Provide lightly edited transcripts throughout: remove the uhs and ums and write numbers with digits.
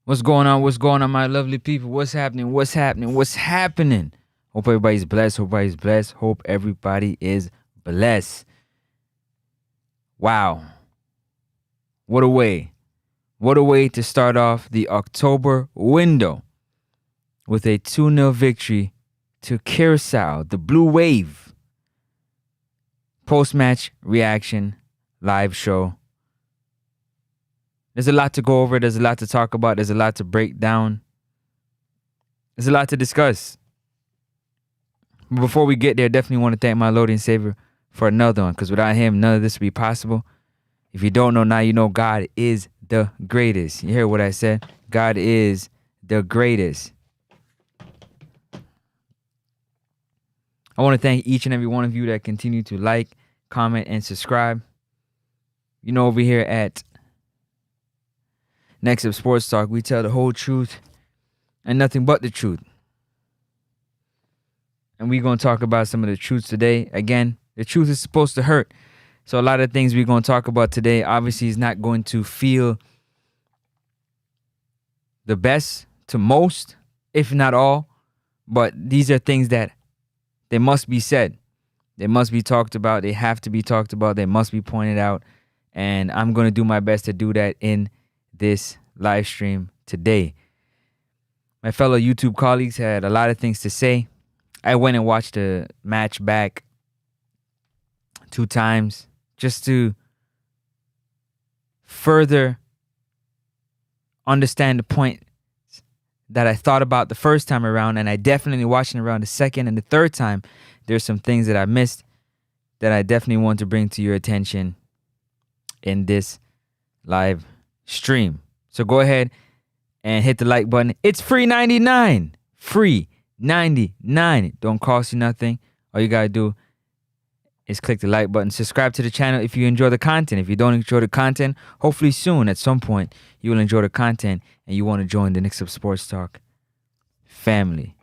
What's going on? What's going on, my lovely people? What's happening? What's happening? What's happening? Hope everybody's blessed. Hope everybody's blessed. Hope everybody is blessed. Wow. What a way. What a way to start off the October window with a 2-0 victory to Curacao, the Blue Wave. Post-match reaction, live show. There's a lot to go over. There's a lot to talk about. There's a lot to break down. There's a lot to discuss. But before we get there, definitely want to thank my Lord and Savior for another one, because without him, none of this would be possible. If you don't know now, you know God is the greatest. You hear what I said? God is the greatest. I want to thank each and every one of you that continue to like, comment, and subscribe. You know, over here at Next Up Sports Talk, we tell the whole truth and nothing but the truth. And we're going to talk about some of the truths today. Again, the truth is supposed to hurt. So a lot of things we're going to talk about today obviously is not going to feel the best to most, if not all. But these are things that they must be said. They must be talked about. They have to be talked about. They must be pointed out. And I'm going to do my best to do that in this live stream today. My fellow YouTube colleagues had a lot of things to say. I went and watched the match back 2 times just to further understand the point that I thought about the first time around, and I definitely watching around the second and the third time. There's some things that I missed that I definitely want to bring to your attention in this live stream. So go ahead and hit the like button. It's free 99. Free 99. It don't cost you nothing. All you gotta do is click the like button. Subscribe to the channel if you enjoy the content. If you don't enjoy the content, hopefully soon at some point you will enjoy the content and you want to join the Next Up Sports Talk family.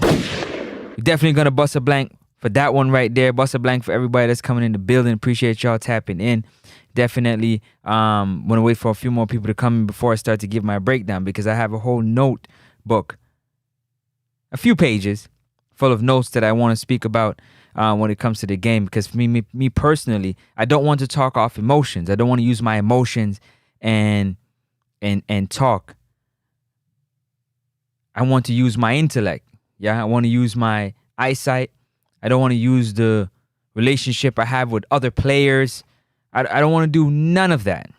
We're definitely gonna bust a blank for that one right there. Bust a blank for everybody that's coming in the building. Appreciate y'all tapping in. Definitely want to wait for a few more people to come in before I start to give my breakdown, because I have a whole notebook, a few pages full of notes that I want to speak about when it comes to the game. Because for me personally, I don't want to talk off emotions. I don't want to use my emotions and talk. I want to use my intellect. Yeah, I want to use my eyesight. I don't want to use the relationship I have with other players. I don't want to do none of that.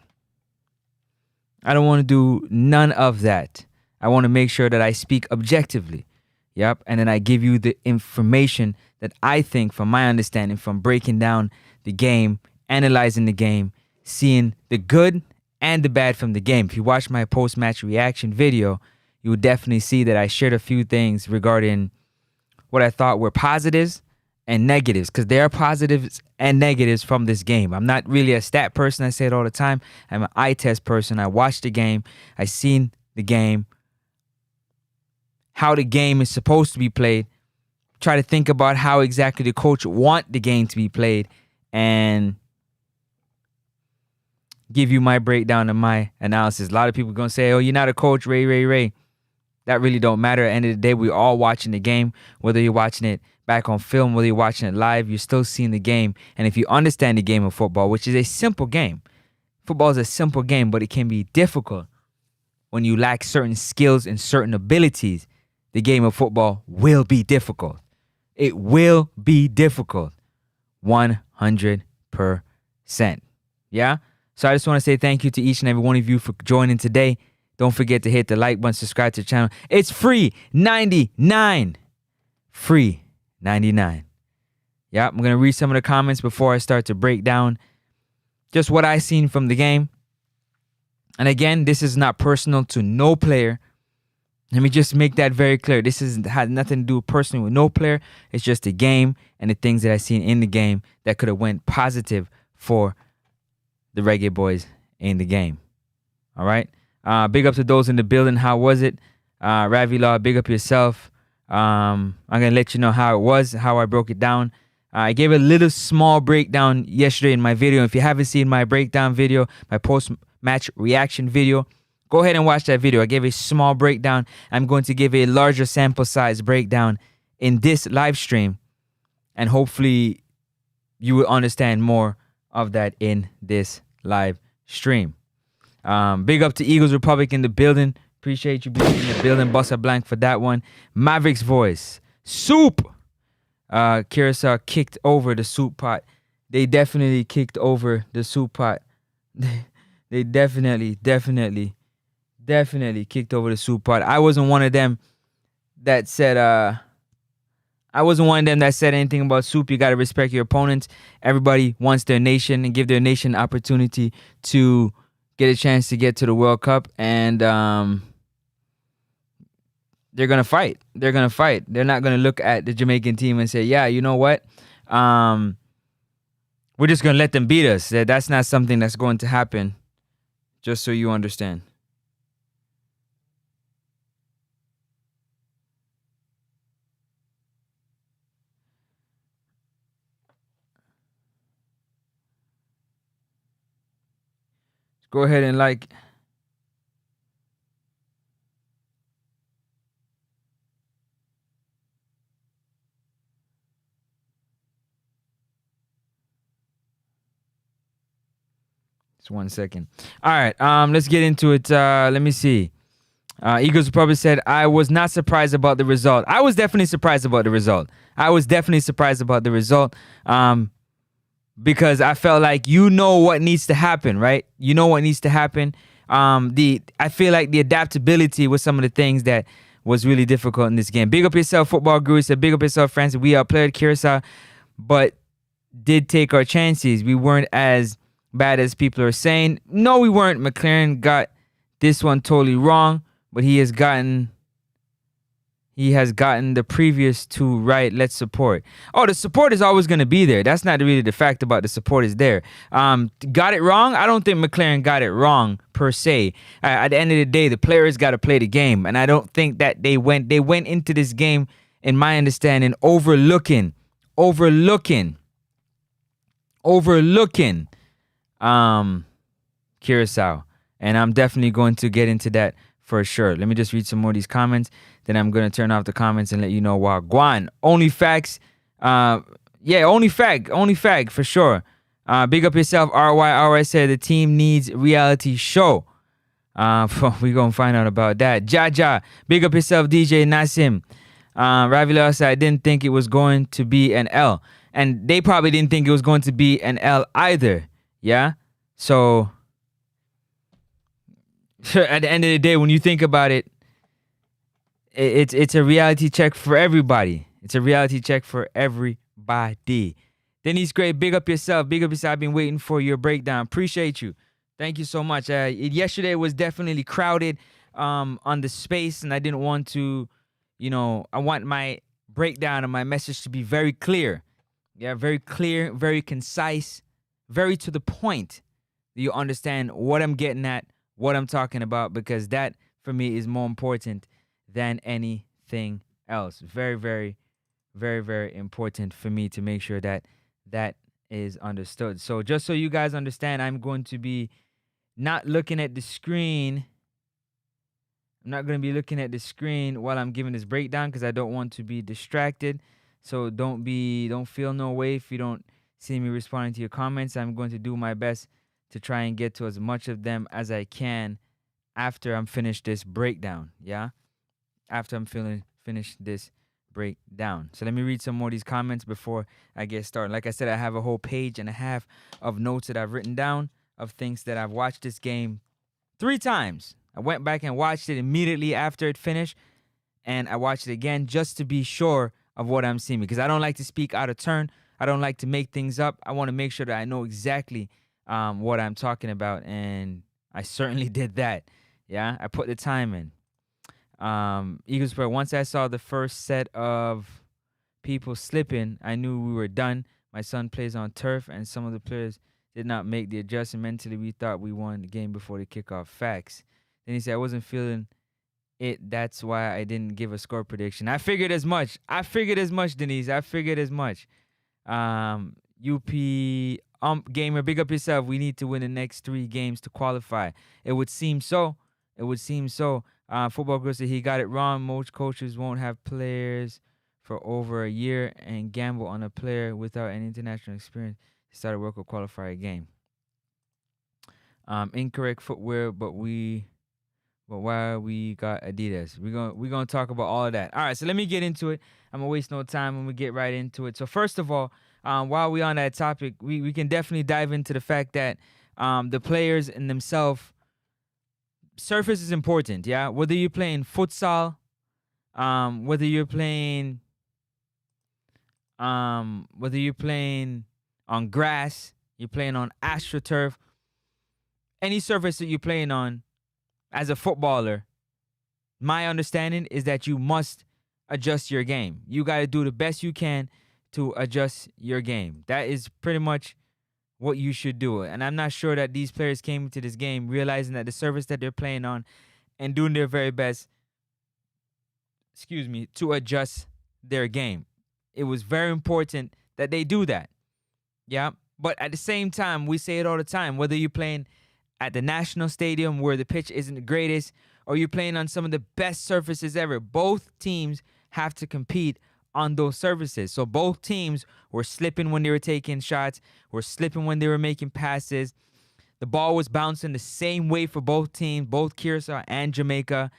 I don't want to do none of that. I want to make sure that I speak objectively. Yep. And then I give you the information that I think, from my understanding, from breaking down the game, analyzing the game, seeing the good and the bad from the game. If you watch my post-match reaction video, you will definitely see that I shared a few things regarding what I thought were positives and negatives, because there are positives and negatives from this game. I'm not really a stat person. I say it all the time. I'm an eye test person. I watched the game. I seen the game, how the game is supposed to be played. Try to think about how exactly the coach want the game to be played, and give you my breakdown and my analysis. A lot of people are going to say, oh, you're not a coach, Ray. That really don't matter. At the end of the day, we're all watching the game. Whether you're watching it back on film, whether you're watching it live, you're still seeing the game. And if you understand the game of football, which is a simple game, football is a simple game, but it can be difficult when you lack certain skills and certain abilities. The game of football will be difficult. It will be difficult. 100%. Yeah? So I just want to say thank you to each and every one of you for joining today. Don't forget to hit the like button, subscribe to the channel. It's free 99. Free 99. Yeah, I'm going to read some of the comments before I start to break down just what I seen from the game. And again, this is not personal to no player. Let me just make that very clear. This had nothing to do personally with no player. It's just the game and the things that I seen in the game that could have went positive for the Reggae Boys in the game. All right. Big up to those in the building. How was it? Ravi Law, big up yourself. I'm going to let you know how it was, how I broke it down. I gave a little small breakdown yesterday in my video. If you haven't seen my breakdown video, my post-match reaction video, Go ahead and watch that video. I gave a small breakdown. I'm going to give a larger sample size breakdown in this live stream. And hopefully you will understand more of that in this live stream. Big up to Eagles Republic in the building. Appreciate you being in the building. Bossa Blank for that one. Mavericks voice. Soup. Curacao kicked over the soup pot. They definitely kicked over the soup pot. They definitely kicked over the soup pot. I wasn't one of them that said anything about soup. You got to respect your opponents. Everybody wants their nation and give their nation opportunity to get a chance to get to the World Cup. And they're going to fight. They're going to fight. They're not going to look at the Jamaican team and say, yeah, you know what? We're just going to let them beat us. That's not something that's going to happen, just so you understand. Go ahead and like. Just 1 second. All right, let's get into it. Let me see. Eagles probably said, I was not surprised about the result. I was definitely surprised about the result. Because I felt like you know what needs to happen, right? You know what needs to happen. I feel like the adaptability was some of the things that was really difficult in this game. Big up yourself, Football Guru said, big up yourself, Francis. We outplayed Curacao, but did take our chances. We weren't as bad as people are saying. No, we weren't. McLaren got this one totally wrong, but he has gotten the previous two right. Let's support. Oh, the support is always going to be there. That's not really the fact about the support is there. Got it wrong? I don't think McLaren got it wrong per se. At the end of the day, the players got to play the game, and I don't think that they went into this game, in my understanding, overlooking Curacao, and I'm definitely going to get into that for sure. Let me just read some more of these comments, then I'm going to turn off the comments and let you know why. Guan, only facts. Only fag for sure. Big up yourself, RY said the team needs reality show. We gonna find out about that. Jaja, big up yourself, DJ Nasim. Ravila said, I didn't think it was going to be an L. And they probably didn't think it was going to be an L either. Yeah? So, at the end of the day, when you think about it, it's a reality check for everybody. Denise Gray, big up yourself. I've been waiting for your breakdown. Appreciate you. Thank you so much. Yesterday was definitely crowded on the space, and I didn't want to, I want my breakdown and my message to be very clear. Yeah, very clear, very concise, very to the point. You understand what I'm getting at, what I'm talking about, because that, for me, is more important than anything else. Very, very, very, very important for me to make sure that that is understood. So just so you guys understand, I'm going to be not looking at the screen. I'm not going to be looking at the screen while I'm giving this breakdown because I don't want to be distracted. So don't feel no way if you don't see me responding to your comments. I'm going to do my best to try and get to as much of them as I can after I'm finished this breakdown. Yeah? After I'm finished this breakdown. So let me read some more of these comments before I get started. Like I said, I have a whole page and a half of notes that I've written down of things that I've watched this game 3 times. I went back and watched it immediately after it finished, and I watched it again just to be sure of what I'm seeing, because I don't like to speak out of turn. I don't like to make things up. I want to make sure that I know exactly what I'm talking about, and I certainly did that. Yeah, I put the time in. Eagles player, once I saw the first set of people slipping, I knew we were done. My son plays on turf, and some of the players did not make the adjustment. Mentally, we thought we won the game before the kickoff. Facts. Then he said, I wasn't feeling it. That's why I didn't give a score prediction. I figured as much, Denise. I figured as much. UP Gamer, big up yourself. We need to win the next 3 games to qualify. It would seem so. It would seem so. Football Girl said he got it wrong. Most coaches won't have players for over a year and gamble on a player without any international experience. He started work with qualifier game. Incorrect footwear, but why we got Adidas? We're gonna talk about all of that. All right, so let me get into it. I'm gonna waste no time when we get right into it. So first of all, while we on that topic, we can definitely dive into the fact that the players in themselves, surface is important. Yeah, whether you're playing futsal, whether you're playing on grass, you're playing on AstroTurf, any surface that you're playing on as a footballer, my understanding is that you must adjust your game. You got to do the best you can to adjust your game. That is pretty much what you should do. And I'm not sure that these players came into this game realizing that the surface that they're playing on and doing their very best, to adjust their game. It was very important that they do that. Yeah. But at the same time, we say it all the time, whether you're playing at the national stadium where the pitch isn't the greatest, or you're playing on some of the best surfaces ever, both teams have to compete on those surfaces. So both teams were slipping when they were taking shots, were slipping when they were making passes. The ball was bouncing the same way for both teams, both Curacao and Jamaica.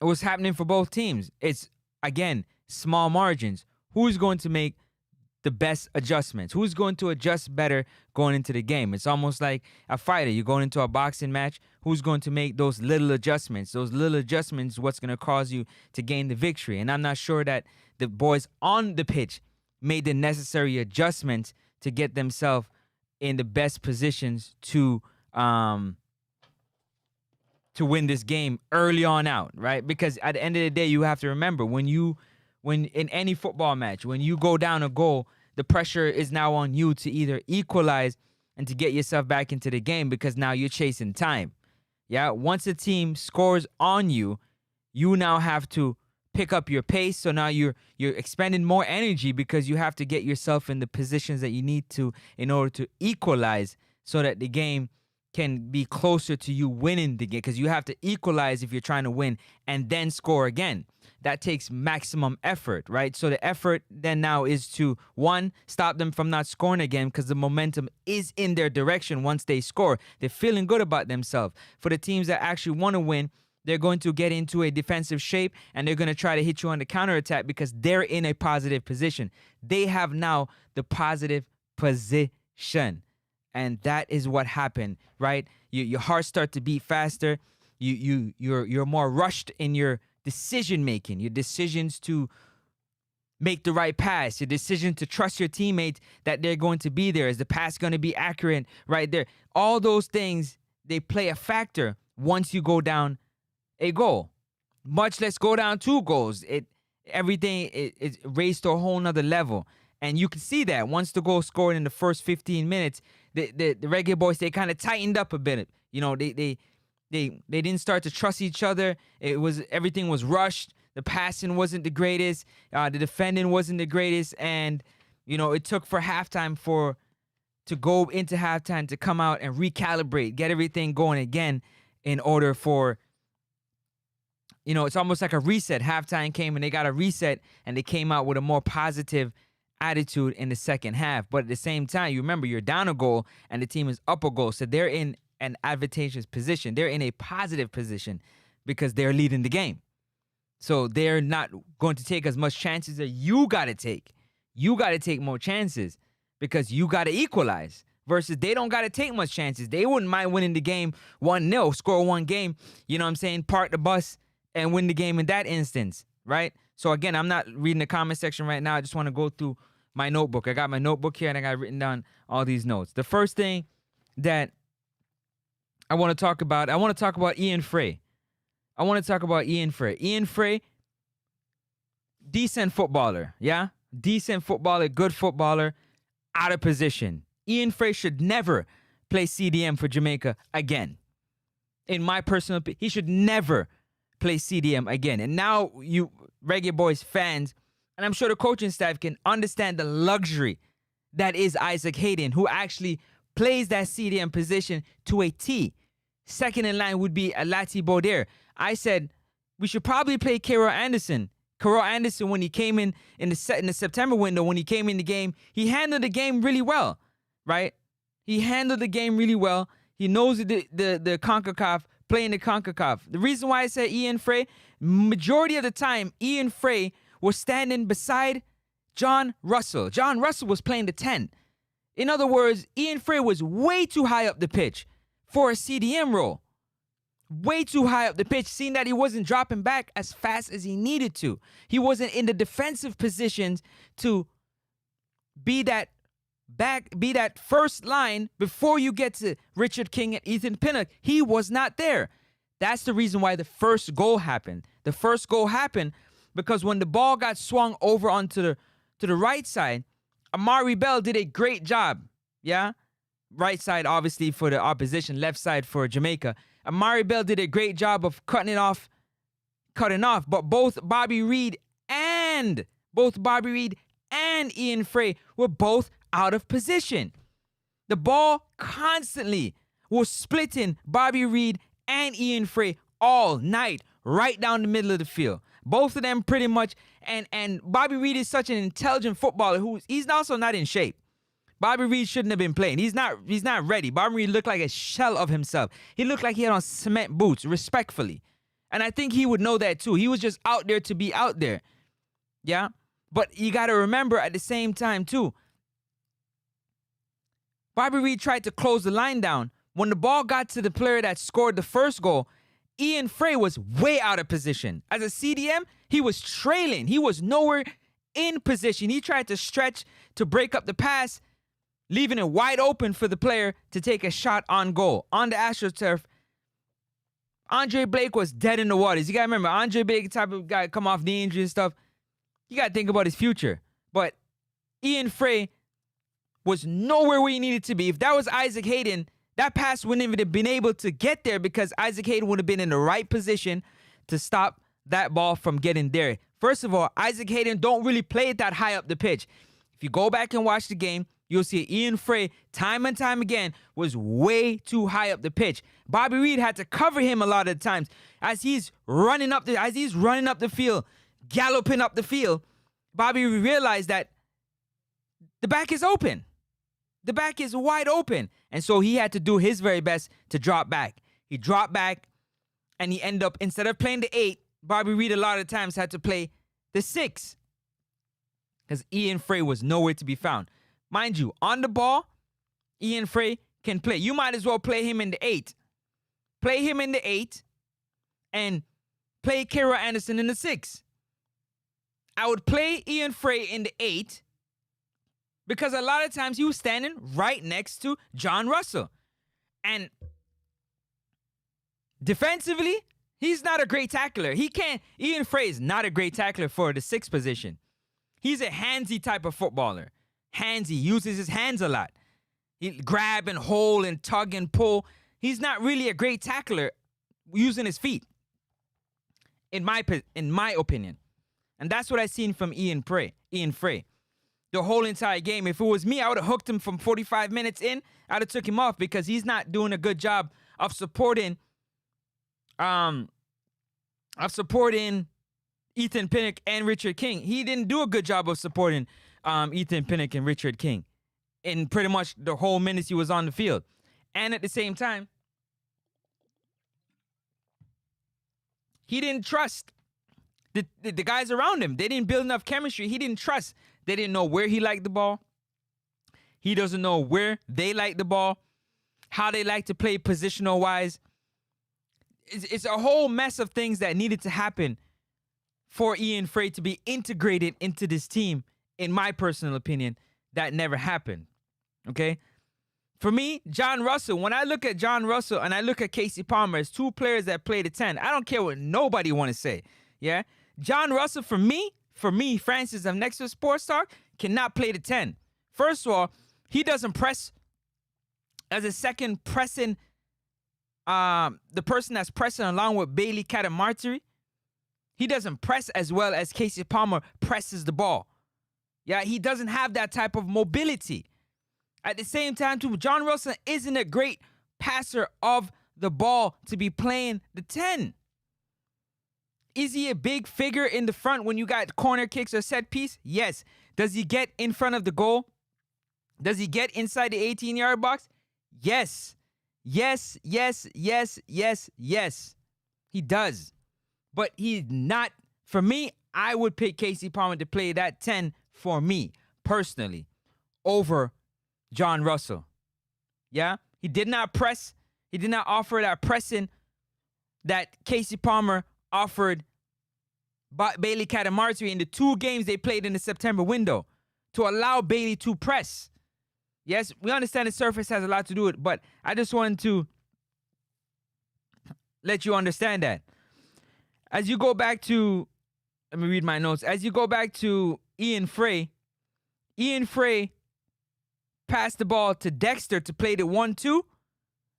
It was happening for both teams. It's, again, small margins. Who's going to make the best adjustments? Who's going to adjust better going into the game? It's almost like a fighter. You're going into a boxing match. Who's going to make those little adjustments? Those little adjustments, what's going to cause you to gain the victory. And I'm not sure that the boys on the pitch made the necessary adjustments to get themselves in the best positions to win this game early on out, right? Because at the end of the day, you have to remember when in any football match, when you go down a goal, the pressure is now on you to either equalize and to get yourself back into the game, because now you're chasing time. Yeah, once a team scores on you, you now have to pick up your pace. So now you're expending more energy because you have to get yourself in the positions that you need to in order to equalize, so that the game can be closer to you winning the game, because you have to equalize if you're trying to win and then score again. That takes maximum effort, right? So the effort then now is to, one, stop them from not scoring again, because the momentum is in their direction once they score. They're feeling good about themselves. For the teams that actually want to win, they're going to get into a defensive shape and they're going to try to hit you on the counterattack because they're in a positive position. They have now the positive position. And that is what happened, right? Your heart starts to beat faster. You're more rushed in your decision making, your decisions to make the right pass, your decision to trust your teammates that they're going to be there. Is the pass going to be accurate right there? All those things, they play a factor once you go down a goal. Much less go down 2 goals. Everything is raised to a whole nother level. And you can see that once the goal scored in the first 15 minutes, the Reggae Boys, they kind of tightened up a bit. You know, they didn't start to trust each other. Everything was rushed. The passing wasn't the greatest. The defending wasn't the greatest. And, you know, it took for halftime to go into halftime to come out and recalibrate, get everything going again in order for, you know, it's almost like a reset. Halftime came and they got a reset and they came out with a more positive attitude in the second half. But at the same time, you remember you're down a goal and the team is up a goal. So they're in an advantageous position. They're in a positive position because they're leading the game. So they're not going to take as much chances that you got to take. You got to take more chances because you got to equalize, versus they don't got to take much chances. They wouldn't mind winning the game 1-0, score 1 game, you know what I'm saying, park the bus and win the game in that instance, right? So again, I'm not reading the comment section right now. I just want to go through my notebook. I got my notebook here and I got written down all these notes. The first thing that I want to talk about Ian Frey. Ian Frey, decent footballer, yeah? Decent footballer, good footballer, out of position. Ian Frey should never play CDM for Jamaica again. In my personal opinion, he should never play CDM again. And now you Reggae Boys fans, and I'm sure the coaching staff can understand the luxury that is Isaac Hayden, who actually plays that CDM position to a T. Second in line would be Alati Bodair. I said we should probably play Carol Anderson. Carol Anderson, when he came in the September window, when he came in the game, he handled the game really well, right? He handled the game really well. He knows the CONCACAF, playing the CONCACAF. The reason why I said Ian Frey, majority of the time, Ian Frey was standing beside John Russell. John Russell was playing the 10. In other words, Ian Frey was way too high up the pitch for a CDM role. Way too high up the pitch, seeing that he wasn't dropping back as fast as he needed to. He wasn't in the defensive positions to be that first line before you get to Richard King and Ethan Pinnock. He was not there. That's the reason why the first goal happened. The first goal happened because when the ball got swung over onto the right side, Amari Bell did a great job. Yeah? Right side, obviously, for the opposition. Left side for Jamaica. Amari Bell did a great job of cutting off. But both Bobby Reid and Ian Frey were both out of position. The ball constantly was splitting Bobby Reid and Ian Frey all night, right down the middle of the field. Both of them pretty much, and Bobby Reid is such an intelligent footballer he's also not in shape. Bobby Reid shouldn't have been playing. He's not ready. Bobby Reid looked like a shell of himself. He looked like he had on cement boots, respectfully. And I think he would know that too. He was just out there to be out there. Yeah? But you got to remember at the same time too, Bobby Reid tried to close the line down. When the ball got to the player that scored the first goal, Ian Frey was way out of position. As a CDM, he was trailing. He was nowhere in position. He tried to stretch to break up the pass, leaving it wide open for the player to take a shot on goal. On the AstroTurf, Andre Blake was dead in the waters. You got to remember, Andre Blake, the type of guy come off knee injury and stuff. You got to think about his future. But Ian Frey was nowhere where he needed to be. If that was Isaac Hayden, that pass wouldn't even have been able to get there because Isaac Hayden would have been in the right position to stop that ball from getting there. First of all, Isaac Hayden don't really play it that high up the pitch. If you go back and watch the game, you'll see Ian Frey, time and time again, was way too high up the pitch. Bobby Reid had to cover him a lot of the times as he's running up the field, galloping up the field. Bobby Reid realized that the back is open. The back is wide open. And so he had to do his very best to drop back. He dropped back and he ended up, instead of playing the 8, Bobby Reid a lot of times had to play the 6 because Ian Frey was nowhere to be found. Mind you, on the ball, Ian Frey can play. You might as well play him in the 8. Play him in the 8 and play Kara Anderson in the 6. I would play Ian Frey in the 8 because a lot of times he was standing right next to John Russell. And defensively, he's not a great tackler. Ian Frey is not a great tackler for the 6 position. He's a handsy type of footballer. Handsy, uses his hands a lot. He grab and hold and tug and pull. He's not really a great tackler using his feet, in my opinion. And that's what I seen from Ian Frey. The whole entire game. If it was me, I would have hooked him from 45 minutes in. I'd have took him off because he's not doing a good job of supporting Ethan Pinnock and Richard King. He didn't do a good job of supporting Ethan Pinnock and Richard King in pretty much the whole minutes he was on the field. And at the same time, he didn't trust the guys around him. They didn't build enough chemistry. He didn't trust. They didn't know where he liked the ball. He doesn't know where they like the ball, how they like to play positional-wise. It's a whole mess of things that needed to happen for Ian Frey to be integrated into this team, in my personal opinion. That never happened, okay? For me, John Russell, when I look at John Russell and I look at Casey Palmer as 2 players that play the 10, I don't care what nobody want to say, yeah? John Russell, for me, Francis of Nexus Sports Talk, cannot play the 10. First of all, he doesn't press as a second pressing, the person that's pressing along with Bailey Catamartiri. He doesn't press as well as Casey Palmer presses the ball. Yeah, he doesn't have that type of mobility. At the same time, too, John Russell isn't a great passer of the ball to be playing the 10? Is he a big figure in the front when you got corner kicks or set piece? Yes. Does he get in front of the goal? Does he get inside the 18-yard box? Yes. Yes, yes, yes, yes, yes. He does. But he's not. For me, I would pick Casey Palmer to play that 10 for me, personally, over John Russell. Yeah? He did not press. He did not offer that pressing that Casey Palmer offered Bailey Catamartri in the 2 games they played in the September window to allow Bailey to press. Yes, we understand the surface has a lot to do with it, but I just wanted to let you understand that. As you go back to, let me read my notes. As you go back to Ian Frey passed the ball to Dexter to play the 1-2.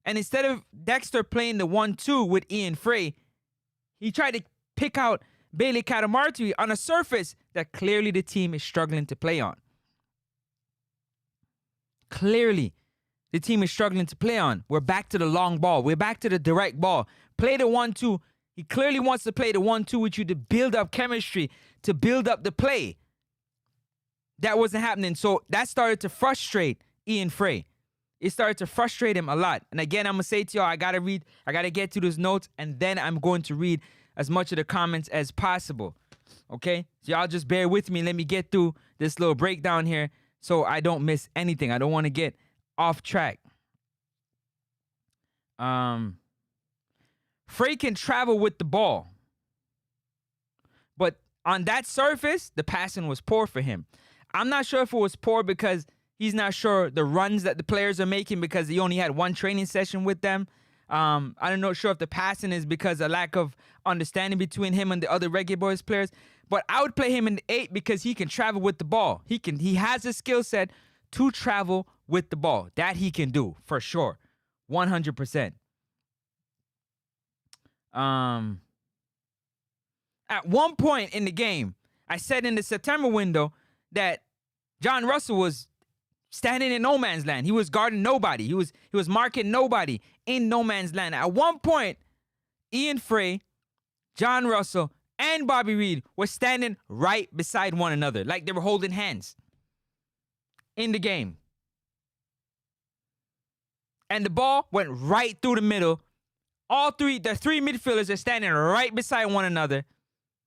And instead of Dexter playing the 1-2 with Ian Frey, he tried to pick out Bailey Catamartri on a surface that clearly the team is struggling to play on. Clearly, the team is struggling to play on. We're back to the long ball. We're back to the direct ball. Play the 1-2. He clearly wants to play the 1-2 with you to build up chemistry, to build up the play. That wasn't happening. So that started to frustrate Ian Frey. It started to frustrate him a lot. And again, I'm going to say to y'all, I got to get to those notes, and then I'm going to read as much of the comments as possible. Okay? So y'all just bear with me. Let me get through this little breakdown here so I don't miss anything. I don't want to get off track. Frey can travel with the ball. But on that surface, the passing was poor for him. I'm not sure if it was poor because he's not sure the runs that the players are making because he only had one training session with them. I'm not sure if the passing is because of lack of understanding between him and the other Reggae Boys players. But I would play him in the 8 because he can travel with the ball. He has a skill set to travel with the ball. That he can do, for sure. 100%. At one point in the game, I said in the September window that John Russell was standing in no man's land. He was guarding nobody. He was marking nobody in no man's land. At one point, Ian Frey, John Russell, and Bobby Reed were standing right beside one another, like they were holding hands in the game. And the ball went right through the middle. The three midfielders are standing right beside one another.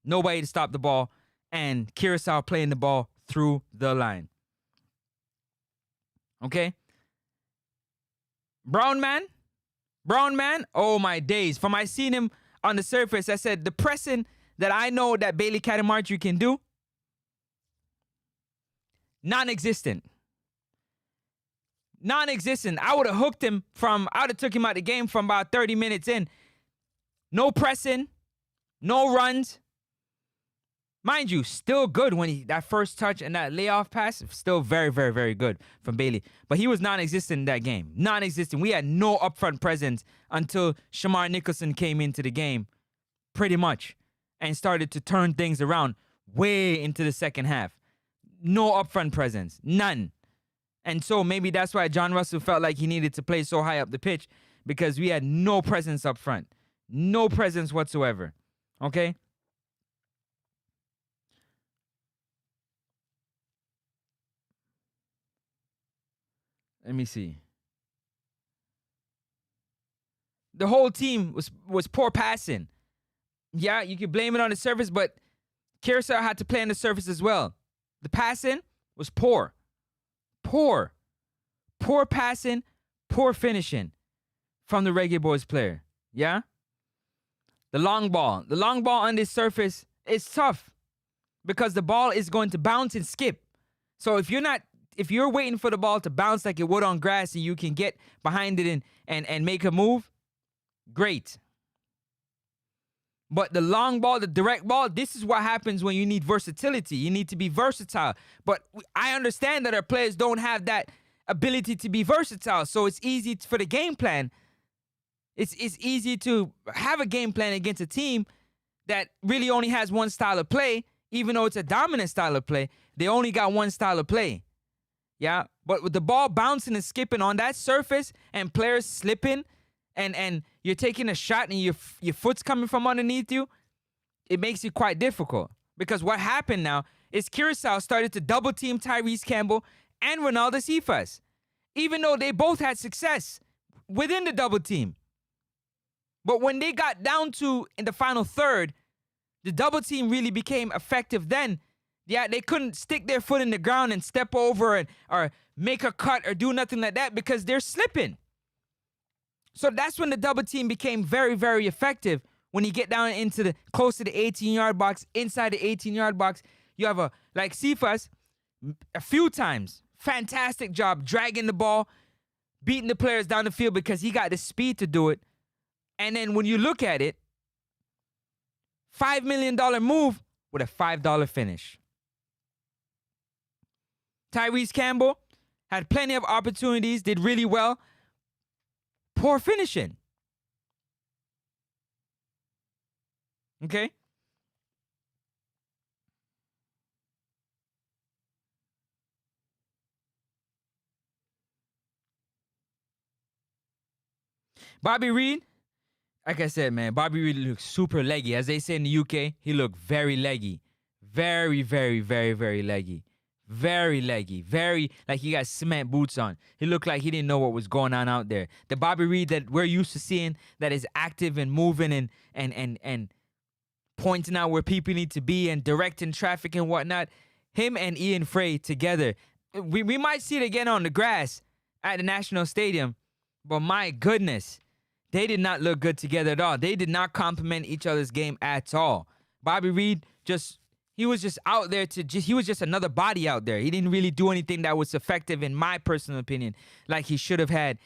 Nobody to stop the ball. And Curacao playing the ball through the line. Okay? Brown man, oh my days. From I seen him on the surface, I said the pressing that I know that Bailey Catamartri can do, non-existent. Non-existent. I would have hooked him I would have took him out of the game from about 30 minutes in. No pressing, no runs. Mind you, still good when that first touch and that layoff pass, still very, very, very good from Bailey. But he was non-existent in that game. Non-existent. We had no upfront presence until Shamar Nicholson came into the game, pretty much, and started to turn things around way into the second half. No upfront presence. None. And so maybe that's why John Russell felt like he needed to play so high up the pitch, because we had no presence up front. No presence whatsoever. Okay? Let me see. The whole team was poor passing. Yeah, you could blame it on the surface, but Curacao had to play on the surface as well. The passing was poor. Poor passing, poor finishing from the Reggae Boys player. Yeah? The long ball on this surface is tough because the ball is going to bounce and skip. So if you're waiting for the ball to bounce like it would on grass and you can get behind it and make a move, great. But the long ball, the direct ball, this is what happens when you need versatility. You need to be versatile. But I understand that our players don't have that ability to be versatile. So it's easy for the game plan. It's easy to have a game plan against a team that really only has one style of play, even though it's a dominant style of play. They only got one style of play. Yeah, but with the ball bouncing and skipping on that surface and players slipping and you're taking a shot and your foot's coming from underneath you, it makes it quite difficult. Because what happened now is Curacao started to double team Tyrese Campbell and Ronaldo Cephas, even though they both had success within the double team. But when they got down to in the final third, the double team really became effective then. Yeah, they couldn't stick their foot in the ground and step over or make a cut or do nothing like that because they're slipping. So that's when the double team became very, very effective. When you get down into the close to the 18-yard box, inside the 18-yard box, you have like Cephas a few times. Fantastic job dragging the ball, beating the players down the field because he got the speed to do it. And then when you look at it, $5 million move with a $5 finish. Tyrese Campbell had plenty of opportunities, did really well. Poor finishing. Okay? Bobby Reed, like I said, man, Bobby Reed looks super leggy. As they say in the UK, he looked very leggy. Very, very, very, very leggy. Very leggy. Very, like he got cement boots on. He looked like he didn't know what was going on out there. The Bobby Reed that we're used to seeing that is active and moving and pointing out where people need to be and directing traffic and whatnot. Him and Ian Frey together. We might see it again on the grass at the National Stadium, but my goodness, they did not look good together at all. They did not complement each other's game at all. Bobby Reed he was just out there he was just another body out there. He didn't really do anything that was effective, in my personal opinion, like he should have had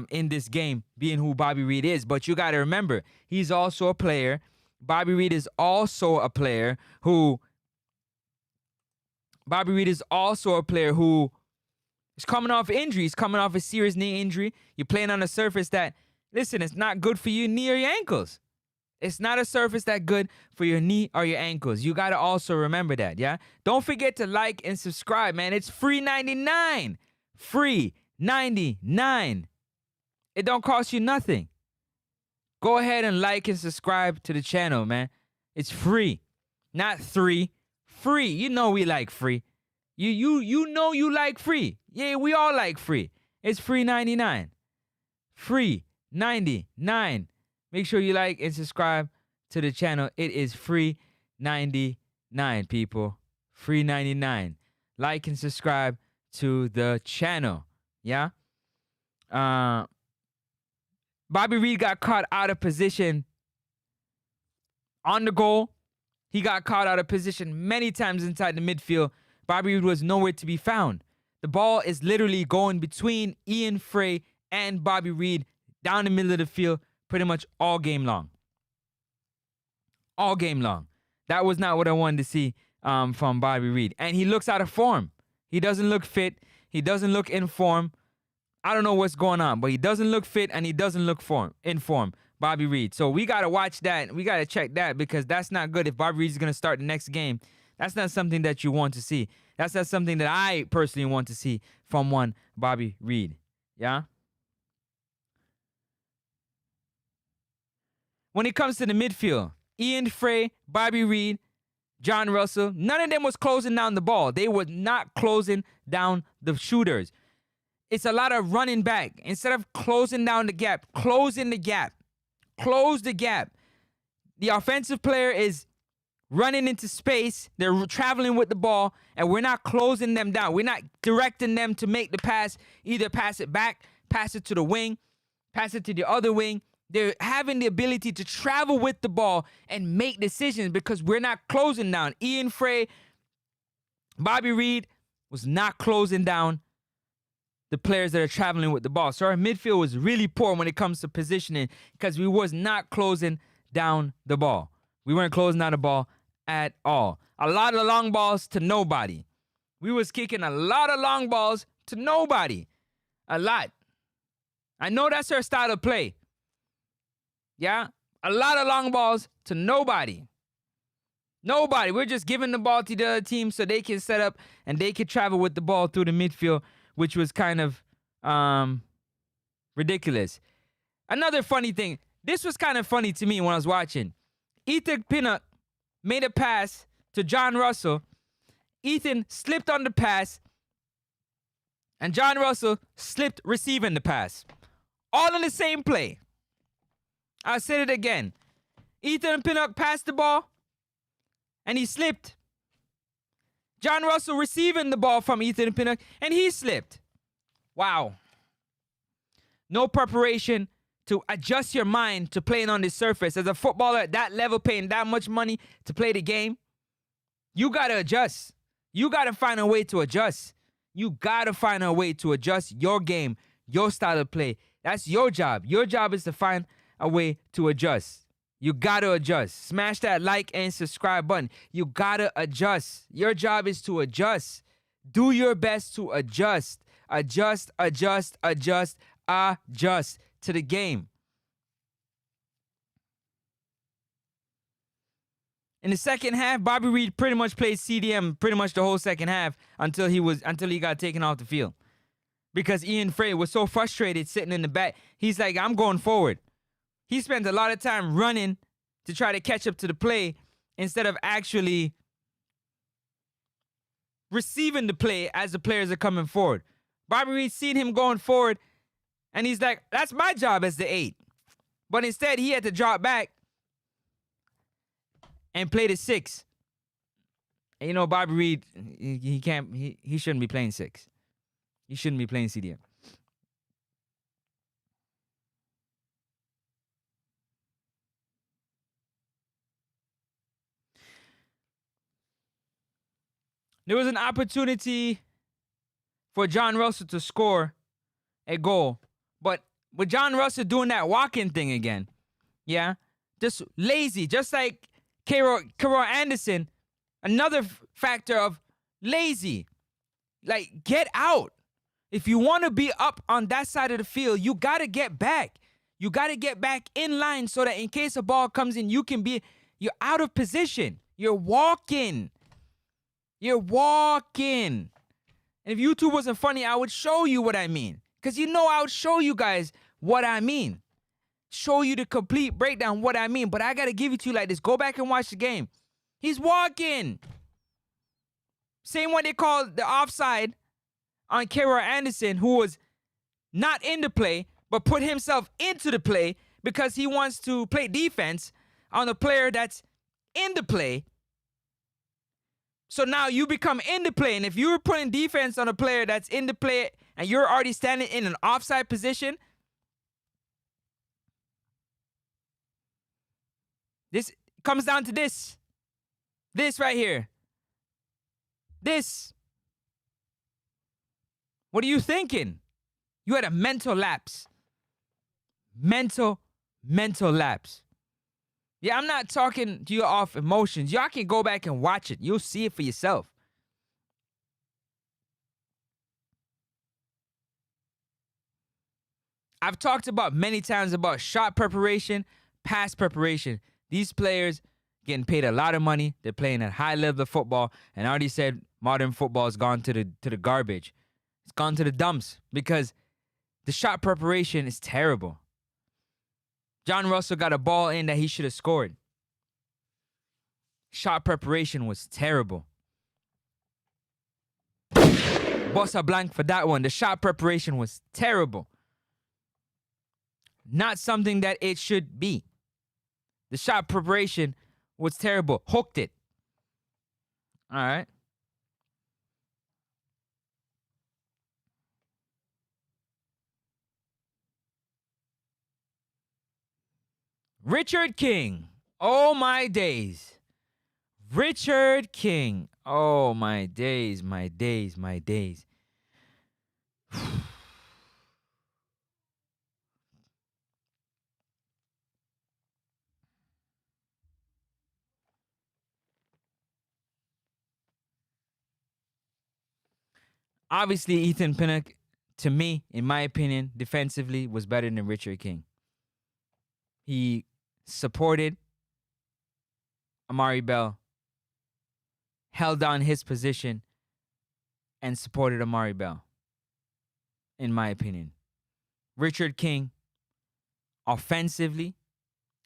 in this game, being who Bobby Reed is. But you got to remember, he's also a player. Bobby Reed is also a player who is coming off injury. He's coming off a serious knee injury. You're playing on a surface that, listen, it's not good for your knee or your ankles. It's not a surface that good for your knee or your ankles. You got to also remember that, yeah? Don't forget to like and subscribe, man. It's free 99. Free 99. It don't cost you nothing. Go ahead and like and subscribe to the channel, man. It's free. Not free. Free. You know we like free. You know you like free. Yeah, we all like free. It's free 99. Free 99. Make sure you like and subscribe to the channel. It is free 99, people. Free 99. Like and subscribe to the channel. Yeah? Bobby Reed got caught out of position on the goal. He got caught out of position many times inside the midfield. Bobby Reed was nowhere to be found. The ball is literally going between Ian Frey and Bobby Reed down the middle of the field pretty much all game long. All game long. That was not what I wanted to see from Bobby Reed. And he looks out of form. He doesn't look fit. He doesn't look in form. I don't know what's going on, but he doesn't look fit and he doesn't look in form, Bobby Reed. So we got to watch that. We got to check that because that's not good. If Bobby Reed is going to start the next game, that's not something that you want to see. That's not something that I personally want to see from one Bobby Reed. Yeah? When it comes to the midfield, Ian Frey, Bobby Reed, John Russell, none of them was closing down the ball. They were not closing down the shooters. It's a lot of running back. Instead of closing down the gap, closing the gap. Close the gap. The offensive player is running into space. They're traveling with the ball, and we're not closing them down. We're not directing them to make the pass. Either pass it back, pass it to the wing, pass it to the other wing. They're having the ability to travel with the ball and make decisions because we're not closing down. Ian Frey, Bobby Reed was not closing down the players that are traveling with the ball. So our midfield was really poor when it comes to positioning because we was not closing down the ball. We weren't closing down the ball at all. A lot of long balls to nobody. We was kicking a lot of long balls to nobody. A lot. I know that's our style of play. Yeah? A lot of long balls to nobody. Nobody. We're just giving the ball to the other team so they can set up and they can travel with the ball through the midfield, which was kind of ridiculous. Another funny thing. This was kind of funny to me when I was watching. Ethan Pinnock made a pass to John Russell. Ethan slipped on the pass, and John Russell slipped receiving the pass. All in the same play. I'll say it again. Ethan Pinnock passed the ball, and he slipped. John Russell receiving the ball from Ethan Pinnock, and he slipped. Wow. No preparation to adjust your mind to playing on this surface. As a footballer at that level, paying that much money to play the game, you got to adjust. You got to find a way to adjust. You got to find a way to adjust your game, your style of play. That's your job. Your job is to find a way to adjust. You got to adjust. Smash that like and subscribe button. You got to adjust. Your job is to adjust. Do your best to adjust. Adjust to the game. In the second half, Bobby Reed pretty much played CDM pretty much the whole second half until he got taken off the field. Because Ian Frey was so frustrated sitting in the back. He's like, I'm going forward. He spent a lot of time running to try to catch up to the play instead of actually receiving the play as the players are coming forward. Bobby Reed seen him going forward, and he's like, that's my job as the 8. But instead, he had to drop back and play the 6. And you know, Bobby Reed, he shouldn't be playing 6. He shouldn't be playing CDM. There was an opportunity for John Russell to score a goal. But with John Russell doing that walking thing again, yeah, just lazy, just like Carol Anderson, another factor of lazy. Like, get out. If you want to be up on that side of the field, you got to get back. You got to get back in line so that in case a ball comes in, you're out of position. You're walking. You're walking. And if YouTube wasn't funny, I would show you what I mean. Because you know I would show you guys what I mean. Show you the complete breakdown what I mean. But I got to give it to you like this. Go back and watch the game. He's walking. Same what they call the offside on Carol Anderson, who was not in the play, but put himself into the play because he wants to play defense on a player that's in the play. So now you become in the play. And if you were putting defense on a player that's in the play and you're already standing in an offside position, this comes down to this. This right here. This. What are you thinking? You had a mental lapse. Mental lapse. Yeah, I'm not talking to you off emotions. Y'all can go back and watch it. You'll see it for yourself. I've talked about many times about shot preparation, pass preparation. These players getting paid a lot of money. They're playing at high level of football. And I already said modern football has gone to the garbage. It's gone to the dumps because the shot preparation is terrible. John Russell got a ball in that he should have scored. Shot preparation was terrible. Bossa blank for that one. The shot preparation was terrible. Not something that it should be. The shot preparation was terrible. Hooked it. All right. Richard King. Oh, my days. Richard King. Oh, my days, my days, my days. Obviously, Ethan Pinnock, to me, in my opinion, defensively, was better than Richard King. He supported Amari Bell, held on his position, and supported Amari Bell, in my opinion. Richard King offensively,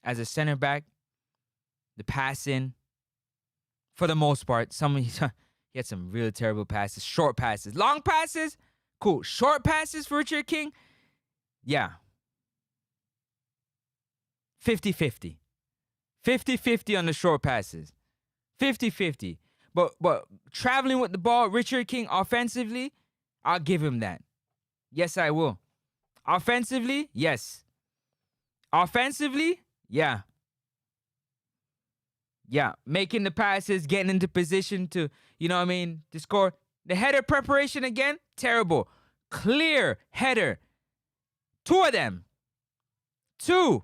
as a center back, the passing, for the most part, he had some really terrible passes, short passes, long passes, cool. Short passes for Richard King, yeah. 50-50. 50-50 on the short passes. 50-50. But traveling with the ball, Richard King offensively, I'll give him that. Yes, I will. Offensively, yes. Offensively, yeah. Yeah, making the passes, getting into position to, to score. The header preparation again, terrible. Clear header. 2 of them. 2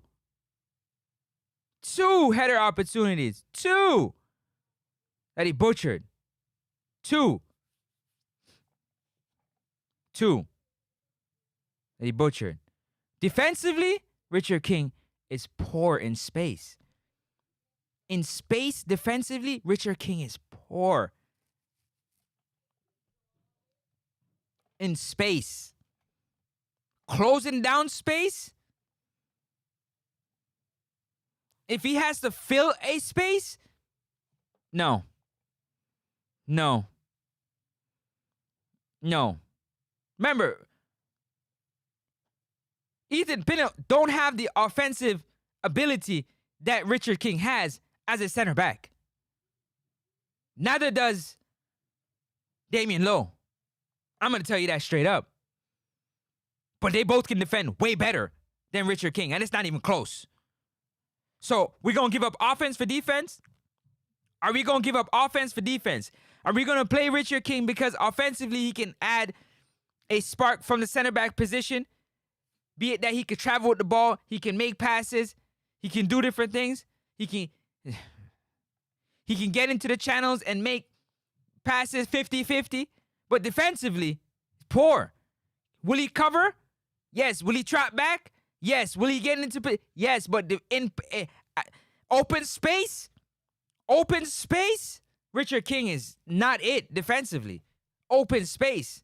header opportunities. 2 that he butchered. 2 that he butchered. Defensively, Richard King is poor in space. In space, defensively, Richard King is poor. In space. Closing down space. If he has to fill a space, no. Remember, Ethan Pinnock don't have the offensive ability that Richard King has as a center back. Neither does Damian Lowe. I'm going to tell you that straight up. But they both can defend way better than Richard King, and it's not even close. So, we're going to give up offense for defense? Are we going to give up offense for defense? Are we going to play Richard King because offensively he can add a spark from the center back position? Be it that he can travel with the ball, he can make passes, he can do different things. He can get into the channels and make passes 50-50, but defensively, poor. Will he cover? Yes. Will he trap back? Yes. Will he get into? Yes. But open space, Richard King is not it defensively. Open space.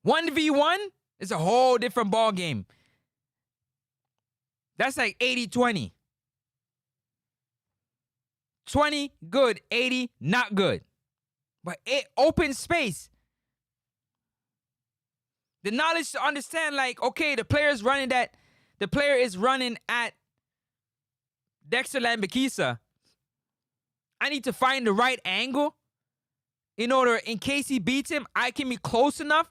1v1 is a whole different ball game. That's like 80-20. 20, good. 80, not good. But open space. The knowledge to understand, like, okay, the player is running at Dexter Lambakisa. I need to find the right angle in case he beats him, I can be close enough.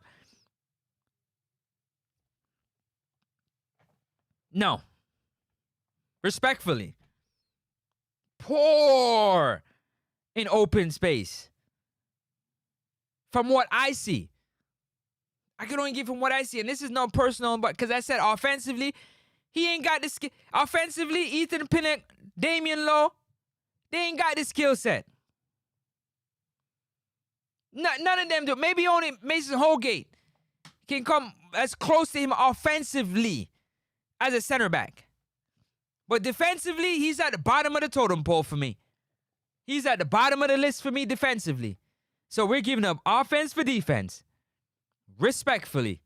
No. Respectfully. Poor in open space. From what I see. I can only give him what I see. And this is not personal, but because I said offensively, he ain't got the skill. Offensively, Ethan Pinnock, Damian Lowe, they ain't got the skill set. None of them do. Maybe only Mason Holgate can come as close to him offensively as a center back. But defensively, he's at the bottom of the totem pole for me. He's at the bottom of the list for me defensively. So we're giving up offense for defense. Respectfully.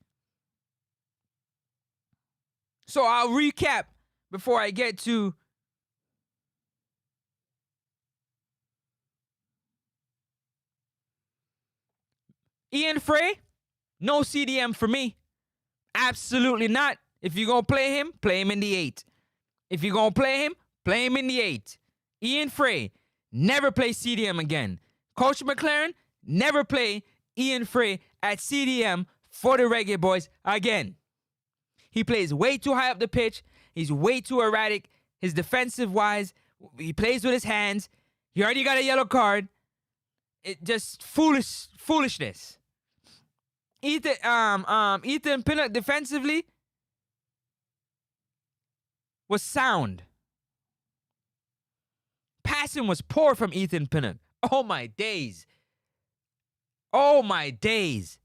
So I'll recap before I get to Ian Frey. No CDM for me. Absolutely not. If you're going to play him in the 8. If you're going to play him in the 8. Ian Frey, never play CDM again. Coach McLaren, never play Ian Frey at CDM for the Reggae Boys again. He plays way too high up the pitch. He's way too erratic. His defensive wise, he plays with his hands. He already got a yellow card. It just foolishness. Ethan Pinnock defensively was sound. Passing was poor from Ethan Pinnock. Oh my days.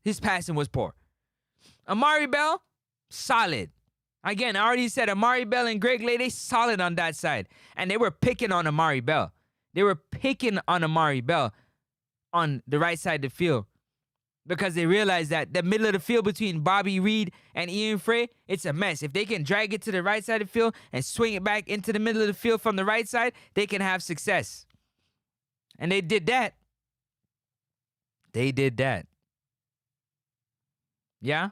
His passing was poor. Amari Bell, solid. Again, I already said Amari Bell and Greg Lay, they solid on that side. And they were picking on Amari Bell. On the right side of the field. because they realize that the middle of the field between Bobby Reed and Ian Frey, it's a mess. If they can drag it to the right side of the field and swing it back into the middle of the field from the right side, they can have success. And they did that. They did that. Yeah?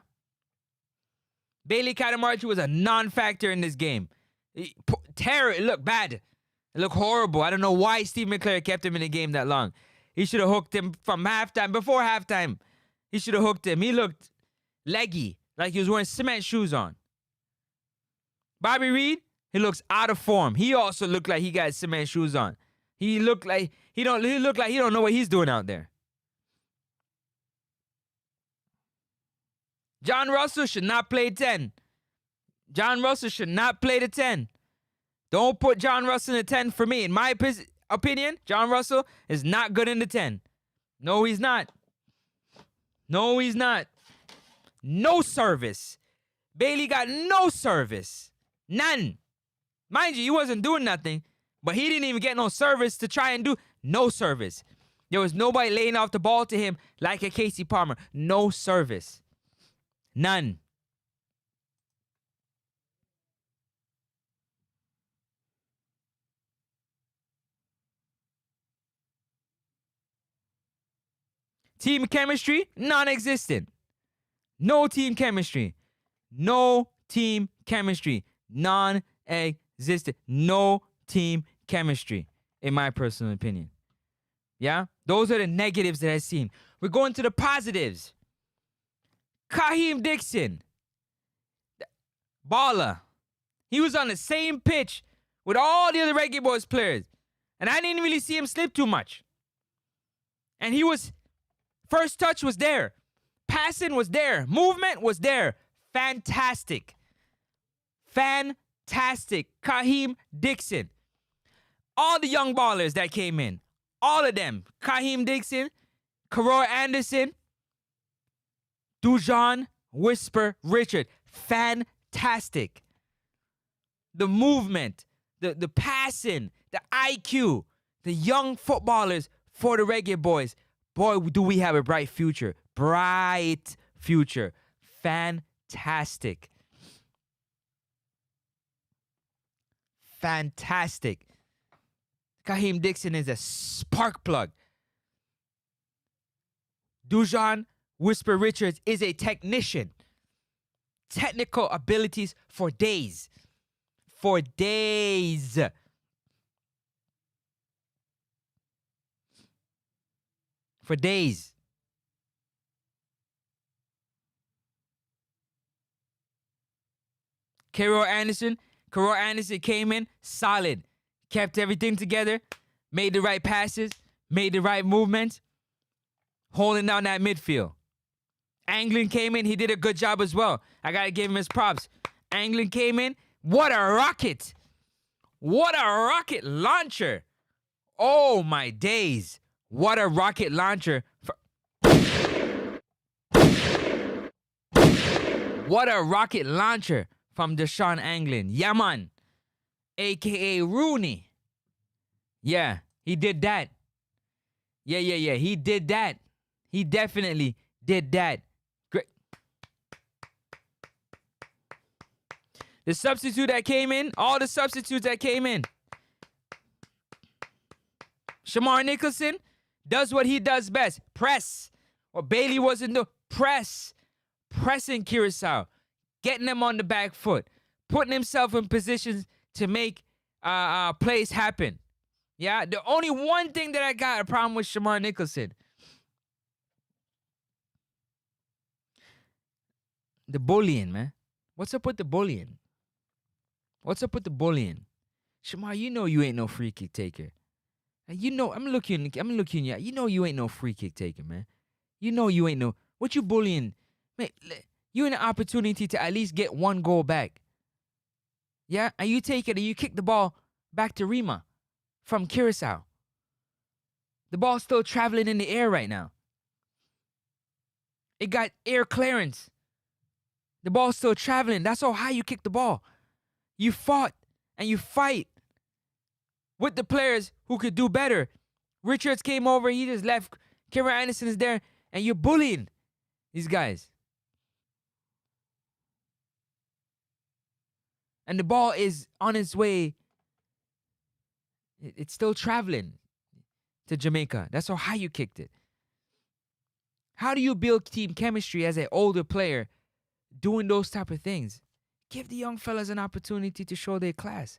Bailey Catamarchi was a non-factor in this game. Terror, it looked bad. It looked horrible. I don't know why Steve McClare kept him in the game that long. He should have hooked him from halftime, before halftime. He should have hooked him. He looked leggy, like he was wearing cement shoes on. Bobby Reed, he looks out of form. He also looked like he got cement shoes on. He looked like he don't know what he's doing out there. John Russell should not play 10. John Russell should not play the 10. Don't put John Russell in the 10 for me. In my opinion, John Russell is not good in the 10. No, he's not. No, he's not. No service. Bailey got no service. None. Mind you, he wasn't doing nothing, but he didn't even get no service to try and do. No service. There was nobody laying off the ball to him like a Casey Palmer. No service. None. Team chemistry, non-existent. No team chemistry. No team chemistry. Non-existent. No team chemistry, in my personal opinion. Yeah? Those are the negatives that I've seen. We're going to the positives. Kaheem Dixon. Baller. He was on the same pitch with all the other Reggae Boys players. And I didn't really see him slip too much. And he was... First touch was there. Passing was there. Movement was there. Fantastic. Fantastic. Kaheem Dixon. All the young ballers that came in. All of them. Kaheem Dixon, Karoy Anderson, Dujon, Whisper, Richard. Fantastic. The movement, the passing, the IQ, the young footballers for the Reggae Boys. Boy, do we have a bright future. Bright future. Fantastic. Fantastic. Kaheem Dixon is a spark plug. Dujon Whisper Richards is a technician. Technical abilities for days. For days. For days. Karoy Anderson came in solid. Kept everything together. Made the right passes. Made the right movements. Holding down that midfield. Anglin came in. He did a good job as well. I got to give him his props. Anglin came in. What a rocket. What a rocket launcher. Oh, my days. What a rocket launcher. What a rocket launcher from Deshaun Anglin. Yeah, man. A.K.A. Rooney. Yeah, he did that. Yeah. He did that. He definitely did that. Great. The substitute that came in, all the substitutes that came in. Shamar Nicholson does what he does best. Press. What Bailey wasn't doing. Press. Pressing Curacao. Getting them on the back foot. Putting himself in positions to make plays happen. Yeah, the only one thing that I got a problem with Shamar Nicholson. The bullying, man. What's up with the bullying? What's up with the bullying? Shamar, you know you ain't no free kick taker. You know, I'm looking at you. You know you ain't no free kick taker, man. You know you ain't no... What you bullying? Man, you in an opportunity to at least get one goal back. Yeah? And you take it and you kick the ball back to Rima from Curacao. The ball's still traveling in the air right now. It got air clearance. The ball's still traveling. That's how high you kick the ball. You fought and you fight with the players who could do better. Richards came over. He just left. Karoy Anderson is there. And you're bullying. These guys. And the ball is on its way. It's still traveling to Jamaica. That's how high you kicked it. How do you build team chemistry as an older player doing those type of things? Give the young fellas an opportunity to show their class.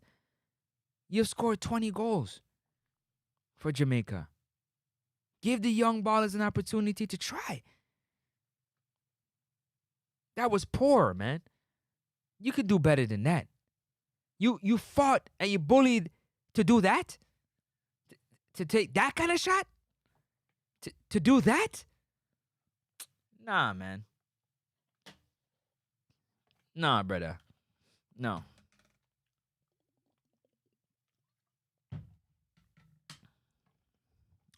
You've scored 20 goals for Jamaica. Give the young ballers an opportunity to try. That was poor, man. You could do better than that. You fought and you bullied to do that? To take that kind of shot? To do that? Nah, man. Nah, brother. No.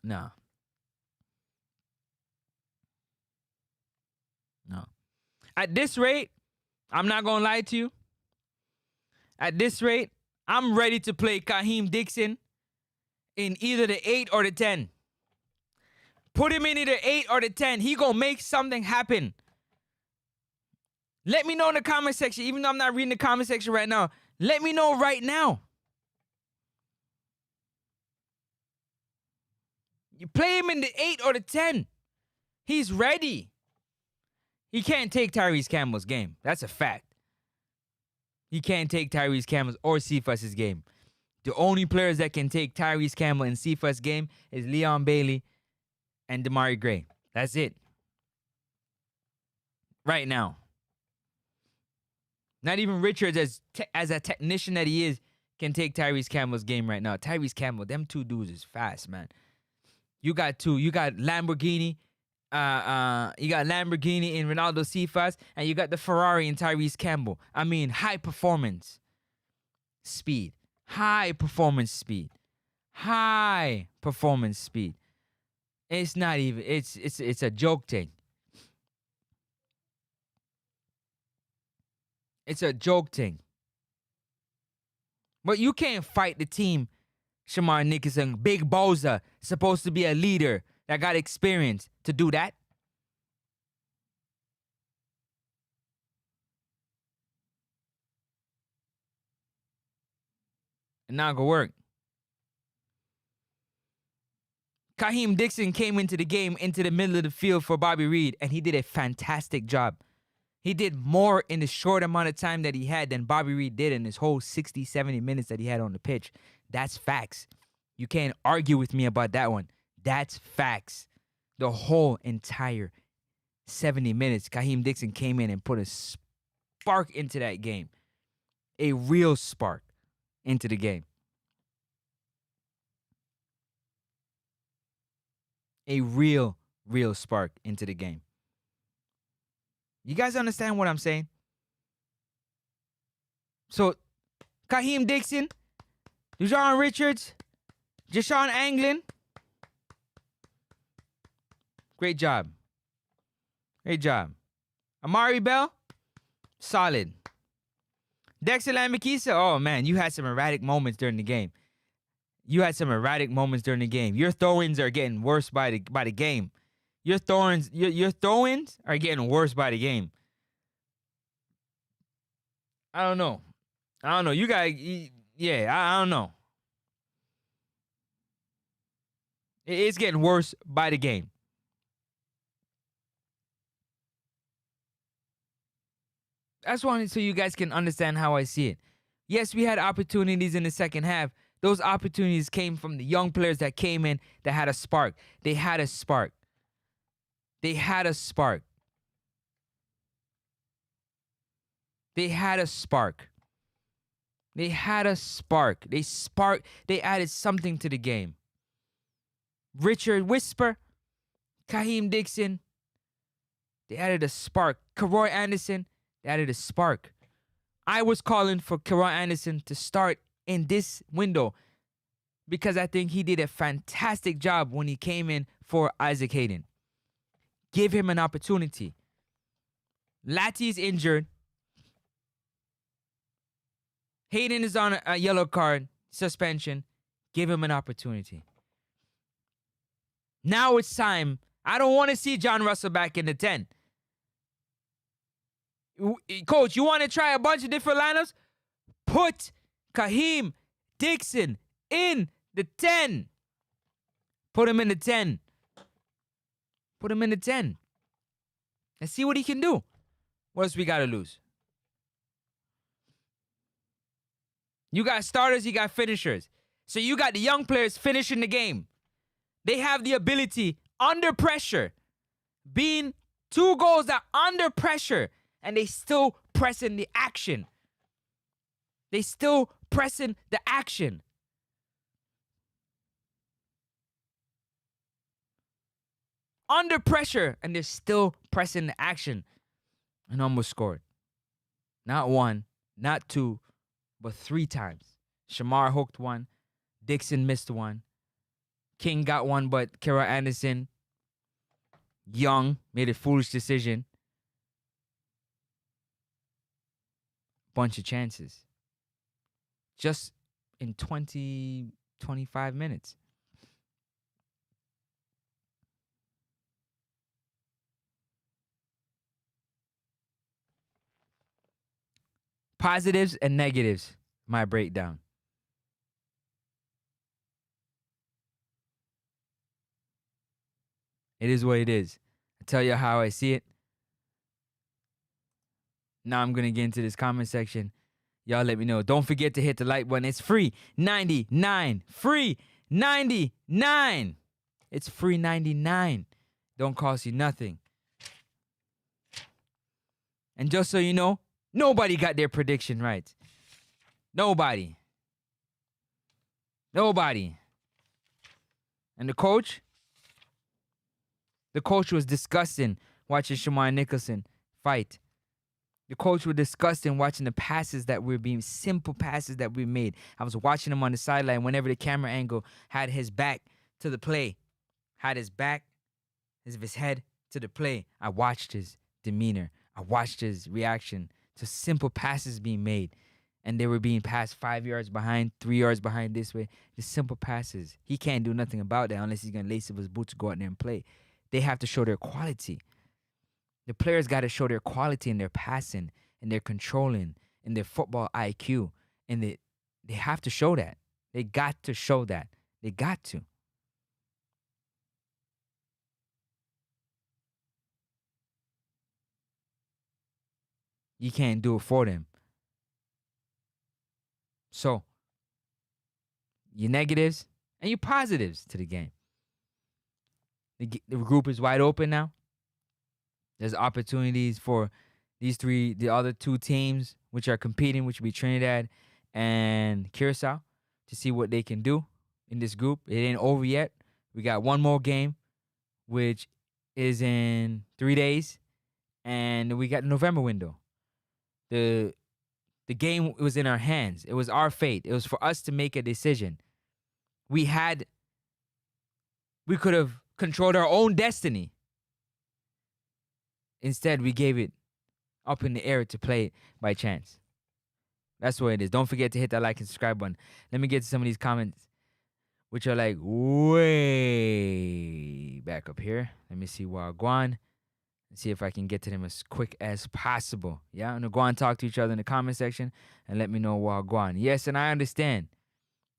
No. No. At this rate, I'm not going to lie to you. At this rate, I'm ready to play Kaheem Dixon in either the 8 or the 10. Put him in either 8 or the 10. He going to make something happen. Let me know in the comment section, even though I'm not reading the comment section right now. Let me know right now. You play him in the 8 or the 10. He's ready. He can't take Tyrese Campbell's game. That's a fact. He can't take Tyrese Campbell's or Cephas's game. The only players that can take Tyrese Campbell and Cephas' game is Leon Bailey and Damari Gray. That's it. Right now. Not even Richards, as a technician that he is, can take Tyrese Campbell's game right now. Tyrese Campbell, them two dudes is fast, man. You got two. You got Lamborghini. You got Lamborghini in Ronaldo Cephas, and you got the Ferrari in Tyrese Campbell. I mean, high performance speed. High performance speed. High performance speed. It's not even, it's a joke thing. It's a joke thing. But you can't fight the team, Shamar Nicholson, Big Boza, supposed to be a leader that got experience to do that. And not gonna work. Kaheem Dixon came into the game, into the middle of the field for Bobby Reed, and he did a fantastic job. He did more in the short amount of time that he had than Bobby Reed did in his whole 60, 70 minutes that he had on the pitch. That's facts. You can't argue with me about that one. That's facts. The whole entire 70 minutes, Kaheem Dixon came in and put a spark into that game. A real spark into the game. A real spark into the game. You guys understand what I'm saying? So, Kaheem Dixon, Dejon Richards, Jashawn Anglin. Great job. Great job. Amari Bell, solid. Dexter Lambakisa, oh man, you had some erratic moments during the game. Your throw-ins are getting worse by the game. Your throw-ins are getting worse by the game. I don't know. You guys, yeah, I don't know. It's getting worse by the game. That's one so you guys can understand how I see it. Yes, we had opportunities in the second half. Those opportunities came from the young players that came in that had a spark. They had a spark. They added something to the game. Richard Whisper, Kaheem Dixon, they added a spark. Karoy Anderson, they added a spark. I was calling for Karoy Anderson to start in this window because I think he did a fantastic job when he came in for Isaac Hayden. Give him an opportunity. Latty's injured. Hayden is on a yellow card suspension. Give him an opportunity. Now it's time. I don't want to see John Russell back in the 10. Coach, you want to try a bunch of different lineups? Put Kaheem Dixon in the 10. Put him in the 10. Put him in the 10. And see what he can do. What else we got to lose? You got starters, you got finishers. So you got the young players finishing the game. They have the ability under pressure, being 2 goals that under pressure, and they still pressing the action. They still pressing the action. Under pressure, and they're still pressing the action. And almost scored. Not 1, not 2, but 3 times. Shamar hooked 1. Dixon missed 1. King got 1, but Kara Anderson, young, made a foolish decision. Bunch of chances. Just in 20, 25 minutes. Positives and negatives, my breakdown. It is what it is. I tell you how I see it. Now I'm going to get into this comment section. Y'all let me know. Don't forget to hit the like button. It's free 99. Free 99. It's free 99. Don't cost you nothing. And just so you know, nobody got their prediction right. Nobody. And the coach was disgusting watching Shamar Nicholson fight. The coach was disgusting watching the passes that were being, simple passes that we made. I was watching him on the sideline whenever the camera angle had his back to the play. Had his back, his head to the play. I watched his demeanor. I watched his reaction to simple passes being made. And they were being passed 5 yards behind, 3 yards behind this way. Just simple passes. He can't do nothing about that unless he's going to lace up his boots to go out there and play. They have to show their quality. The players got to show their quality in their passing, in their controlling, in their football IQ. And they have to show that. They got to show that. They got to. You can't do it for them. So, your negatives and your positives to the game. The group is wide open now. There's opportunities for the other 2 teams which are competing, which will be Trinidad and Curacao, to see what they can do in this group. It ain't over yet. We got 1 more game, which is in 3 days, and we got the November window. The game was in our hands. It was our fate. It was for us to make a decision. We could have controlled our own destiny. Instead, we gave it up in the air to play it by chance. That's what it is. Don't forget to hit that like and subscribe button. Let me get to some of these comments, which are like way back up here. Let me see Wagwan and see if I can get to them as quick as possible. Yeah, and go on, talk to each other in the comment section and let me know Wagwan. Yes, and I understand.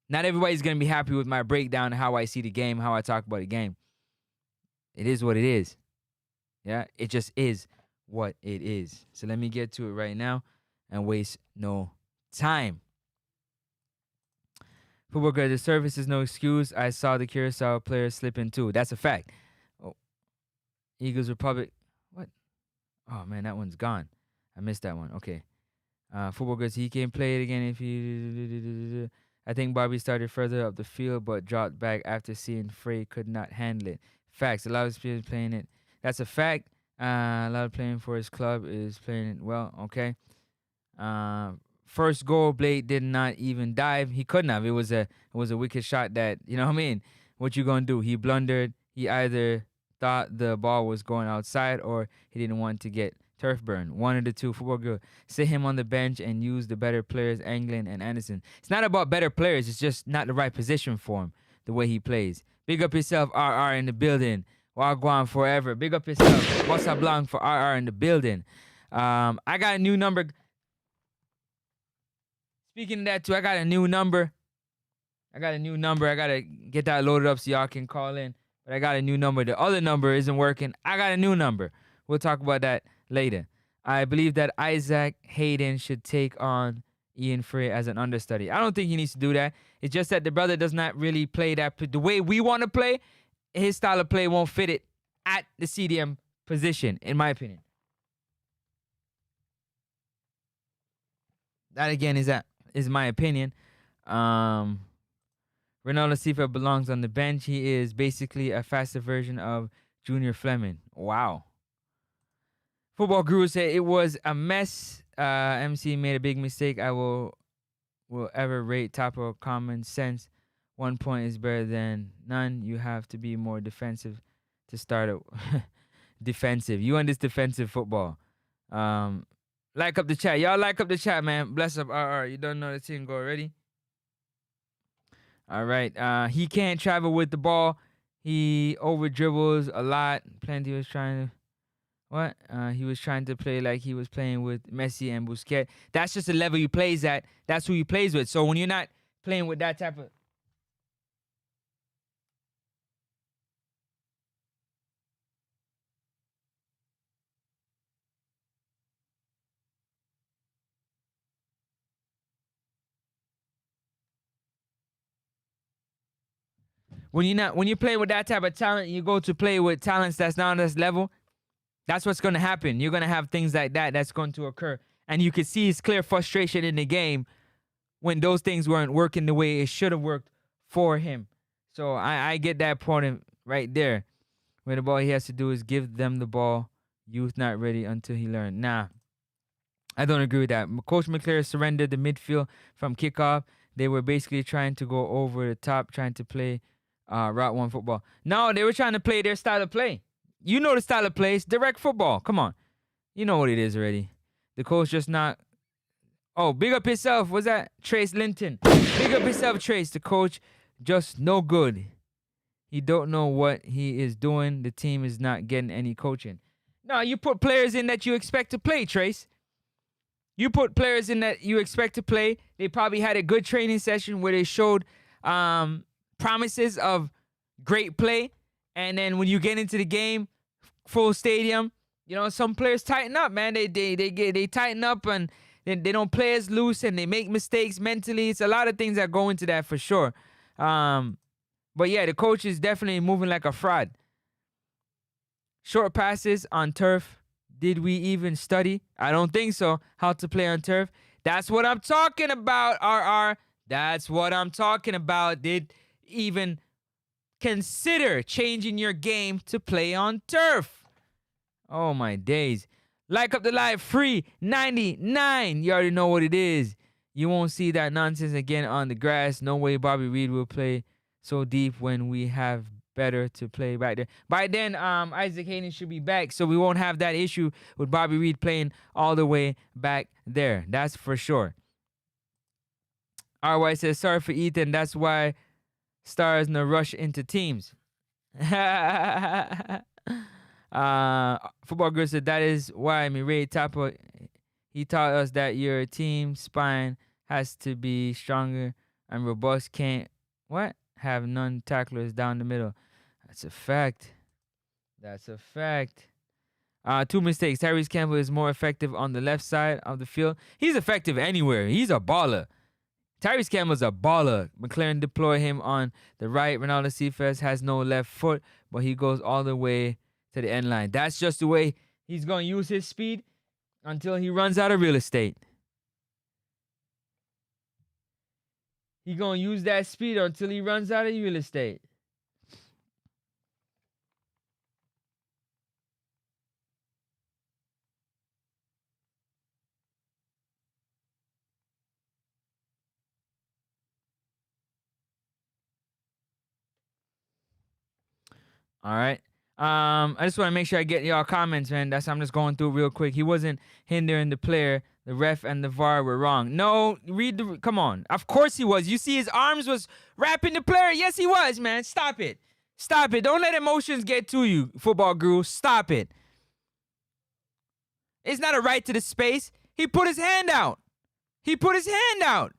Not everybody's going to be happy with my breakdown of how I see the game, how I talk about the game. It is what it is. Yeah, it just is what it is. So let me get to it right now and waste no time. Football graduate service is no excuse. I saw the Curacao players slipping too. That's a fact. Oh, Eagles Republic. What? Oh man, that one's gone. I missed that one. Okay. Football graduate, he can play it again if he. I think Bobby started further up the field but dropped back after seeing Frey could not handle it. Facts. A lot of players playing it. That's a fact. A lot of playing for his club is playing it well. Okay. First goal, Blade did not even dive. He couldn't have. It was a wicked shot that, you know what I mean? What you gonna do? He blundered. He either thought the ball was going outside or he didn't want to get turf burn. One of the two. Football girl. Sit him on the bench and use the better players, Anglin and Anderson. It's not about better players. It's just not the right position for him, the way he plays. Big up yourself, RR in the building. Wagwan forever. Big up yourself. Bossa Blanc for RR in the building. I got a new number. Speaking of that too, I got a new number. I gotta get that loaded up so y'all can call in. But I got a new number. The other number isn't working. I got a new number. We'll talk about that later. I believe that Isaac Hayden should take on Ian Frey as an understudy. I don't think he needs to do that. It's just that the brother does not really play that. The way we want to play, his style of play won't fit it at the CDM position, in my opinion. That again is my opinion. Ronaldo Sifa belongs on the bench. He is basically a faster version of Junior Fleming. Wow. Football Guru said it was a mess. MC made a big mistake. I will ever rate top of common sense. 1 point is better than none. You have to be more defensive to start it. Defensive. You want this defensive football. Like up the chat. Y'all like up the chat, man. Bless up RR. You don't know the team go already? All right. He can't travel with the ball. He over dribbles a lot. Plenty was trying to... What? He was trying to play like he was playing with Messi and Busquets. That's just the level he plays at. That's who he plays with. So when you're not playing with that type of... When you're playing with that type of talent, you go to play with talents that's not on this level, that's what's going to happen. You're going to have things like that that's going to occur. And you can see his clear frustration in the game when those things weren't working the way it should have worked for him. So I get that point right there. Where the ball he has to do is give them the ball. Youth not ready until he learned. Nah, I don't agree with that. Coach McClure surrendered the midfield from kickoff. They were basically trying to go over the top, trying to play Route 1 football. No, they were trying to play their style of play. You know the style of play. It's direct football. Come on. You know what it is already. The coach just not... Oh, big up yourself. What's that? Trace Linton. Big up yourself, Trace. The coach just no good. He don't know what he is doing. The team is not getting any coaching. No, you put players in that you expect to play, Trace. You put players in that you expect to play. They probably had a good training session where they showed promises of great play. And then when you get into the game, full stadium, you know, some players tighten up, man. They tighten up and they don't play as loose and they make mistakes mentally. It's a lot of things that go into that for sure. But yeah, the coach is definitely moving like a fraud. Short passes on turf. Did we even study? I don't think so. How to play on turf. That's what I'm talking about, RR. That's what I'm talking about. Did even consider changing your game to play on turf. Oh my days. Like up the live, free 99. You already know what it is. You won't see that nonsense again on the grass. No way Bobby Reed will play so deep when we have better to play back there. By then, Isaac Hayden should be back, so we won't have that issue with Bobby Reed playing all the way back there. That's for sure. RY says, sorry for Ethan. That's why stars no rush into teams. Football Girl said, that is why Mireille Tapa, he taught us that your team spine has to be stronger and robust. Can't have none tacklers down the middle. That's a fact. That's a fact. 2 mistakes. Tyrese Campbell is more effective on the left side of the field. He's effective anywhere. He's a baller. Tyrese Campbell's a baller. McLaren deploy him on the right. Ronaldo Cephas has no left foot, but he goes all the way to the end line. That's just the way he's going to use his speed until he runs out of real estate. He's going to use that speed until he runs out of real estate. All right. I just want to make sure I get y'all comments, man. I'm just going through real quick. He wasn't hindering the player. The ref and the VAR were wrong. No, come on. Of course he was. You see his arms was wrapping the player. Yes, he was, man. Stop it. Stop it. Don't let emotions get to you, football guru. Stop it. It's not a right to the space. He put his hand out. He put his hand out.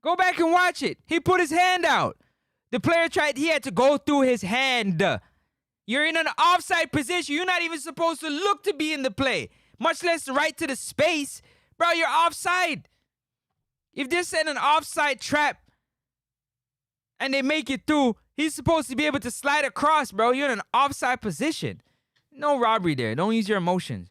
Go back and watch it. He put his hand out. The player he had to go through his hand. You're in an offside position. You're not even supposed to look to be in the play, much less the right to the space. Bro, you're offside. If they're setting an offside trap and they make it through, he's supposed to be able to slide across, bro. You're in an offside position. No robbery there. Don't use your emotions.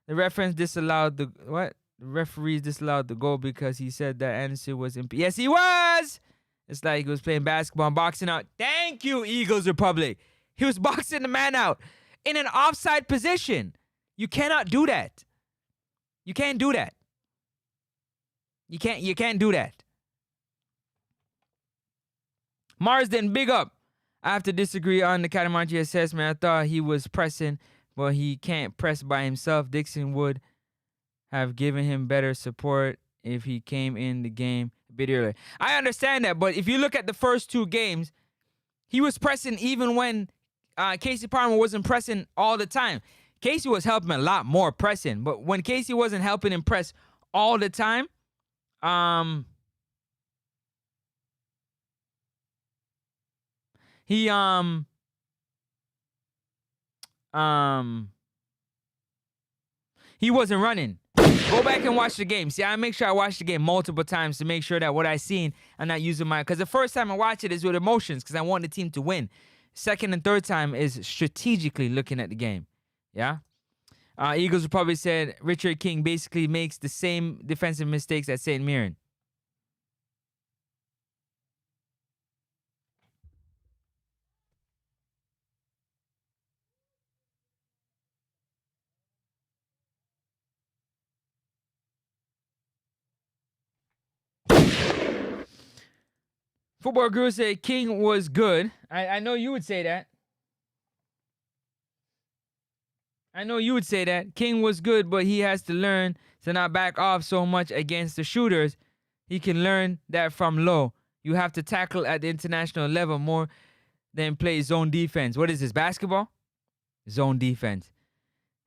The reference disallowed the what? The referees disallowed the goal because he said that Anderson was Yes, he was. It's like he was playing basketball and boxing out. Thank you, Eagles Republic. He was boxing the man out in an offside position. You cannot do that. You can't do that. You can't do that. Marsden, big up. I have to disagree on the Catamarchi assessment. I thought he was pressing, but he can't press by himself. Dixon would have given him better support if he came in the game a bit earlier. I understand that, but if you look at the first two games, he was pressing even when Casey Palmer wasn't pressing all the time. Casey was helping a lot more pressing, but when Casey wasn't helping him press all the time, he wasn't running. Go back and watch the game. See, I make sure I watch the game multiple times to make sure that what I seen, I'm not using because the first time I watch it is with emotions because I want the team to win. Second and third time is strategically looking at the game. Yeah? Eagles Republic said Richard King basically makes the same defensive mistakes at St. Mirren. Football Guru said King was good. I know you would say that. I know you would say that. King was good, but he has to learn to not back off so much against the shooters. He can learn that from low. You have to tackle at the international level more than play zone defense. What is this, basketball? Zone defense.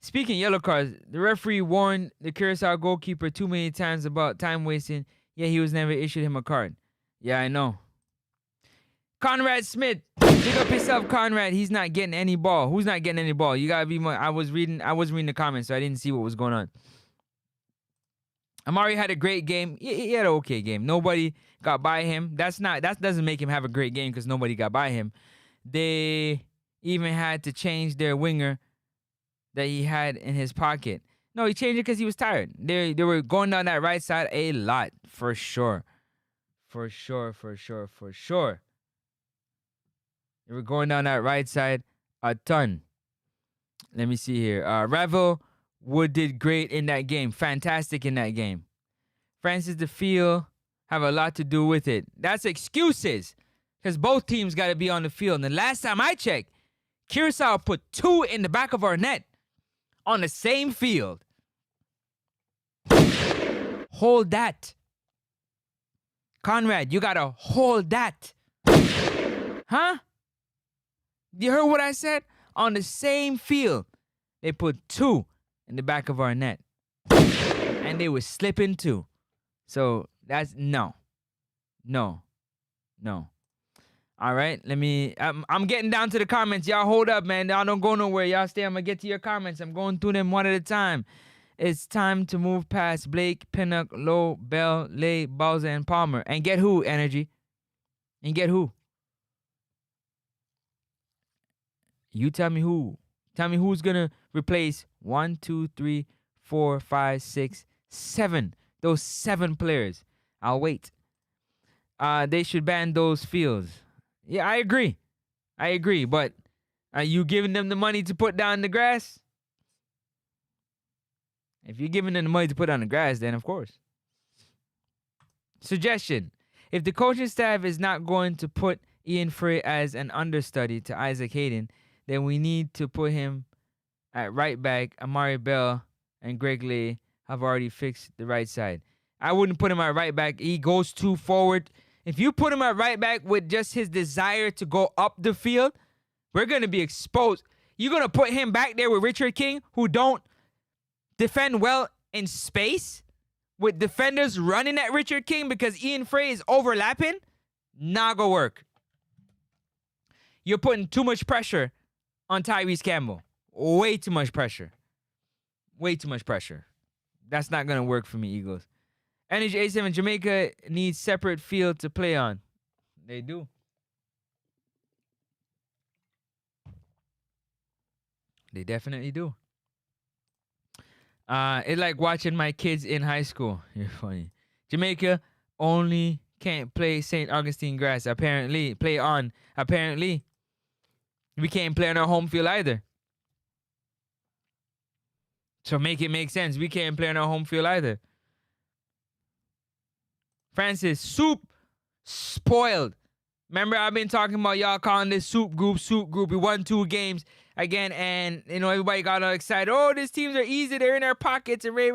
Speaking of yellow cards, the referee warned the Curacao goalkeeper too many times about time wasting, yet he was never issued him a card. Yeah, I know. Conrad Smith, pick up yourself, Conrad. He's not getting any ball. Who's not getting any ball? You gotta be more. I was reading the comments, so I didn't see what was going on. Amari had a great game. He had an okay game. Nobody got by him. That doesn't make him have a great game because nobody got by him. They even had to change their winger that he had in his pocket. No, he changed it because he was tired. They were going down that right side a lot, for sure. For sure. They were going down that right side a ton. Let me see here. Ravel Wood did great in that game. Fantastic in that game. Francis, the field have a lot to do with it. That's excuses. Because both teams got to be on the field. And the last time I checked, Curacao put 2 in the back of our net on the same field. Hold that. Conrad, you got to hold that. Huh? You heard what I said? On the same field, they put 2 in the back of our net. And they were slipping too. So that's no. All right, I'm getting down to the comments. Y'all hold up, man. Y'all don't go nowhere. Y'all stay. I'm going to get to your comments. I'm going through them one at a time. It's time to move past Blake, Pinnock, Lowe, Bell, Lay, Bowser, and Palmer. And get who, Energy? And get who? You tell me who. Tell me who's going to replace 1, 2, 3, 4, 5, 6, 7. Those 7 players. I'll wait. They should ban those fields. Yeah, I agree. But are you giving them the money to put down the grass? If you're giving them the money to put on the grass, then of course. Suggestion. If the coaching staff is not going to put Ian Frey as an understudy to Isaac Hayden, then we need to put him at right back. Amari Bell and Greg Lay have already fixed the right side. I wouldn't put him at right back. He goes too forward. If you put him at right back with just his desire to go up the field, we're going to be exposed. You're going to put him back there with Richard King, who don't defend well in space with defenders running at Richard King because Ian Frey is overlapping, not gonna work. You're putting too much pressure on Tyrese Campbell. Way too much pressure. Way too much pressure. That's not gonna work for me, Eagles. Energy 87, Jamaica needs separate field to play on. They do. They definitely do. It's like watching my kids in high school. You're funny. Jamaica only can't play St. Augustine grass. Apparently. Apparently. We can't play on our home field either. So make it make sense. We can't play on our home field either. Francis, soup spoiled. Remember, I've been talking about y'all calling this soup group. We won 2 games again, and you know everybody got all excited. Oh, these teams are easy. They're in our pockets. And Ray.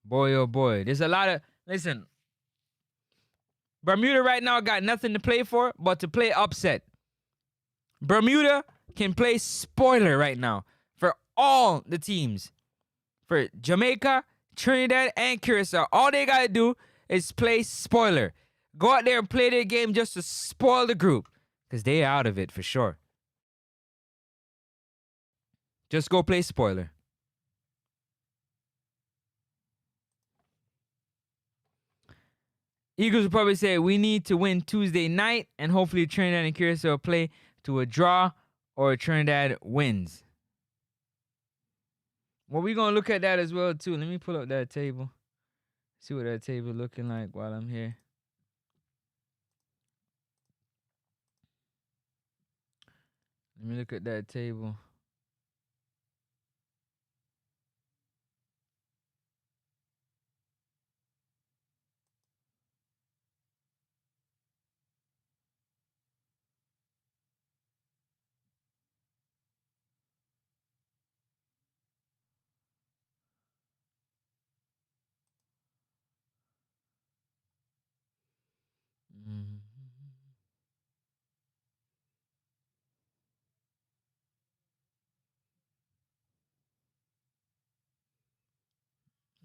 Boy, oh boy. There's a lot of... Listen. Bermuda right now got nothing to play for but to play upset. Bermuda can play spoiler right now for all the teams. For Jamaica, Trinidad, and Curacao. All they got to do is play spoiler. Go out there and play their game just to spoil the group. Because they out of it for sure. Just go play spoiler. Eagles will probably say, we need to win Tuesday night, and hopefully Trinidad and Curacao play to a draw or Trinidad wins. Well, we're going to look at that as well, too. Let me pull up that table. See what that table looking like while I'm here. Let me look at that table.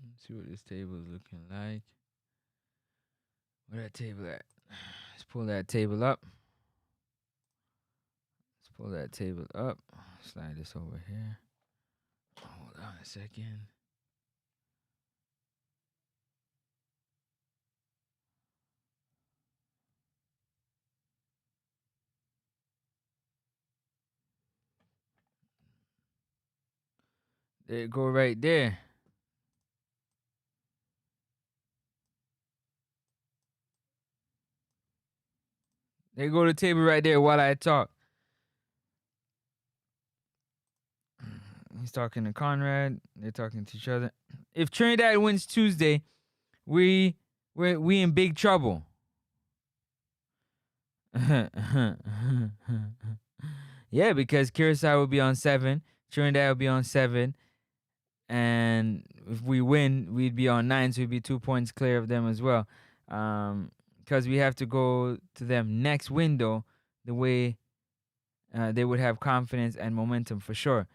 Let's see what this table is looking like. Where that table at? Let's pull that table up. Slide this over here. Hold on a second. There you go right there. There you go the table right there while I talk. He's talking to Conrad. They're talking to each other. If Trinidad wins Tuesday, we in big trouble. Yeah, because Curacao will be on 7. Trinidad will be on 7. And if we win, we'd be on 9, so we'd be 2 points clear of them as well. Because we have to go to them next window the way they would have confidence and momentum for sure.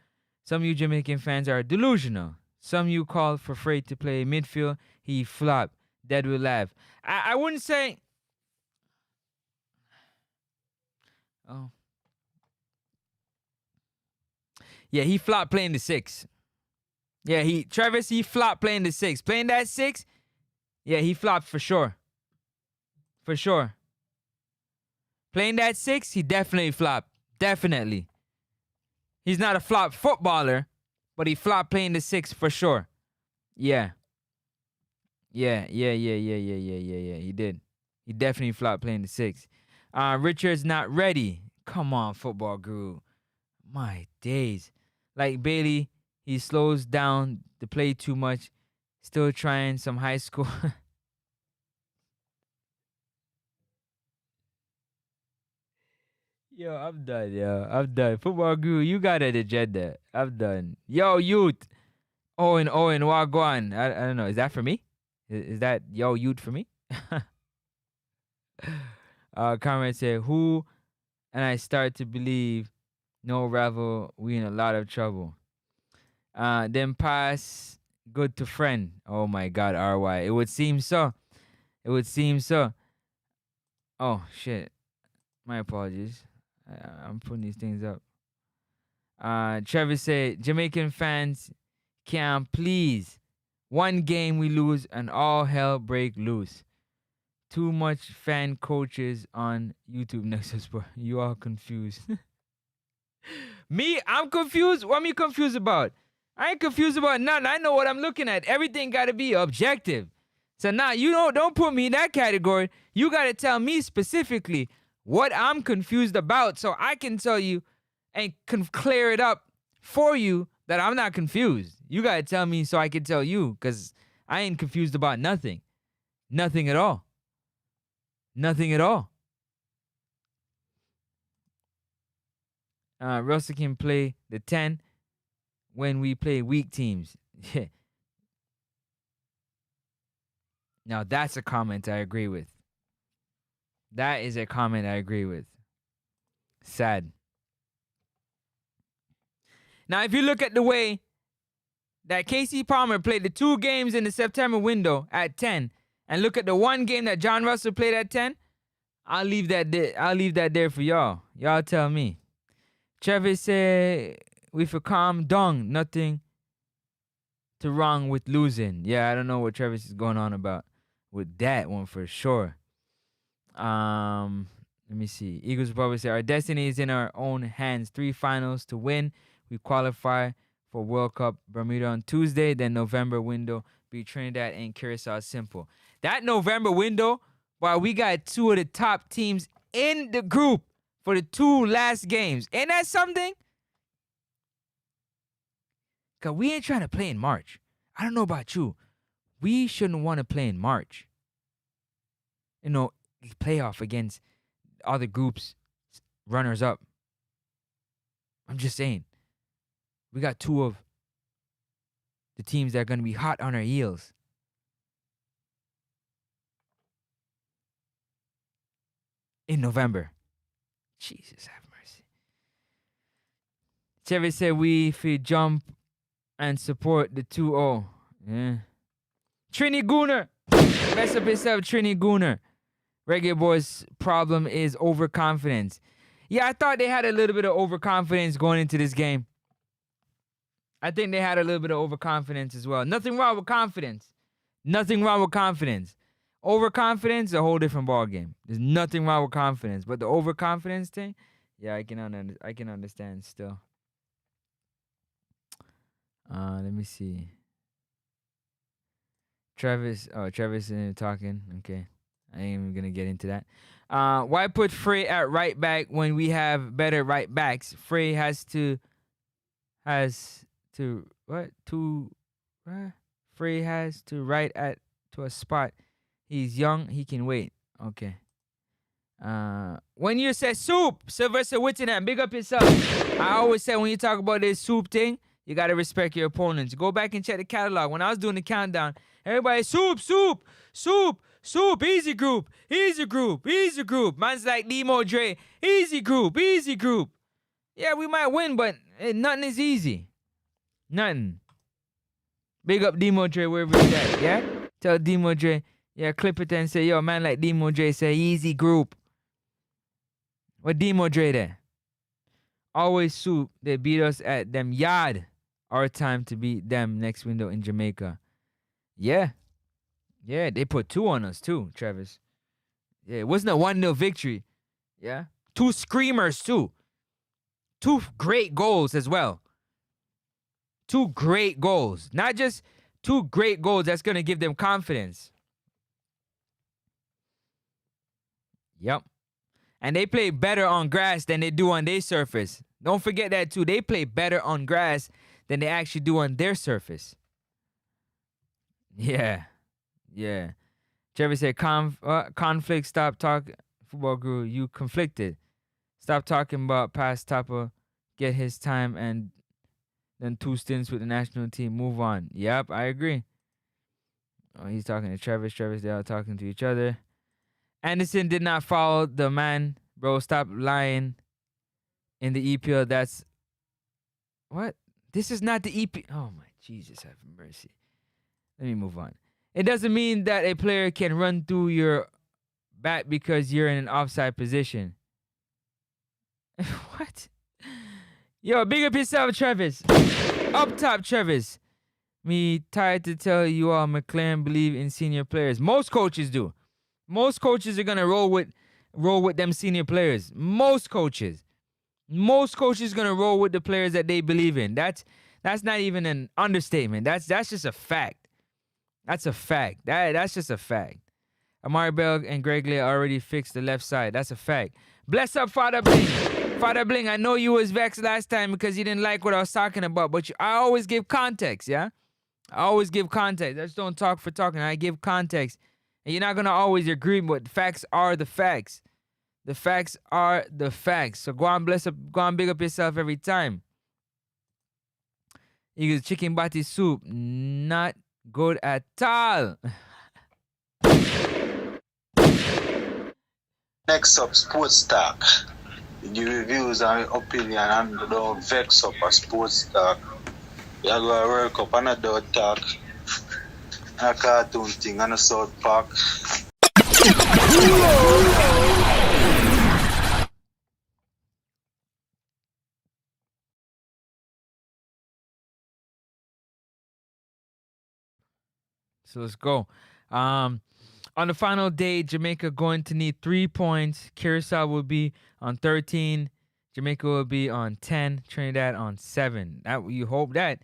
Some of you Jamaican fans are delusional. Some of you called for Freight to play midfield. He flopped. Dead will laugh. I wouldn't say... Oh. Yeah, he flopped playing the 6. Yeah, Travis, he flopped playing the 6. Playing that 6, yeah, he flopped for sure. For sure. Playing that 6, he definitely flopped. Definitely. He's not a flop footballer, but he flopped playing the 6 for sure. Yeah. Yeah. He did. He definitely flopped playing the 6. Richard's not ready. Come on, football guru. My days. Like Bailey, he slows down the play too much. Still trying some high school. Yo, I'm done. Football guru, you got an agenda. I'm done. Yo, youth. Owen, Wagwan. I don't know. Is that for me? Is that yo, youth for me? Comrade said, who? And I start to believe, no rival, we in a lot of trouble. Then pass good to friend. Oh my God, RY. It would seem so. It would seem so. Oh shit. My apologies. I'm putting these things up. Trevor said, Jamaican fans can please. One game we lose and all hell break loose. Too much fan coaches on YouTube Nexus Sport. You all confused. Me? I'm confused? What am I confused about? I ain't confused about nothing. I know what I'm looking at. Everything gotta be objective. So now you don't put me in that category. You gotta tell me specifically what I'm confused about so I can tell you and can clear it up for you that I'm not confused. You gotta tell me so I can tell you, because I ain't confused about nothing. Nothing at all. Nothing at all. Russell can play the 10 when we play weak teams. Now that's a comment I agree with. That is a comment I agree with. Sad. Now, if you look at the way that KC Palmer played the 2 games in the September window at 10, and look at the 1 game that John Russell played at 10, I'll leave that there for y'all. Y'all tell me. Trevor said, we for calm down, nothing to wrong with losing. Yeah, I don't know what Travis is going on about with that one for sure. Let me see. Eagles will probably say, our destiny is in our own hands. 3 finals to win. We qualify for World Cup Bermuda on Tuesday. Then November window be Trinidad and Curacao. Simple. That November window, while we got 2 of the top teams in the group for the 2 last games. Ain't that something? Because we ain't trying to play in March. I don't know about you. We shouldn't want to play in March. You know, playoff against other groups, runners up. I'm just saying. We got 2 of the teams that are going to be hot on our heels. In November. Jesus have mercy. Chevy said we if jump and support the 2-0. Yeah. Trini Gooner. Mess up yourself, Trini Gooner. Reggae Boys' problem is overconfidence. Yeah, I thought they had a little bit of overconfidence going into this game. I think they had a little bit of overconfidence as well. Nothing wrong with confidence. Nothing wrong with confidence. Overconfidence is a whole different ball game. There's nothing wrong with confidence, but the overconfidence thing, yeah, I can understand still. Let me see. Travis is talking. Okay, I ain't even gonna get into that. Why put Frey at right back when we have better right backs? Frey has to right at to a spot. He's young, he can wait. Okay. When you say soup, Sylvester Whittingham, big up yourself. I always say when you talk about this soup thing, you gotta respect your opponents. Go back and check the catalog. When I was doing the countdown, everybody soup, easy group. Man's like Nemo Dre, easy group. Yeah, we might win, but nothing is easy. Nothing. Big up Demo Dre wherever he's at, yeah? Tell Demo Dre, yeah, clip it and say, yo, man like Demo Dre say, easy group. What Demo Dre there? Always soup, they beat us at them yard. Our time to beat them next window in Jamaica. Yeah. Yeah, they put 2 on us too, Travis. Yeah, it wasn't a 1-0 victory. Yeah. 2 screamers too. 2 great goals as well. 2 great goals. Not just 2 great goals that's going to give them confidence. Yep. And they play better on grass than they do on their surface. Don't forget that too. They play better on grass than they actually do on their surface. Yeah. Yeah. Trevor said, conflict, stop talking. Football guru, you conflicted. Stop talking about past Topper, get his time, and then 2 stints with the national team. Move on. Yep, I agree. Oh, he's talking to Travis. They are talking to each other. Anderson did not foul the man. Bro, stop lying. In the EPL, that's... What? This is not the EPL. Oh, my Jesus, have mercy. Let me move on. It doesn't mean that a player can run through your back because you're in an offside position. What? Yo, big up yourself, Travis. Up top, Travis. Me tired to tell you all McLaren believe in senior players. Most coaches do. Most coaches are gonna roll with them senior players. Most coaches gonna roll with the players that they believe in. That's not even an understatement. That's just a fact. That's a fact. That's just a fact. Amari Bell and Greg Lear already fixed the left side. That's a fact. Bless up, Father Bling. Father Bling, I know you was vexed last time because you didn't like what I was talking about, but I always give context, yeah? I always give context. I just don't talk for talking. I give context. And you're not going to always agree, but facts are the facts. The facts are the facts. So go on, bless up, go on, big up yourself every time. Eagles chicken bati soup, not good at all. Next up, Sports Talk. Give reviews and opinion and don't vex up a Sports Talk. You go to World Cup and a dog talk. And a cartoon thing and a South Park. So let's go. On the final day, Jamaica going to need 3 points. Curacao will be on 13. Jamaica will be on 10. Trinidad on 7. You hope that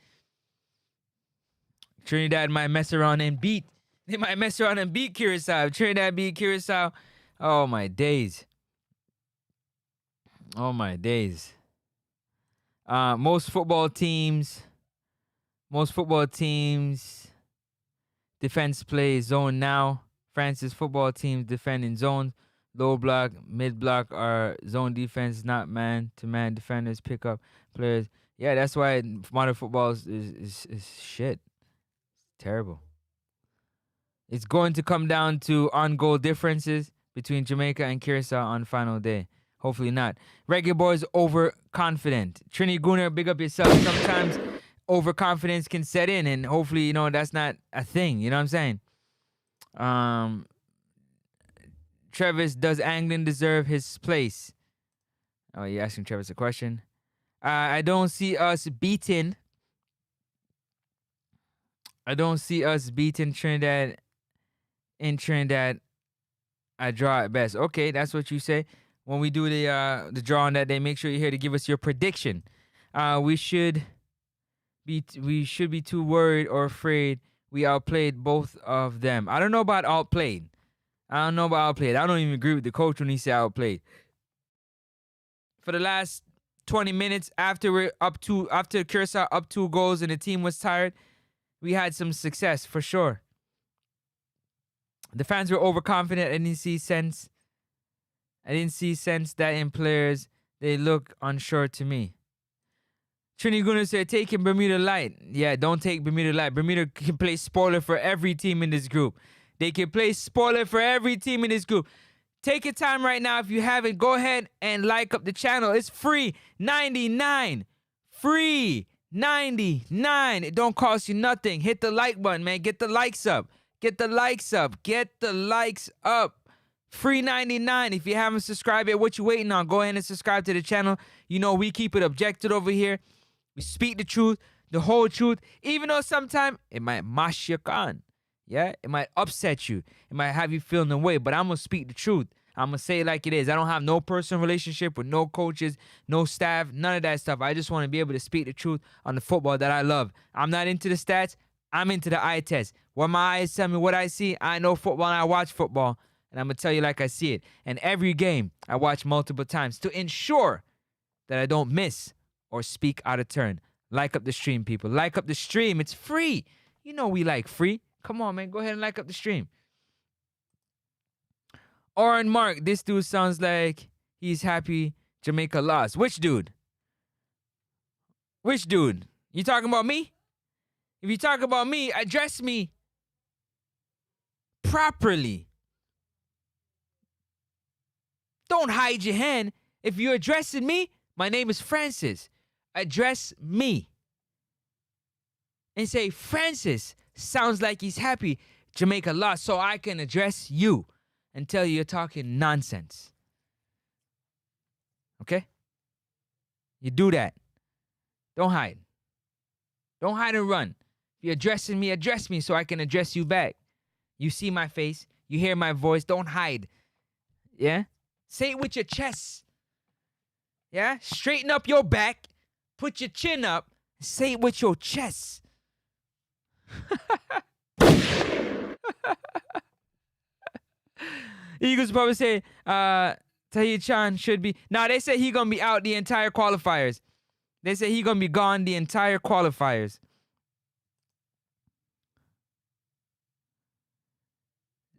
Trinidad might mess around and beat. They might mess around and beat Curacao. If Trinidad beat Curacao. Oh my days. Oh my days. Most football teams defense play zone now. France's football teams defend in zones. Low block, mid block are zone defense, not man-to-man defenders. Pick up players. Yeah, that's why modern football is shit. It's terrible. It's going to come down to on-goal differences between Jamaica and Curacao on final day. Hopefully not. Reggae boys overconfident. Trini Gunner, big up yourself. Sometimes overconfidence can set in, and hopefully, that's not a thing. You know what I'm saying? Travis, does Anglin deserve his place? Oh, you're asking Travis a question. I don't see us beating Trinidad in Trinidad. I draw at best. Okay, that's what you say. When we do the draw on that day, make sure you're here to give us your prediction. We should be too worried or afraid we outplayed both of them. I don't know about outplayed. I don't even agree with the coach when he said outplayed. For the last 20 minutes after Curacao up 2 goals and the team was tired, we had some success for sure. The fans were overconfident. I didn't see sense that in players. They look unsure to me. Trini Gunnar said, taking Bermuda Light. Yeah, don't take Bermuda Light. Bermuda can play spoiler for every team in this group. They can play spoiler for every team in this group. Take your time right now. If you haven't, go ahead and like up the channel. It's free. 99. Free. 99. It don't cost you nothing. Hit the like button, man. Get the likes up. Get the likes up. Get the likes up. Free 99. If you haven't subscribed yet, what you waiting on? Go ahead and subscribe to the channel. We keep it objective over here. We speak the truth, the whole truth, even though sometimes it might mash your con. Yeah, it might upset you. It might have you feeling the way, but I'm going to speak the truth. I'm going to say it like it is. I don't have no personal relationship with no coaches, no staff, none of that stuff. I just want to be able to speak the truth on the football that I love. I'm not into the stats. I'm into the eye test. What my eyes tell me, what I see, I know football and I watch football. And I'm going to tell you like I see it. And every game I watch multiple times to ensure that I don't miss or speak out of turn. Like up the stream, people. Like up the stream. It's free. We like free. Come on, man. Go ahead and like up the stream. Oren Mark, this dude sounds like he's happy Jamaica lost. Which dude? You talking about me? If you talk about me, address me properly. Don't hide your hand. If you're addressing me, my name is Francis. Address me. And say, Francis sounds like he's happy Jamaica lost, so I can address you and tell you you're talking nonsense. Okay? You do that. Don't hide. Don't hide and run. If you're addressing me, address me so I can address you back. You see my face. You hear my voice. Don't hide. Yeah? Say it with your chest. Yeah? Straighten up your back. Put your chin up. Say it with your chest. Eagles probably say Tahir Chan should be. Nah, they say he gonna be out the entire qualifiers. They say he gonna be gone the entire qualifiers.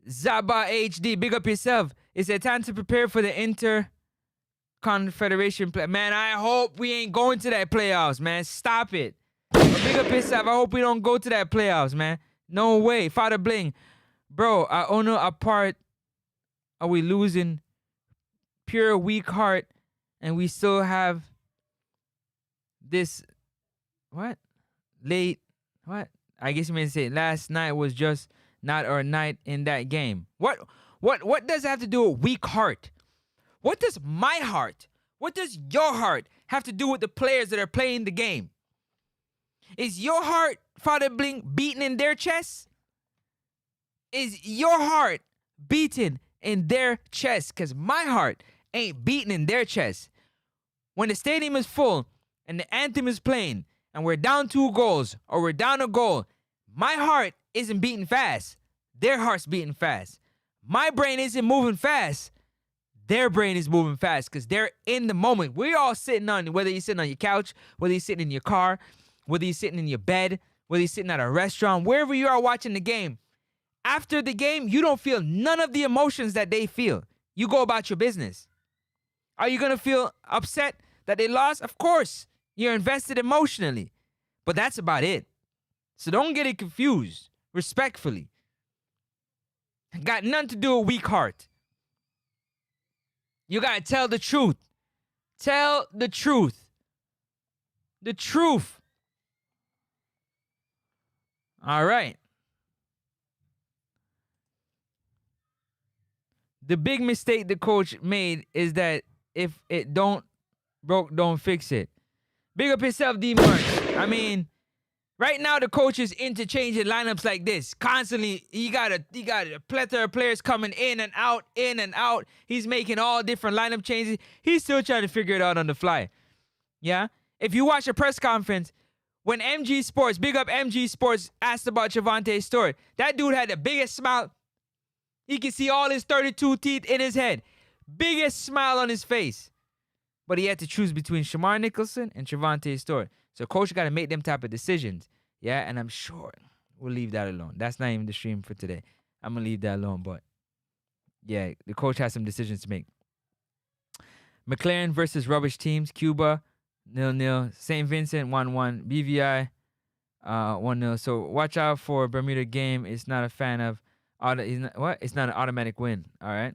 Zaba HD, big up yourself. Is it time to prepare for the Inter-Confederation play? Man, I hope we ain't going to that playoffs, man. Stop it. But big up yourself. I hope we don't go to that playoffs, man. No way. Father Bling. Bro, I own apart. Are we losing? Pure weak heart. And we still have this. What? Late. What? I guess you meant to say last night was just not our night in that game. What does it have to do with weak heart? What does my heart, what does your heart have to do with the players that are playing the game? Is your heart, Father Bling, beating in their chest? Is your heart beating in their chest? Because my heart ain't beating in their chest. When the stadium is full and the anthem is playing and we're down 2 goals or we're down a goal, my heart isn't beating fast. Their heart's beating fast. My brain isn't moving fast. Their brain is moving fast because they're in the moment. We're all sitting on, whether you're sitting on your couch, whether you're sitting in your car, whether you're sitting in your bed, whether you're sitting at a restaurant, wherever you are watching the game. After the game, you don't feel none of the emotions that they feel. You go about your business. Are you going to feel upset that they lost? Of course. You're invested emotionally. But that's about it. So don't get it confused. Respectfully. Got nothing to do with weak heart. You got to tell the truth. Tell the truth. The truth. All right. The big mistake the coach made is that if it don't broke, don't fix it. Big up yourself, D Marks. I mean, right now the coach is interchanging lineups like this. Constantly, he got a plethora of players coming in and out, in and out. He's making all different lineup changes. He's still trying to figure it out on the fly. Yeah? If you watch a press conference, when MG Sports, big up MG Sports, asked about Javonte's story, that dude had the biggest smile. He can see all his 32 teeth in his head. Biggest smile on his face. But he had to choose between Shamar Nicholson and Javonte Stewart. So coach got to make them type of decisions. Yeah, and I'm sure we'll leave that alone. That's not even the stream for today. I'm going to leave that alone. But yeah, the coach has some decisions to make. McLaren versus rubbish teams. Cuba, 0-0. St. Vincent, 1-1. BVI, 1-0. So watch out for Bermuda game. It's not a fan of... It's not an automatic win. All right.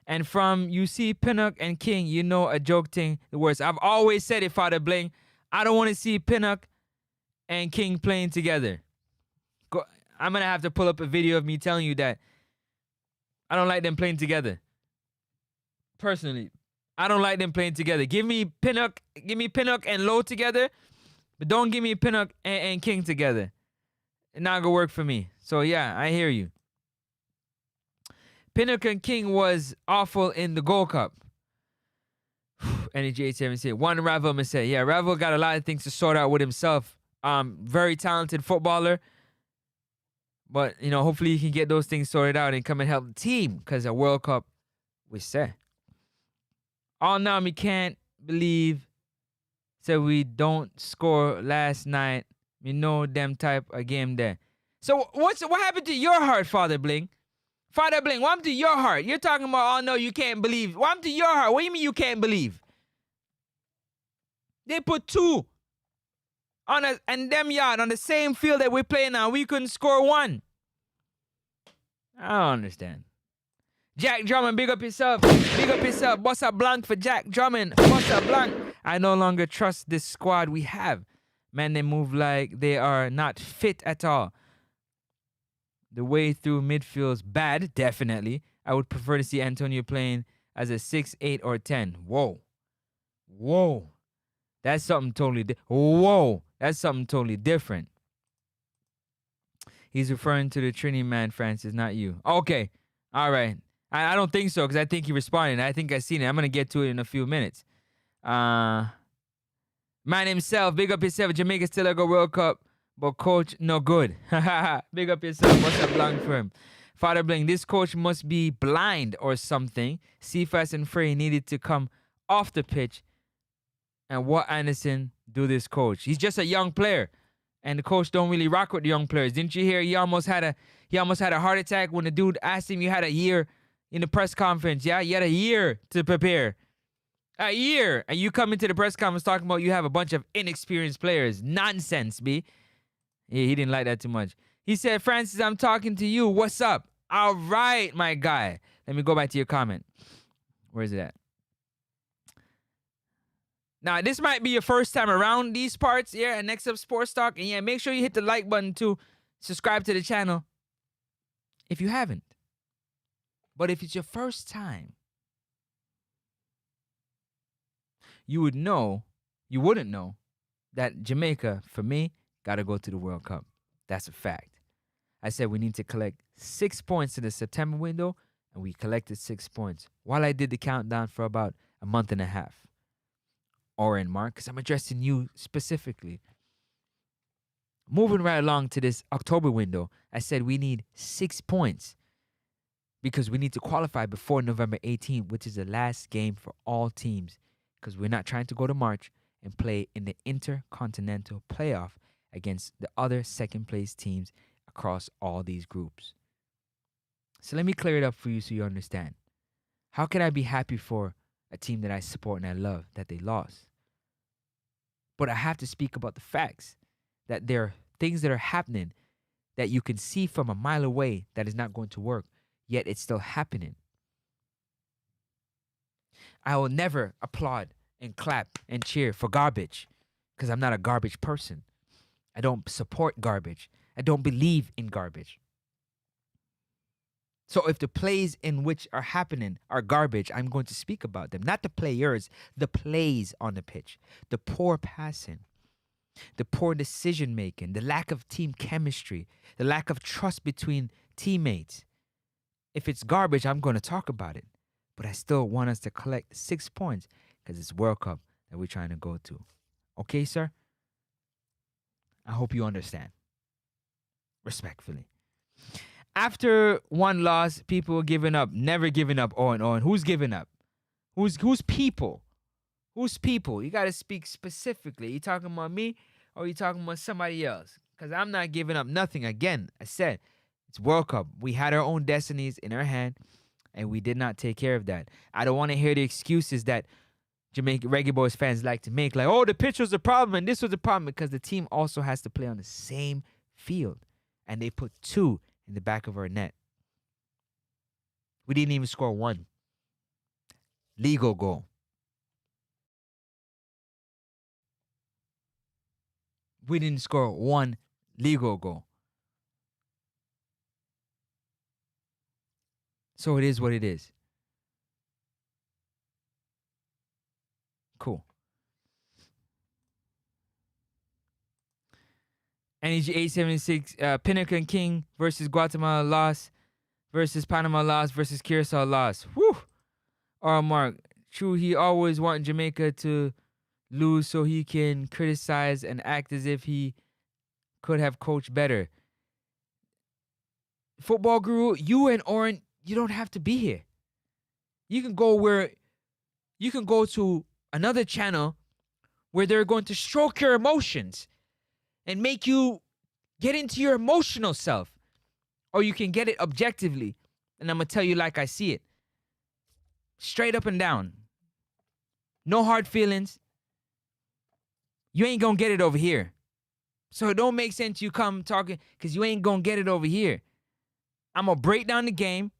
And from UC Pinnock and King, you know a joke thing the worst. I've always said it, Father Bling. I don't want to see Pinnock and King playing together. I'm going to have to pull up a video of me telling you that I don't like them playing together. Personally, I don't like them playing together. Give me Pinnock and Lowe together, but don't give me Pinnock and King together. It's not going to work for me. So yeah, I hear you. Pinnock and King was awful in the Gold Cup. NEJ7 said, one Ravel must say, yeah, Ravel got a lot of things to sort out with himself. Very talented footballer. But, you know, hopefully he can get those things sorted out and come and help the team. Because a World Cup, we say. All now, we can't believe said we don't score last night. We know them type of game there. So what happened to your heart, Father Bling? Father Bling, what happened to your heart? You're talking about, oh no, you can't believe. What happened to your heart? What do you mean you can't believe? They put 2 and them yard on the same field that we're playing now. We couldn't score 1. I don't understand. Jack Drummond, big up yourself. Big up yourself. Bossa Blanc for Jack Drummond. Bossa Blanc. I no longer trust this squad we have. Man, they move like they are not fit at all. The way through midfield's bad, definitely. I would prefer to see Antonio playing as a 6, 8, or 10. Whoa. Whoa. That's something totally That's something totally different. He's referring to the Trini man, Francis, not you. Okay. All right. I don't think so, because I think he responded. I think I seen it. I'm going to get to it in a few minutes. Man himself, big up yourself. Jamaica still go World Cup, but coach no good. Big up yourself. What's up, Blanc for him? Father Bling, this coach must be blind or something. Cephas and Frey needed to come off the pitch. And what Anderson do this coach? He's just a young player. And the coach don't really rock with the young players. Didn't you hear he almost had a heart attack when the dude asked him, you had a year in the press conference. Yeah, you had a year to prepare. A year. And you come into the press conference talking about you have a bunch of inexperienced players. Nonsense, B. Yeah, he didn't like that too much. He said, Francis, I'm talking to you. What's up? All right, my guy. Let me go back to your comment. Where is it at? Now, this might be your first time around these parts here at Next Up Sports Talk. And yeah, make sure you hit the like button to subscribe to the channel if you haven't. But if it's your first time, you wouldn't know that Jamaica, for me, got to go to the World Cup. That's a fact. I said we need to collect 6 points in the September window, and we collected 6 points while I did the countdown for about a month and a half. Oren, Mark, because I'm addressing you specifically. Moving right along to this October window, I said we need 6 points because we need to qualify before November 18th, which is the last game for all teams, because we're not trying to go to March and play in the Intercontinental Playoff against the other second-place teams across all these groups. So let me clear it up for you so you understand. How can I be happy for a team that I support and I love that they lost? But I have to speak about the facts that there are things that are happening that you can see from a mile away that is not going to work, yet it's still happening. I will never applaud and clap and cheer for garbage because I'm not a garbage person. I don't support garbage. I don't believe in garbage. So if the plays in which are happening are garbage, I'm going to speak about them. Not the players, the plays on the pitch. The poor passing, the poor decision making, the lack of team chemistry, the lack of trust between teammates. If it's garbage, I'm going to talk about it. But I still want us to collect 6 points because it's World Cup that we're trying to go to. Okay, sir? I hope you understand. Respectfully. After one loss, people giving up, never giving up on. Who's giving up? Who's people? Who's people? You got to speak specifically. You talking about me or you talking about somebody else? Because I'm not giving up nothing. Again, I said, it's World Cup. We had our own destinies in our hand, and we did not take care of that. I don't want to hear the excuses that Jamaica Reggae Boys fans like to make. Like, oh, the pitch was the problem and this was the problem. Because the team also has to play on the same field. And they put 2 in the back of our net. We didn't even score 1 legal goal. We didn't score 1 legal goal. So it is what it is. Cool. NEG 876, Pinnacle and King versus Guatemala loss versus Panama loss versus Curacao loss. Whew. Or Mark, true, he always wanted Jamaica to lose so he can criticize and act as if he could have coached better. Football Guru, you and Oren, you don't have to be here. You can go to another channel where they're going to stroke your emotions and make you get into your emotional self. Or you can get it objectively. And I'm going to tell you like I see it. Straight up and down. No hard feelings. You ain't going to get it over here. So it don't make sense you come talking because you ain't going to get it over here. I'm going to break down the game,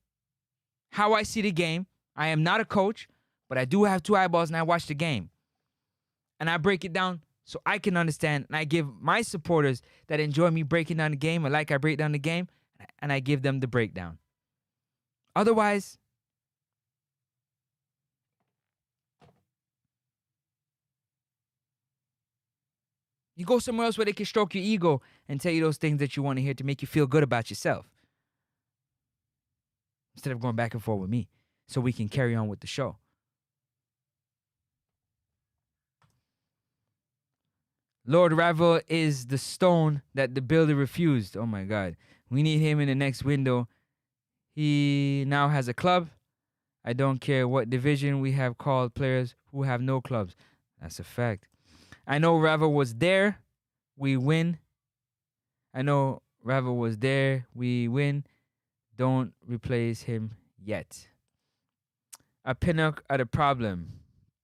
how I see the game. I am not a coach, but I do have two eyeballs and I watch the game. And I break it down so I can understand. And I give my supporters that enjoy me breaking down the game, or like I break down the game, and I give them the breakdown. Otherwise, you go somewhere else where they can stroke your ego and tell you those things that you want to hear to make you feel good about yourself. Instead of going back and forth with me so we can carry on with the show. Lord Ravel is the stone that the builder refused. Oh my God. We need him in the next window. He now has a club. I don't care what division we have called players who have no clubs. That's a fact. I know Ravel was there. We win. I know Ravel was there. We win. Don't replace him yet. A Pinnock are the problem.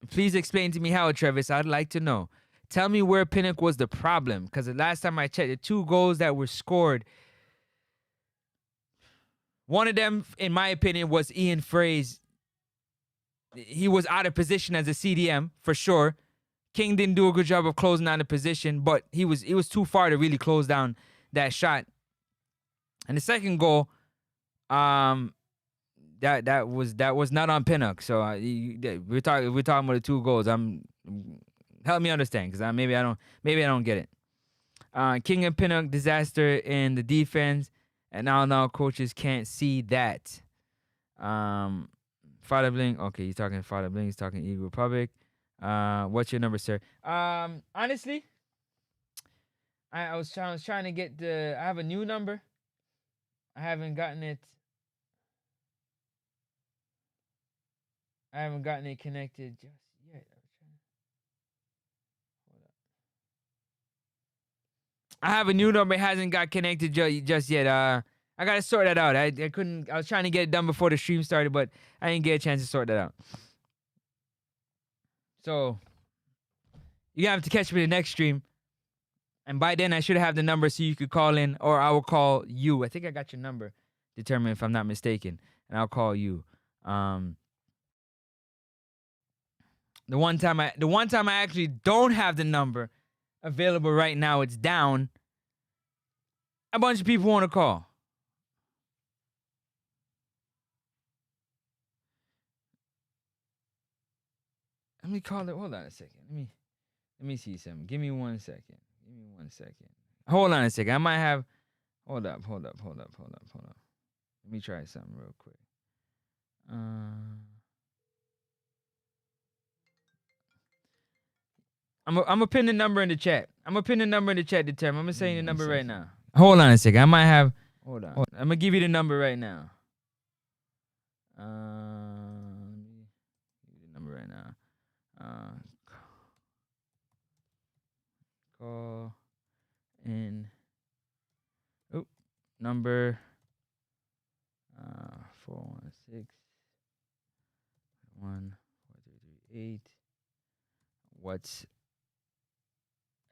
Please explain to me how, Travis. I'd like to know. Tell me where Pinnock was the problem. Because the last time I checked, the 2 goals that were scored, one of them, in my opinion, was Ian Frey's. He was out of position as a CDM, for sure. King didn't do a good job of closing down the position, but he was too far to really close down that shot. And the second goal, that was not on Pinnock. So we're talking about the 2 goals. Help me understand, because maybe I don't get it. King and Pinnock disaster in the defense, and now coaches can't see that. Father Bling, okay, he's talking Father Bling. He's talking Eagle Republic. What's your number, sir? Honestly, I was trying to get I have a new number. I haven't gotten it. Connected just yet. Hold up. I have a new number. It hasn't got connected just yet. I gotta sort that out. I couldn't. I was trying to get it done before the stream started, but I didn't get a chance to sort that out. So you have to catch me the next stream, and by then I should have the number so you could call in, or I will call you. I think I got your number, determined if I'm not mistaken, and I'll call you. The one time I actually don't have the number available right now, it's down. A bunch of people want to call. Let me call it. Hold on a second. Let me see something. Give me 1 second. Hold on a second. I might have. Hold up. Let me try something real quick. I'm gonna pin the number in the chat. Determine. I'm gonna say the number right now. Hold on a second. I might have. Hold on. I'm gonna give you the number right now. Let me give you the number right now. Call in. Oh, number 416 14338. What's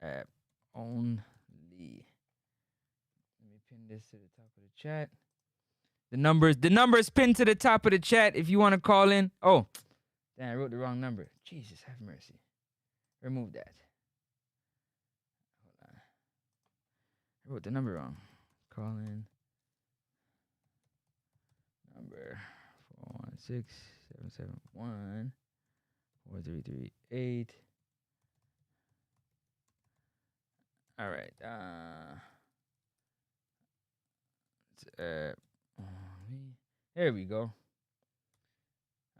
app only? Let me pin this to the top of the chat. The numbers pinned to the top of the chat if you want to call in. Oh, damn, I wrote the wrong number. Jesus, have mercy. Remove that. Hold on. I wrote the number wrong. Call in. Number 416-771-4338. All right. There we go.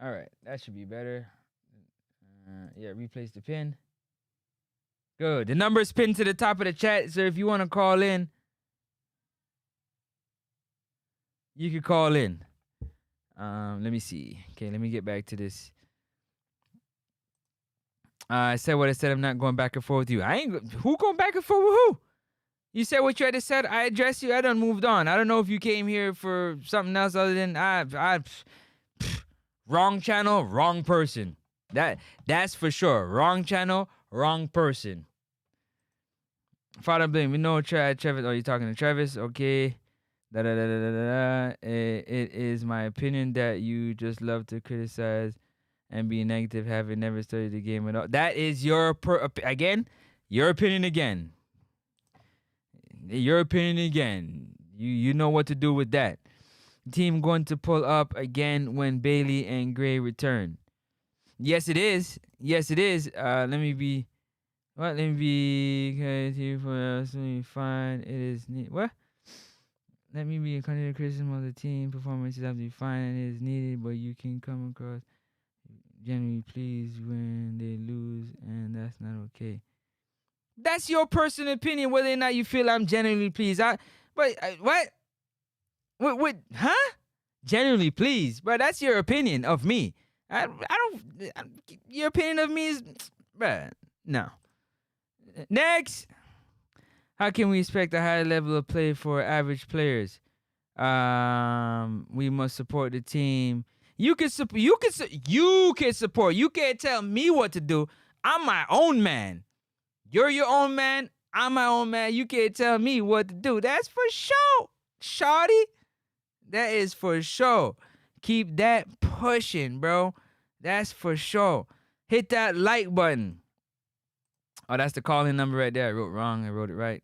All right, that should be better. Yeah, replace the pin. Good. The number is pinned to the top of the chat, so if you want to call in, you can call in. Let me see. Okay, let me get back to this. I said what I said. I'm not going back and forth with you. Who going back and forth with who? You said what you had to say. I addressed you. I done moved on. I don't know if you came here for something else other than wrong channel, wrong person. That's for sure. Wrong channel, wrong person. Father Blame, we know Travis. Oh, you're talking to Travis? Okay. It is my opinion that you just love to criticize and be negative, having never studied the game at all. That is your again, your opinion again. Your opinion again. You know what to do with that. Team going to pull up again when Bailey and Gray return. Yes, it is. Yes, it is. Let me be. What? Let me be. Here for us. Let me find. It is. What? Let me be a continued criticism of the team. Performances have to be fine and it is needed, but you can come across genuinely pleased when they lose, and that's not okay. That's your personal opinion, whether or not you feel I'm genuinely pleased. What? What? Huh? Genuinely pleased, bro. That's your opinion of me. I don't. Your opinion of me is, bro. No. Next. How can we expect a high level of play for average players? We must support the team. You can support. You can support. You can't tell me what to do. I'm my own man. You're your own man. I'm my own man. You can't tell me what to do. That's for sure, shawty. That is for sure. Keep that pushing, bro. That's for sure. Hit that like button. Oh, that's the calling number right there. I wrote wrong. I wrote it right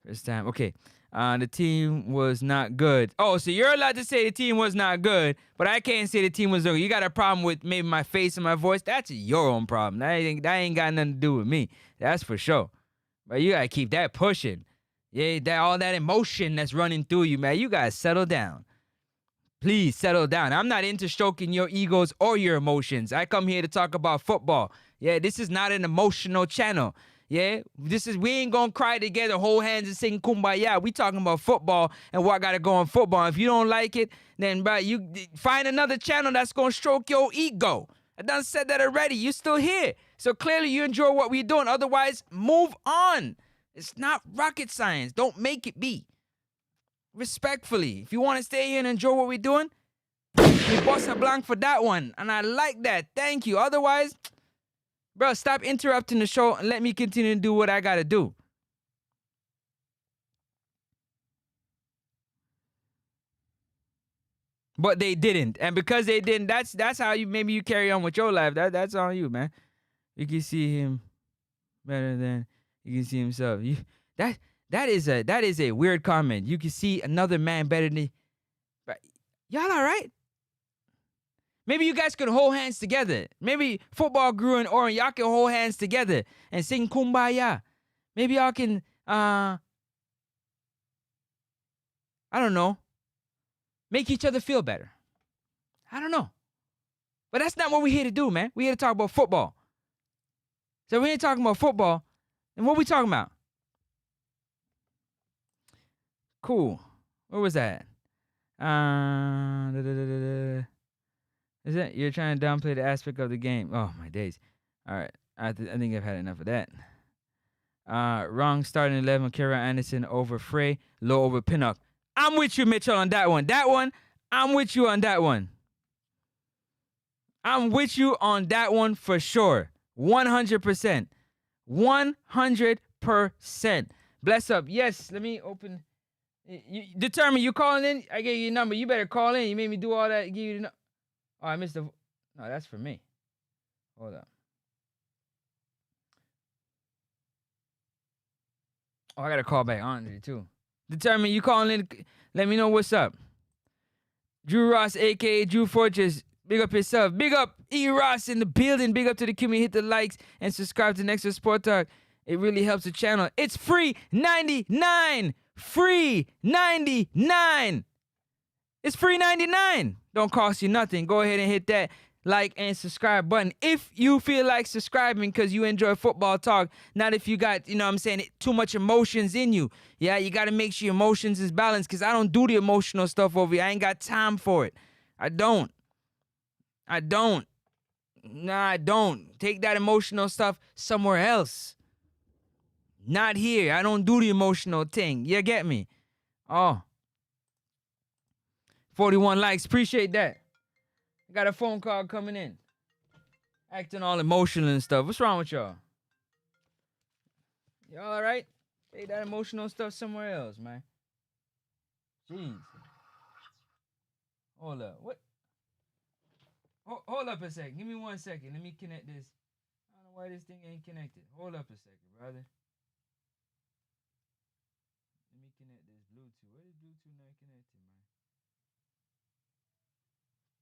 first time. Okay. The team was not good. Oh, so you're allowed to say the team was not good, but I can't say the team was good. You got a problem with maybe my face and my voice? That's your own problem. That ain't got nothing to do with me. That's for sure. But you gotta keep that pushing. Yeah, all that emotion that's running through you, man. You gotta settle down. Please settle down. I'm not into stroking your egos or your emotions. I come here to talk about football. Yeah, this is not an emotional channel. Yeah, we ain't gonna cry together, hold hands and sing kumbaya. We talking about football and what gotta go on football. If you don't like it, then bro, you find another channel that's gonna stroke your ego. I done said that already. You still here. So clearly you enjoy what we're doing. Otherwise, move on. It's not rocket science. Don't make it be. Respectfully, if you want to stay here and enjoy what we're doing, we bust a blank for that one. And I like that. Thank you. Otherwise, bro, stop interrupting the show and let me continue to do what I gotta do. But they didn't. And because they didn't, that's how you carry on with your life. That's on you, man. You can see him better than you can see himself. That is a weird comment. You can see another man better than y'all all right? Maybe you guys could hold hands together. Maybe football grew in Orange. Y'all can hold hands together and sing kumbaya. Maybe y'all can, I don't know, make each other feel better. I don't know. But that's not what we're here to do, man. We're here to talk about football. So we ain't talking about football. And what we talking about? Cool. Where was that? Is it you're trying to downplay the aspect of the game? Oh my days! All right, I think I've had enough of that. Wrong starting 11. Kara Anderson over Frey, low over Pinnock. I'm with you, Mitchell, on that one. I'm with you on that one. I'm with you on that one for sure. 100%. 100%. Bless up. Yes, let me open. You determine you calling in. I gave you your number. You better call in. You made me do all that. Give you the number. Oh, I missed the. No, that's for me. Hold up. Oh, I gotta call back Andre too. Determine you calling in. Let me know what's up. Drew Ross, aka Drew Fortress. Big up yourself. Big up E Ross in the building. Big up to the community. Hit the likes and subscribe to Next Sport Talk. It really helps the channel. It's free 99. Free 99. It's free 99. Don't cost you nothing. Go ahead and hit that like and subscribe button if you feel like subscribing because you enjoy football talk. Not if you got, too much emotions in you. Yeah, you got to make sure your emotions is balanced because I don't do the emotional stuff over here. I ain't got time for it. I don't. Nah, I don't. Take that emotional stuff somewhere else. Not here. I don't do the emotional thing. You get me? Oh. 41 likes. Appreciate that. I got a phone call coming in. Acting all emotional and stuff. What's wrong with y'all? Y'all all right? Take that emotional stuff somewhere else, man. Jeez. Hold up. What? Hold up a second. Give me 1 second. Let me connect this. I don't know why this thing ain't connected. Hold up a second, brother. Let me connect this Bluetooth. Where is Bluetooth not connected, man?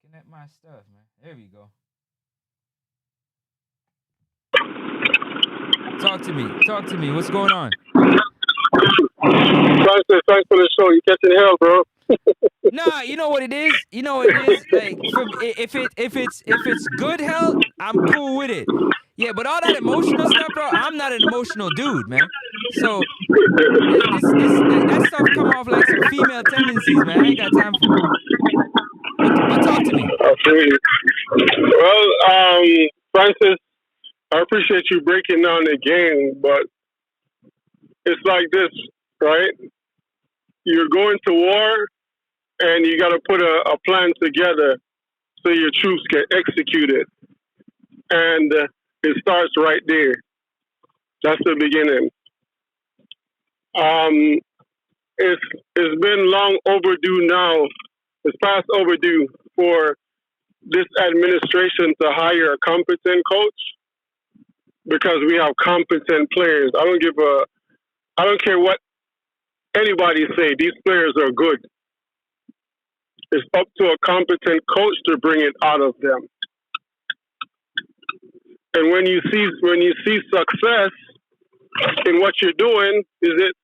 Connect my stuff, man. There we go. Talk to me. Talk to me. What's going on? Thanks for the show. You catching hell, bro. Nah, you know what it is. You know what it is. Like, if it's good health, I'm cool with it. Yeah, but all that emotional stuff, bro. I'm not an emotional dude, man. So that stuff come off like some female tendencies, man. I ain't got time for it. But talk to me. Okay. Well, Francis, I appreciate you breaking down the game, but it's like this, right? You're going to war, and you got to put a plan together so your troops get executed. And it starts right there. That's the beginning. It's been long overdue now. It's past overdue for this administration to hire a competent coach because we have competent players. I don't care what anybody say. These players are good. It's up to a competent coach to bring it out of them. And when you see success in what you're doing, is it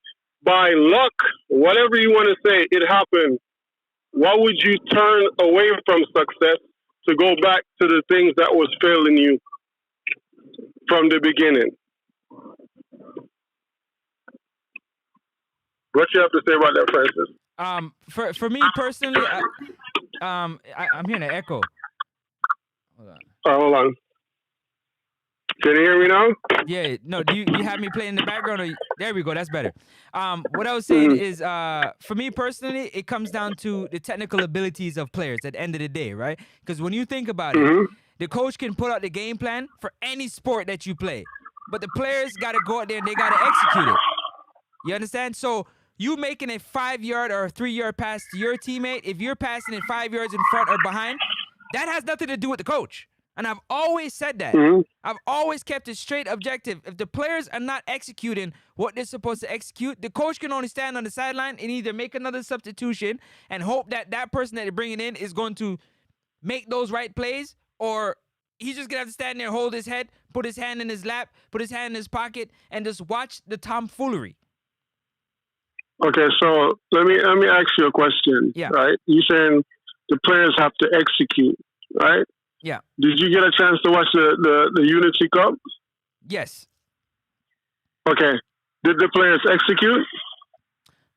by luck, whatever you want to say, it happened. Why would you turn away from success to go back to the things that was failing you from the beginning? What you have to say about that, Francis? For me personally, I'm hearing an echo. Hold on. Hold on. Can you hear me now? Yeah, no, do you have me playing in the background? Or there we go, that's better. What I was saying is, for me personally, it comes down to the technical abilities of players at the end of the day, right? Because when you think about it, the coach can put out the game plan for any sport that you play, but the players got to go out there and they got to execute it. You understand? So you making a 5-yard or a 3-yard pass to your teammate, if you're passing it 5 yards in front or behind, that has nothing to do with the coach. And I've always said that. I've always kept it straight objective. If the players are not executing what they're supposed to execute, the coach can only stand on the sideline and either make another substitution and hope that that person that they're bringing in is going to make those right plays, or he's just going to have to stand there, hold his head, put his hand in his lap, put his hand in his pocket, and just watch the tomfoolery. Okay, so let me ask you a question. Yeah. Right? You're saying the players have to execute, right? Yeah. Did you get a chance to watch the Unity Cup? Yes. Okay. Did the players execute?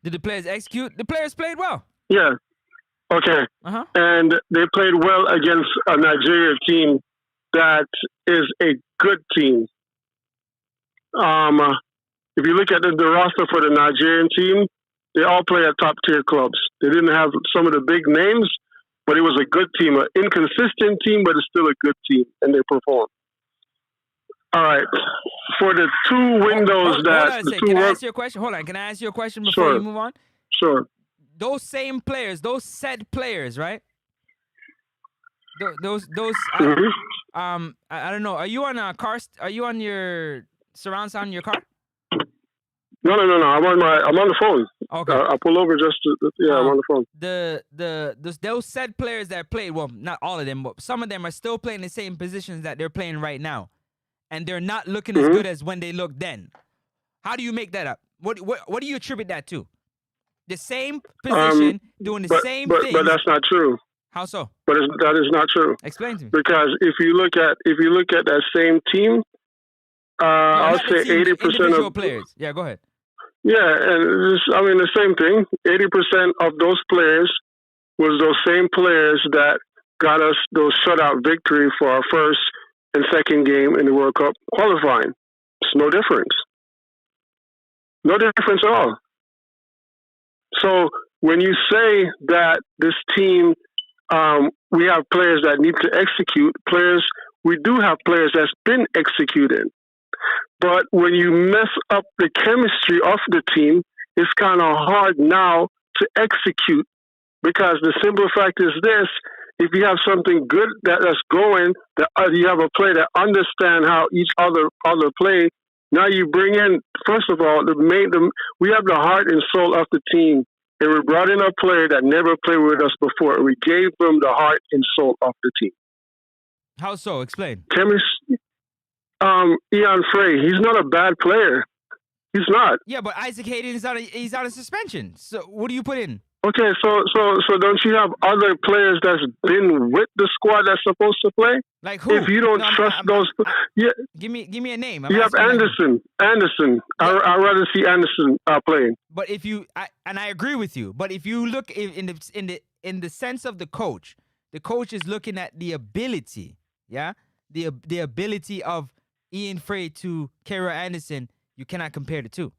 Did the players execute? The players played well. Yeah. Okay. And they played well against a Nigeria team that is a good team. If you look at the roster for the Nigerian team, they all play at top tier clubs. They didn't have some of the big names, but it was a good team, an inconsistent team, but it's still a good team, and they performed. All right. For the two windows Can I ask you a question? Hold on. Can I ask you a question before you move on? Sure. Those same players, those said players, right? Those. I don't know. Are you on a car? Are you on your surround sound in your car? No. I'm on the phone. Okay. I pull over just to, I'm on the phone. Those said players that played, well, not all of them, but some of them are still playing the same positions that they're playing right now, and they're not looking as good as when they looked then. How do you make that up? What do you attribute that to? The same position, doing the same thing. But that's not true. How so? But that is not true. Explain to me. Because if you look at that same team, I'll say 80% of players. Yeah, go ahead. Yeah, and the same thing. 80% of those players was those same players that got us those shutout victory for our first and second game in the World Cup qualifying. It's no difference. No difference at all. So when you say that this team, we have players that need to execute, we do have players that's been executing. But when you mess up the chemistry of the team, it's kind of hard now to execute. Because the simple fact is this: if you have something good that's going, that you have a player that understand how each other play. Now you bring in, first of all, we have the heart and soul of the team, and we brought in a player that never played with us before. We gave them the heart and soul of the team. How so? Explain. Ian Frey, he's not a bad player. He's not. Yeah, but Isaac Hayden he's out of suspension. So what do you put in? Okay, so don't you have other players that's been with the squad that's supposed to play? Like who? If you don't trust those, yeah. Give me a name. You have Anderson. Anderson. Yeah. I'd rather see Anderson playing. But if you, and I agree with you. But if you look in the sense of the coach is looking at the ability, yeah, the ability of Ian Frey to Kara Anderson. You cannot compare the two.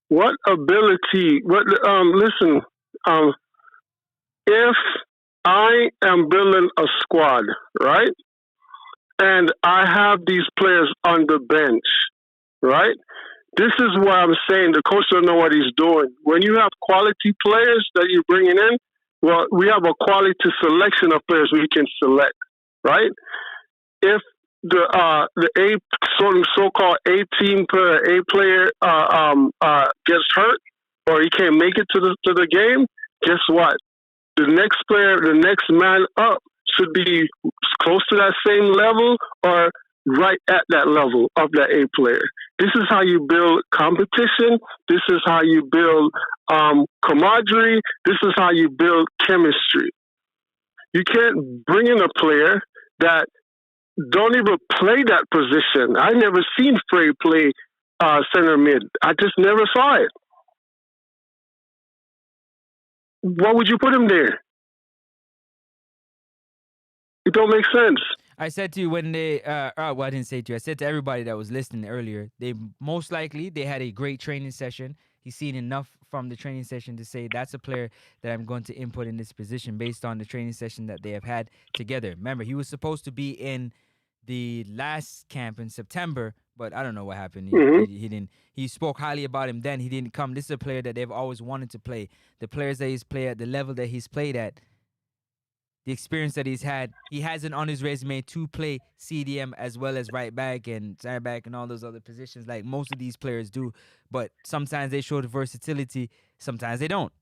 What ability? Listen. If I am building a squad, right, and I have these players on the bench, right, this is why I'm saying the coach don't know what he's doing. When you have quality players that you're bringing in, well, we have a quality selection of players we can select, right? If the so-called A-team player, A player gets hurt or he can't make it to the game, guess what? The next player, the next man up should be close to that same level or right at that level of that A player. This is how you build competition. This is how you build camaraderie. This is how you build chemistry. You can't bring in a player that don't even play that position. I never seen Frey play center mid. I just never saw it. Why would you put him there? It don't make sense. I said to you when they, well, I didn't say to you. I said to everybody that was listening earlier, they most likely they had a great training session. He's seen enough from the training session to say that's a player that I'm going to input in this position based on the training session that they have had together. Remember, he was supposed to be in the last camp in September, but I don't know what happened. He didn't. He spoke highly about him then. He didn't come. This is a player that they've always wanted to play. The players that he's played at, the level that he's played at, the experience that he's had, he hasn't on his resume to play CDM as well as right back and center back and all those other positions like most of these players do. But sometimes they show the versatility, sometimes they don't.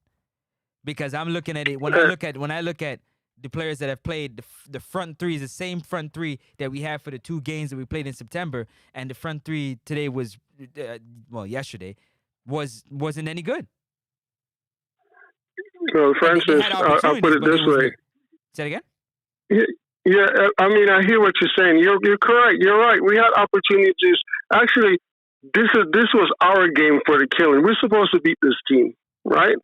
Because I'm looking at it when I look at the players that have played, the front three is the same front three that we have for the 2 games that we played in September, and the front three today was, yesterday, wasn't any good. Well, Francis, I'll put it this way. Say it again? Yeah, I mean, I hear what you're saying. You're correct. You're right. We had opportunities. Actually, this was our game for the killing. We're supposed to beat this team, right?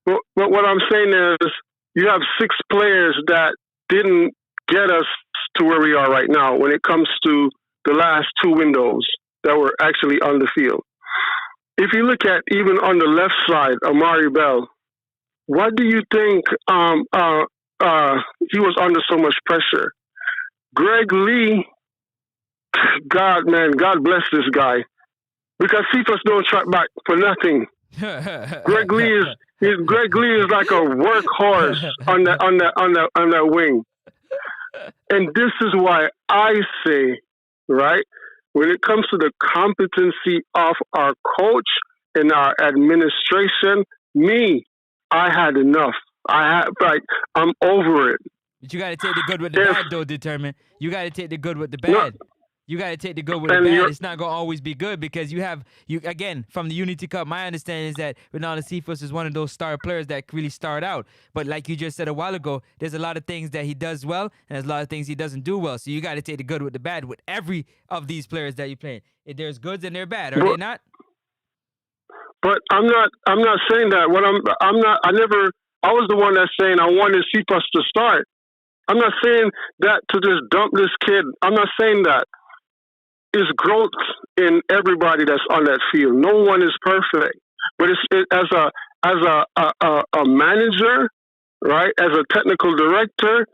But what I'm saying is you have 6 players that didn't get us to where we are right now when it comes to the last 2 windows that were actually on the field. If you look at even on the left side, Amari Bell, what do you think he was under so much pressure? Greg Lee, God bless this guy. Because Cephas don't track back for nothing. Greg Lee is like a workhorse on that wing. And this is why I say, right, when it comes to the competency of our coach and our administration, I had enough. I'm over it. But you got to take the good with the bad, though, Determined. You got to take the good with the bad. You got to take the good with the bad. It's not going to always be good because you again, from the Unity Cup, my understanding is that Ronaldo Cephas is one of those star players that really start out. But like you just said a while ago, there's a lot of things that he does well and there's a lot of things he doesn't do well. So you got to take the good with the bad with every of these players that you play. If there's goods and they're bad, are they not? But I'm not saying that. I was the one that's saying I wanted Cephas to start. I'm not saying that to just dump this kid. I'm not saying that. It's growth in everybody that's on that field. No one is perfect, but as a manager, right? As a technical director,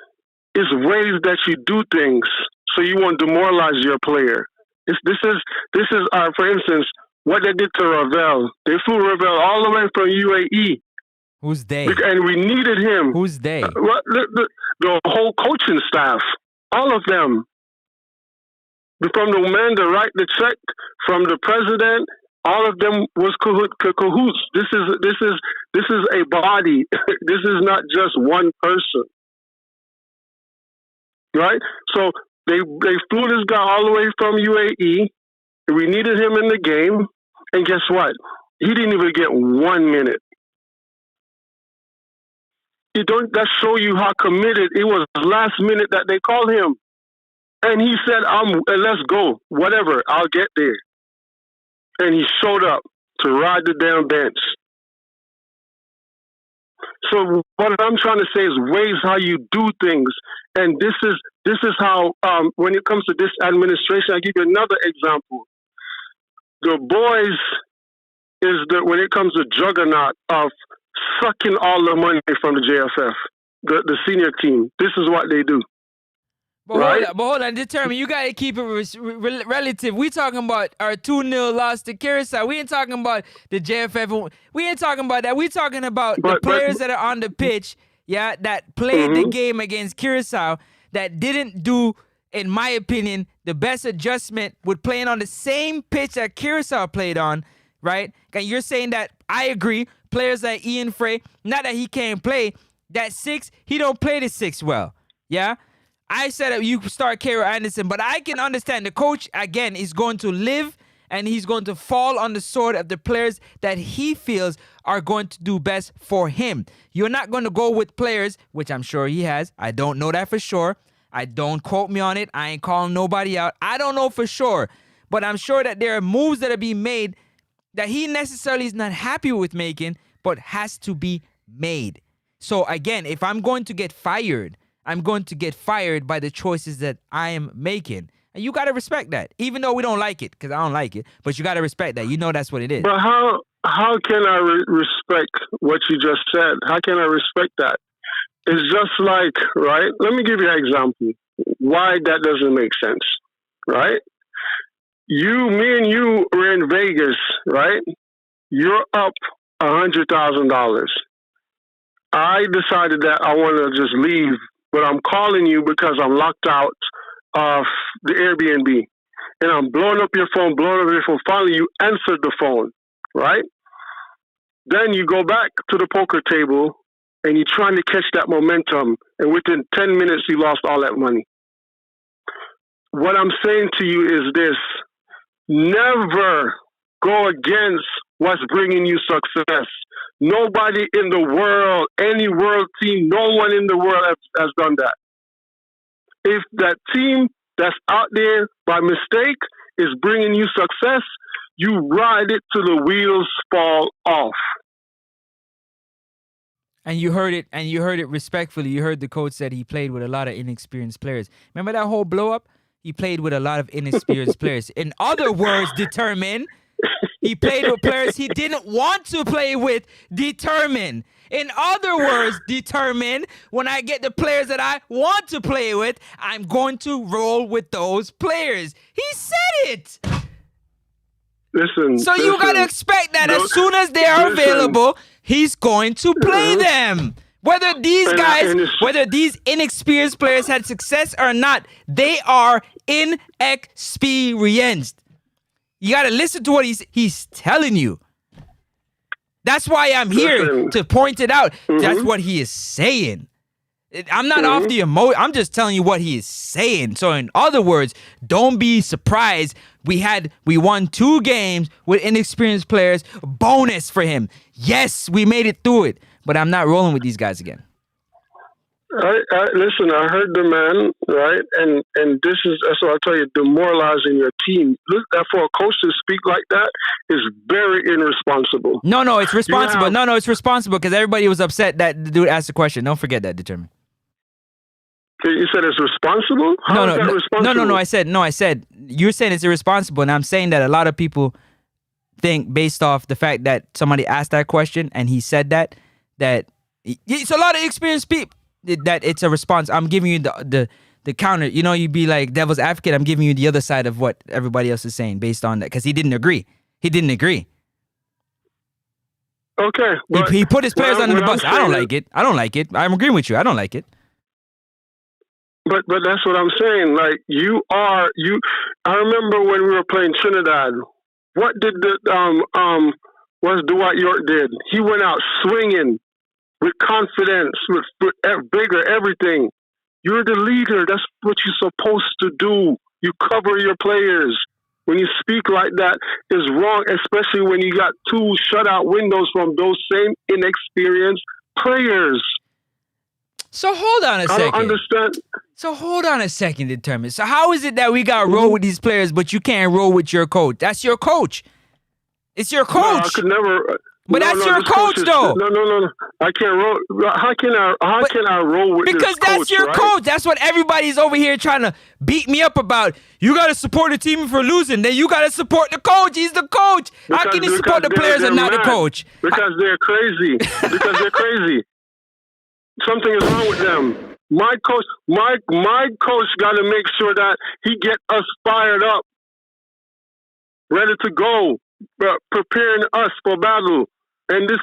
it's ways that you do things so you won't demoralize your player. This is for instance, what they did to Ravel. They flew Ravel all the way from UAE. Who's they? And we needed him. Who's they? The whole coaching staff. All of them. From the man that write the check, from the president, all of them was cahoots. This is a body. This is not just one person. Right? So they flew this guy all the way from UAE. We needed him in the game. And guess what? He didn't even get 1 minute. That show you how committed it was last minute that they called him. And he said, let's go. Whatever, I'll get there. And he showed up to ride the damn bench. So what I'm trying to say is ways how you do things. And this is how, when it comes to this administration, I'll give you another example. The boys when it comes to juggernaut of sucking all the money from the JFF, the senior team. This is what they do. But hold on, determine. You got to keep it relative. We talking about our 2-0 loss to Curacao. We ain't talking about the JFF. We ain't talking about that. We talking about the players that are on the pitch, that played the game against Curacao, that didn't do, in my opinion, the best adjustment with playing on the same pitch that Curacao played on, right? And you're saying that, I agree, players like Ian Frey, not that he can't play, that 6, he don't play the 6 well, yeah? I said that you start Cairo Anderson, but I can understand the coach, again, is going to live and he's going to fall on the sword of the players that he feels are going to do best for him. You're not going to go with players, which I'm sure he has. I don't know that for sure. I don't quote me on it. I ain't calling nobody out. I don't know for sure. But I'm sure that there are moves that are being made that he necessarily is not happy with making, but has to be made. So again, if I'm going to get fired, I'm going to get fired by the choices that I am making. And you got to respect that, even though we don't like it, because I don't like it. But you got to respect that. You know that's what it is. But how can I respect what you just said? How can I respect that? It's just like, right? Let me give you an example why that doesn't make sense, right? Me and you were in Vegas, right? You're up $100,000. I decided that I want to just leave, but I'm calling you because I'm locked out of the Airbnb. And I'm blowing up your phone. Finally, you answered the phone, right? Then you go back to the poker table and you're trying to catch that momentum. And within 10 minutes, you lost all that money. What I'm saying to you is this. Never go against what's bringing you success. Nobody in the world, any world team, no one in the world has done that. If that team that's out there by mistake is bringing you success, you ride it till the wheels fall off. And you heard it respectfully. You heard the coach said he played with a lot of inexperienced players. Remember that whole blow up? He played with a lot of inexperienced players. In other words, determined. He played with players he didn't want to play with, determined. In other words, determined, when I get the players that I want to play with, I'm going to roll with those players. He said it. So you got to expect that as soon as they are available, he's going to play them. Whether these guys, whether these inexperienced players had success or not, they are inexperienced. You got to listen to what he's telling you. That's why I'm here to point it out. That's what he is saying. I'm not off the emotion. I'm just telling you what he is saying. So in other words, don't be surprised. We won 2 games with inexperienced players. Bonus for him. Yes, we made it through it. But I'm not rolling with these guys again. Listen, I heard the man, right? And this is, that's what I tell you, demoralizing your team. Look, for a coach to speak like that is very irresponsible. No, it's responsible. It's responsible because everybody was upset that the dude asked the question. Don't forget that, determined. You said it's responsible? How is that responsible? I said, you're saying it's irresponsible, and I'm saying that a lot of people think based off the fact that somebody asked that question and he said that it's a lot of experienced people that it's a response. I'm giving you the counter. You'd be like devil's advocate. I'm giving you the other side of what everybody else is saying based on that because he didn't agree. He didn't agree. Okay. But He put his players under the bus. I don't saying like it. I don't like it. I'm agreeing with you. I don't like it. But that's what I'm saying. Like I remember when we were playing Trinidad. What did what Dwight York did? He went out swinging with confidence, with bigger everything. You're the leader. That's what you're supposed to do. You cover your players. When you speak like that, is wrong, especially when you got 2 shutout windows from those same inexperienced players. So hold on a second. I don't understand. So hold on a second, Determined. So how is it that we got to roll with these players, but you can't roll with your coach? That's your coach. It's your coach. No, I could never. But that's your coach, though. No. I can't roll. How can I roll with this coach? Because that's your coach. That's what everybody's over here trying to beat me up about. You got to support the team for losing. Then you got to support the coach. He's the coach. How can you support the players and not the coach? Because they're crazy. Because they're crazy. Something is wrong with them. My coach got to make sure that he get us fired up, ready to go, preparing us for battle. And this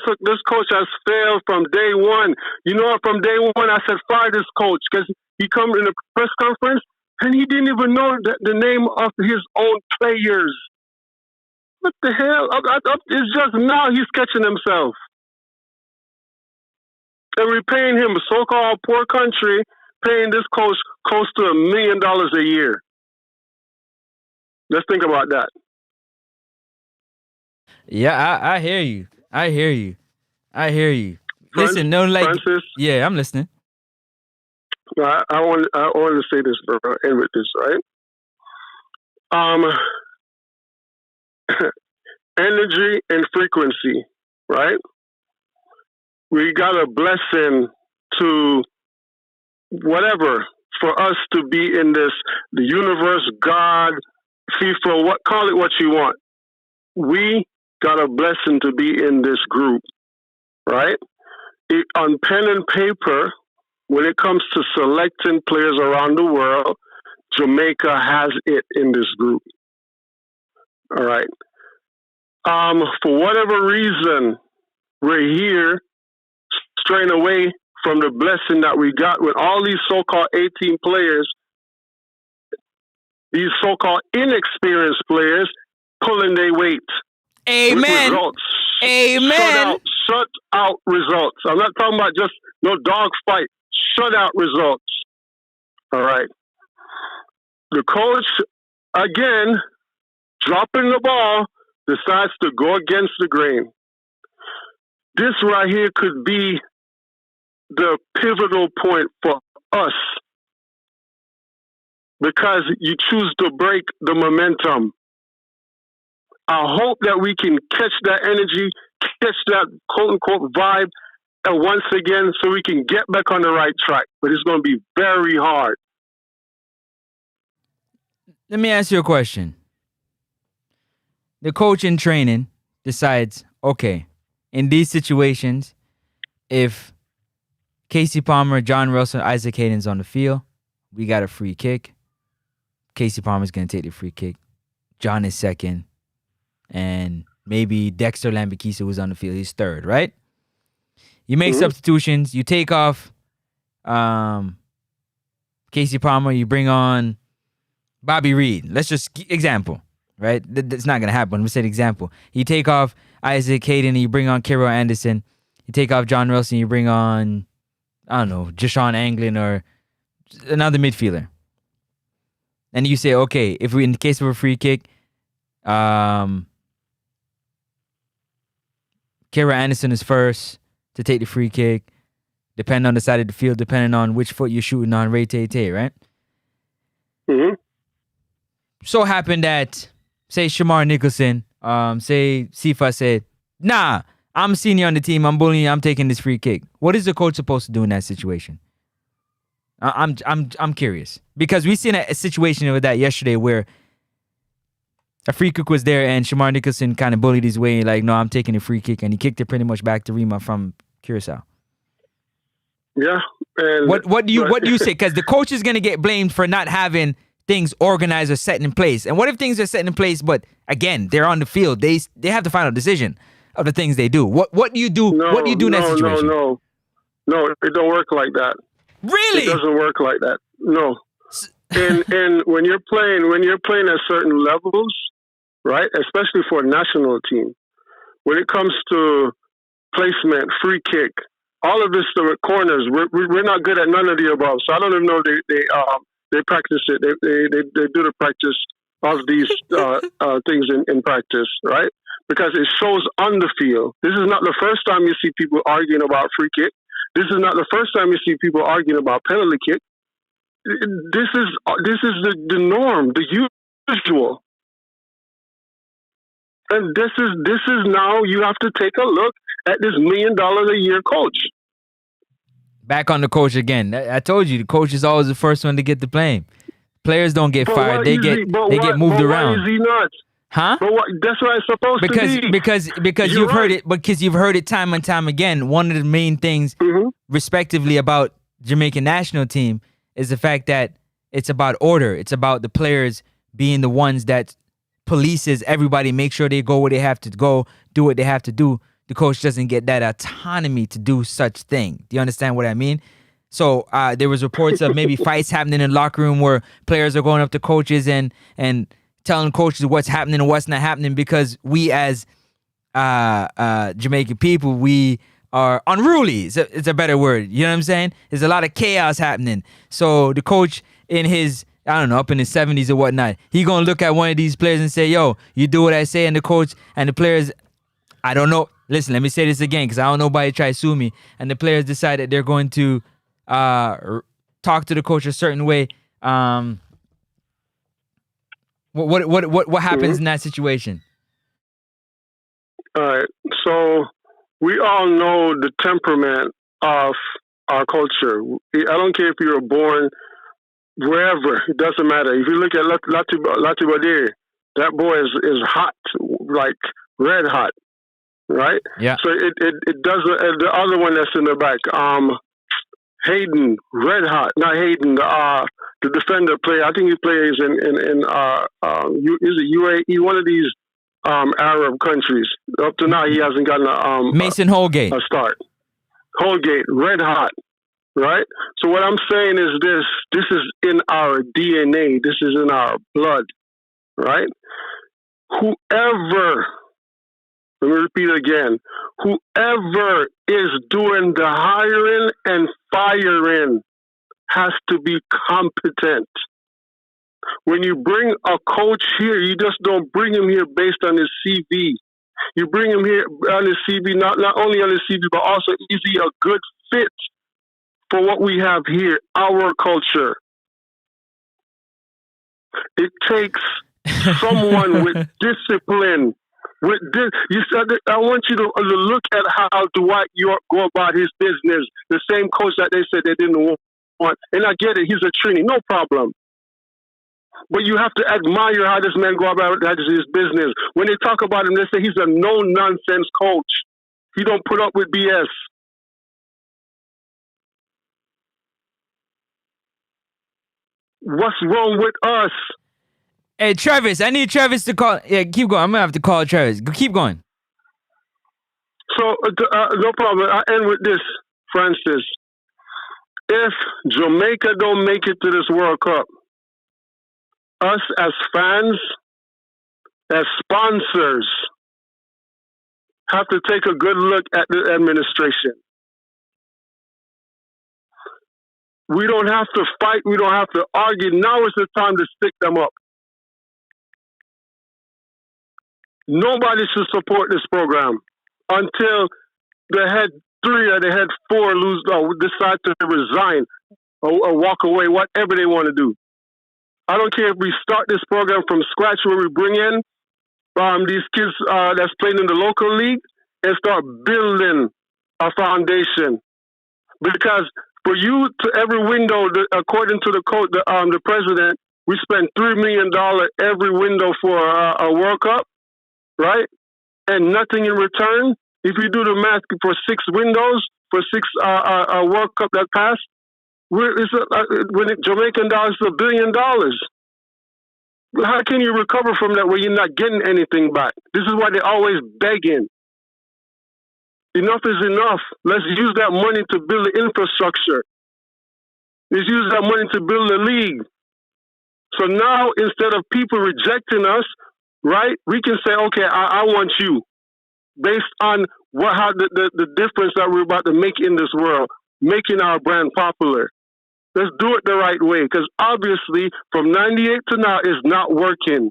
coach has failed from day one. You know what? From day one, I said, fire this coach, because he come in a press conference and he didn't even know the name of his own players. What the hell? It's just now he's catching himself. And we're paying him, a so-called poor country, paying this coach close to $1 million a year. Let's think about that. Yeah, I hear you. I hear you. Listen, no, like, Francis, yeah, I'm listening. I want to say this, bro, end with this, right? Energy and frequency, right? We got a blessing to whatever for us to be in this, the universe, God, FIFA, call it what you want. We got a blessing to be in this group, right? On pen and paper, when it comes to selecting players around the world, Jamaica has it in this group. All right. For whatever reason, we're here straying away from the blessing that we got with all these so-called 18 players, these so-called inexperienced players pulling their weight. Amen. Results. Amen. Shut out results. I'm not talking about just no dog fight. Shut out results. All right. The coach, again, dropping the ball, decides to go against the grain. This right here could be the pivotal point for us, because you choose to break the momentum. I hope that we can catch that energy, catch that quote-unquote vibe, and once again, so we can get back on the right track. But it's going to be very hard. Let me ask you a question. The coach in training decides, okay, in these situations, if Casey Palmer, John Russell, Isaac Hayden's on the field, we got a free kick. Casey Palmer's going to take the free kick. John is second. And maybe Dexter Lambakisa was on the field. He's third, right? You make substitutions. You take off Casey Palmer. You bring on Bobby Reed. Let's just, example, right? That's not going to happen. We said example. You take off Isaac Hayden and you bring on Kiro Anderson. You take off John Wilson. You bring on, I don't know, Jashawn Anglin or another midfielder. And you say, okay, if we, in the case of a free kick, Kira Anderson is first to take the free kick, depending on the side of the field, depending on which foot you're shooting on, Ray Tay, right? Mm-hmm. So happened that, say, Shamar Nicholson, say, Sifa said, nah, I'm a senior on the team, I'm bullying you, I'm taking this free kick. What is the coach supposed to do in that situation? I'm curious. Because we seen a situation with that yesterday where a free kick was there and Shamar Nicholson kind of bullied his way, like, no, I'm taking a free kick, and he kicked it pretty much back to Rima from Curacao. Yeah. And what do you say? Because the coach is gonna get blamed for not having things organized or set in place? And what if things are set in place, but again, they're on the field. They have the final decision of the things they do. What do you do? What do you do in that situation? No, it don't work like that. Really? It doesn't work like that. No. And when you're playing at certain levels, right? Especially for a national team, when it comes to placement, free kick, all of this, the corners, we're not good at none of the above. So I don't even know they practice it. They do the practice of these things in practice, right? Because it shows on the field. This is not the first time you see people arguing about free kick. This is not the first time you see people arguing about penalty kick. This is the norm, the usual. And this is now you have to take a look at this $1 million a year coach. Back on the coach again. I told you the coach is always the first one to get the blame. Players don't get fired; they get moved around. Why is he not? Huh? But that's what it's supposed to be. Because you've heard it. Because you've heard it time and time again. One of the main things, respectively, about Jamaican national team is the fact that it's about order. It's about the players being the ones that polices everybody, make sure they go where they have to go, do what they have to do. The coach doesn't get that autonomy to do such thing. Do you understand what I mean? So there was reports of maybe fights happening in the locker room where players are going up to coaches and telling coaches what's happening and what's not happening because we as Jamaican people, we are unruly. It's a better word. You know what I'm saying? There's a lot of chaos happening. So the coach in his, I don't know, up in his 70s or whatnot, he going to look at one of these players and say, yo, you do what I say. And the coach and the players, I don't know. Listen, let me say this again because I don't know nobody try to sue me. And the players decide that they're going to talk to the coach a certain way. What happens in that situation? All right. So we all know the temperament of our culture. I don't care if you were born wherever. It doesn't matter. If you look at Latibadere, that boy is hot, like red hot, right? Yeah. So it doesn't. The other one that's in the back, Hayden, red hot. Not Hayden. The defender player. I think he plays in is it UAE? One of these Arab countries. Up to now, he hasn't gotten Mason Holgate. A start. Holgate, red hot, right? So what I'm saying is this is in our DNA. This is in our blood, right? Whoever, let me repeat again, whoever is doing the hiring and firing has to be competent. When you bring a coach here, you just don't bring him here based on his CV. You bring him here on his CV, not only on his CV, but also is he a good fit for what we have here, our culture? It takes someone with discipline. You said that I want you to look at how Dwight York go about his business. The same coach that they said they didn't want. And I get it, he's a Trini, no problem. But you have to admire how this man go about his business. When they talk about him, they say he's a no-nonsense coach. He don't put up with BS. What's wrong with us? Hey, Travis, I need Travis to call. Yeah, keep going. I'm going to have to call Travis. Keep going. So, no problem. I end with this, Francis. If Jamaica don't make it to this World Cup, us as fans, as sponsors, have to take a good look at the administration. We don't have to fight. We don't have to argue. Now is the time to stick them up. Nobody should support this program until the head three or the head four decide to resign or walk away, whatever they want to do. I don't care if we start this program from scratch where we bring in these kids that's playing in the local league and start building a foundation. Because for you to every window, according to the president, we spend $3 million every window for a World Cup, right? And nothing in return. If you do the math for 6 windows, for 6 World Cup that passed, when Jamaican dollars is $1 billion. How can you recover from that when you're not getting anything back? This is why they're always begging. Enough is enough. Let's use that money to build the infrastructure. Let's use that money to build a league. So now, instead of people rejecting us, right, we can say, okay, I want you, based on how the difference that we're about to make in this world, making our brand popular. Let's do it the right way, because obviously from 98 to now is not working.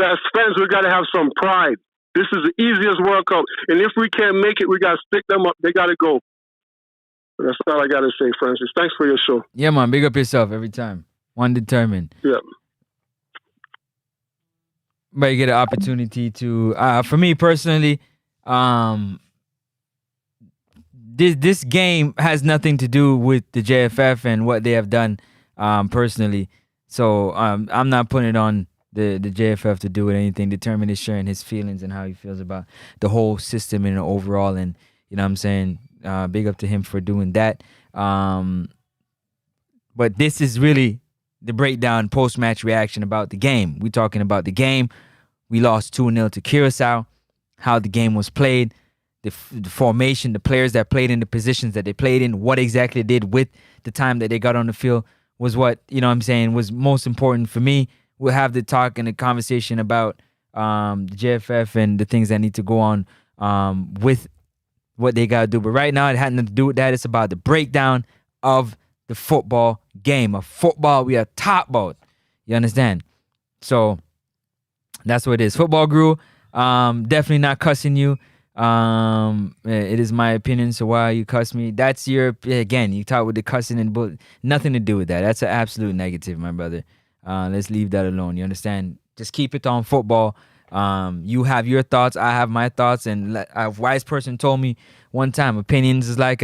As fans, we got to have some pride. This is the easiest World Cup. And if we can't make it, we got to stick them up. They got to go. That's all I got to say, Francis. Thanks for your show. Yeah, man. Big up yourself every time. One determined. Yeah. But you get an opportunity to, for me personally, this game has nothing to do with the JFF and what they have done personally. So I'm not putting it on the JFF to do with anything. Determined is sharing his feelings and how he feels about the whole system and overall. And, you know what I'm saying? Big up to him for doing that. But this is really the breakdown post-match reaction about the game. We're talking about the game. We lost 2-0 to Curacao, how the game was played, the formation, the players that played in the positions that they played in, what exactly they did with the time that they got on the field was what, you know what I'm saying, was most important for me. We'll have the talk and the conversation about the JFF and the things that need to go on with what they got to do. But right now, it had nothing to do with that. It's about the breakdown of the football game. Of football, we are top about. You understand? So that's what it is. Football Guru, definitely not cussing you. It is my opinion, so why you cuss me? That's your, again, you talk with the cussing and nothing to do with that. That's an absolute negative, my brother. Let's leave that alone. You understand? Just keep it on football. You have your thoughts, I have my thoughts, and a wise person told me one time, opinions is like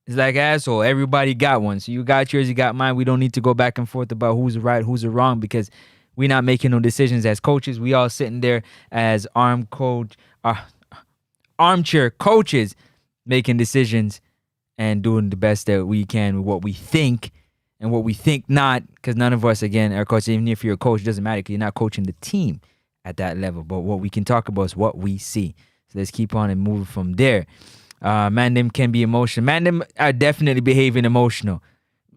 asshole. Everybody got one. So you got yours, you got mine. We don't need to go back and forth about who's right, who's wrong, because we're not making no decisions as coaches. We all sitting there as armchair coaches making decisions and doing the best that we can with what we think and what we think not, because none of us, again, are coaches. Even if you're a coach, it doesn't matter because you're not coaching the team at that level. But what we can talk about is what we see. So let's keep on and move from there. Man, them can be emotional. Man, them are definitely behaving emotional.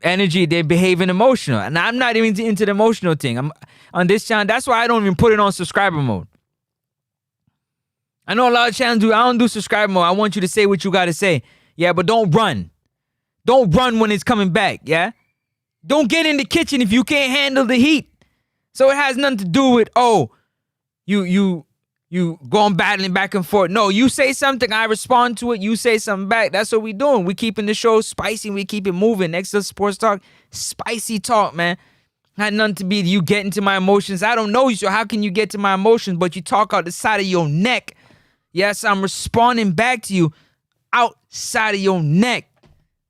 Energy, they're behaving emotional. And I'm not even into the emotional thing. I'm on this channel. That's why I don't even put it on subscriber mode. I know a lot of channels do. I don't do subscriber mode. I want you to say what you got to say. Yeah, but don't run. Don't run when it's coming back, yeah? Don't get in the kitchen if you can't handle the heat. So it has nothing to do with, you going battling back and forth. No, you say something, I respond to it, you say something back. That's what we doing. We keeping the show spicy. We keep it moving. Next to Sports Talk, spicy talk, man. Had nothing to be you get into my emotions. I don't know you, so how can you get to my emotions? But you talk out the side of your neck. Yes, I'm responding back to you outside of your neck.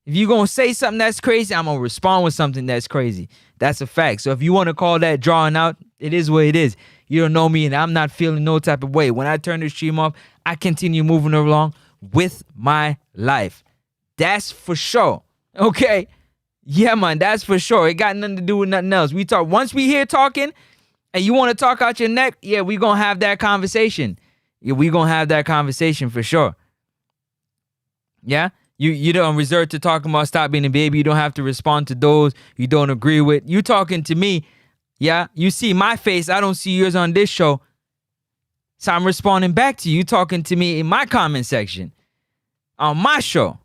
If you're going to say something that's crazy, I'm going to respond with something that's crazy. That's a fact. So if you want to call that drawing out, it is what it is. You don't know me, and I'm not feeling no type of way. When I turn the stream off, I continue moving along with my life. That's for sure. Okay? Yeah, man, that's for sure. It got nothing to do with nothing else. We talk. Once we here talking, and you want to talk out your neck, yeah, we going to have that conversation. Yeah, we going to have that conversation for sure. Yeah? You don't resort to talking about stop being a baby. You don't have to respond to those you don't agree with. You talking to me, yeah? You see my face. I don't see yours on this show. So I'm responding back to you. You talking to me in my comment section on my show.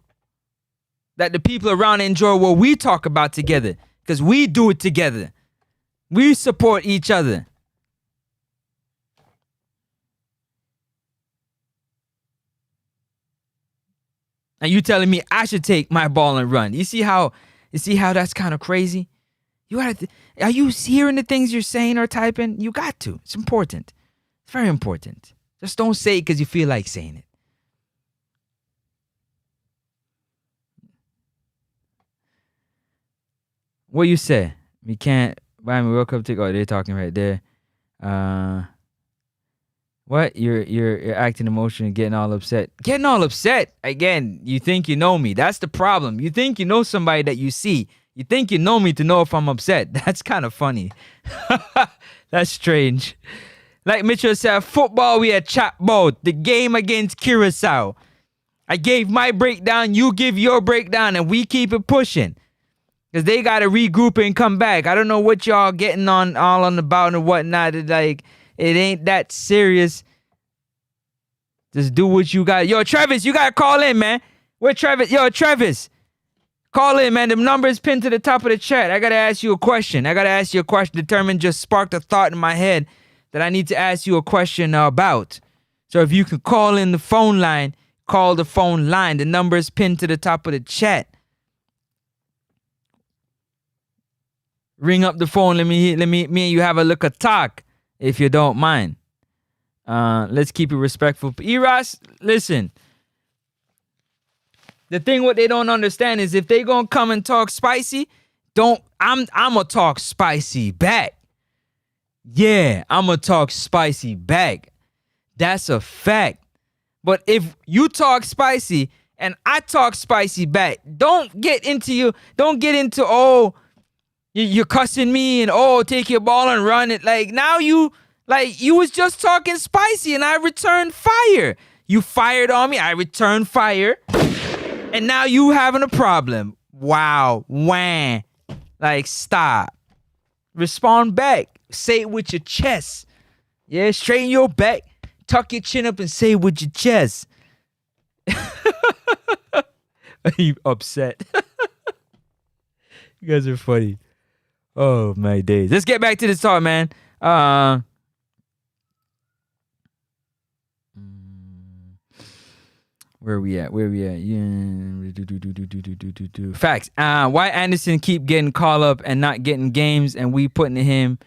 That the people around enjoy what we talk about together. Because we do it together. We support each other. And you telling me I should take my ball and run. You see how that's kind of crazy? Are you hearing the things you're saying or typing? You got to. It's important. It's very important. Just don't say it because you feel like saying it. What you say? We can't buy me World Cup ticket. Oh, they're talking right there. What? You're acting emotional and getting all upset. Getting all upset? Again, you think you know me. That's the problem. You think you know somebody that you see. You think you know me to know if I'm upset. That's kind of funny. That's strange. Like Mitchell said, football we had chat about the game against Curacao. I gave my breakdown, you give your breakdown, and we keep it pushing. Because they got to regroup and come back. I don't know what y'all getting on all on about and whatnot. Like, it ain't that serious. Just do what you got. Yo, Travis, you got to call in, man. Where Travis? Yo, Travis, call in, man. The number is pinned to the top of the chat. I got to ask you a question. Determined just sparked a thought in my head that I need to ask you a question about. So if you can call in the phone line, call the phone line. The number is pinned to the top of the chat. Ring up the phone. Me and you have a look at talk, if you don't mind. Let's keep it respectful. Eros, listen. The thing what they don't understand is if they gonna come and talk spicy, I'm gonna talk spicy back. Yeah, I'm gonna talk spicy back. That's a fact. But if you talk spicy and I talk spicy back, don't get into oh, you're cussing me and oh, take your ball and run it. Like now you was just talking spicy and I returned fire. You fired on me, I returned fire. And now you having a problem. Wow, wah. Like stop. Respond back. Say it with your chest. Yeah, straighten your back. Tuck your chin up and say it with your chest. Are you upset? You guys are funny. Oh, my days. Let's get back to this talk, man. Where we at? Yeah. Facts. Why Anderson keep getting called up and not getting games and we putting him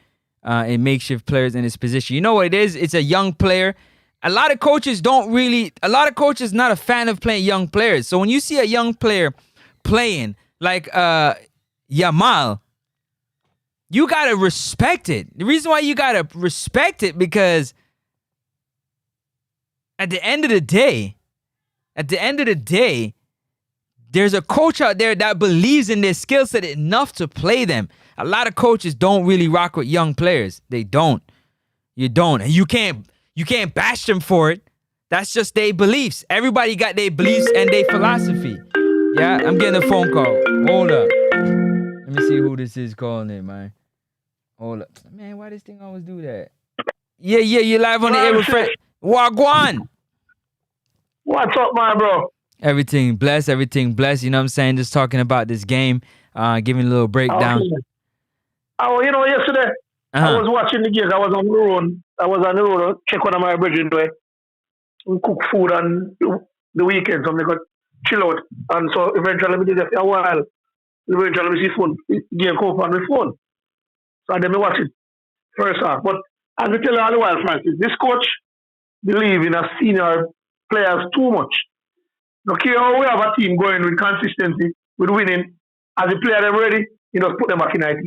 in makeshift players in his position? You know what it is? It's a young player. A lot of coaches not a fan of playing young players. So when you see a young player playing like Yamal, you got to respect it. The reason why you got to respect it because at the end of the day, there's a coach out there that believes in their skill set enough to play them. A lot of coaches don't really rock with young players. They don't. You don't. And you can't bash them for it. That's just their beliefs. Everybody got their beliefs and their philosophy. Yeah, I'm getting a phone call. Hold up. Let me see who this is calling it, man. Hold up. Man, why this thing always do that? Yeah, you're live on the air with Fred. Wagwan. What's up, my bro? Everything blessed. You know what I'm saying? Just talking about this game, giving a little breakdown. Oh, yesterday I was watching the game. I was on the road. Check one of my brethren way. We cook food on the weekend, so they got chill out. And so eventually we did it for a while. Eventually we see phone. Game come up on my phone. So then we watch it first half. But as we tell you all the while, Francis, this coach believe in a senior players too much. No care how we have a team going with consistency, with winning. As a player them ready, just put them back in IT.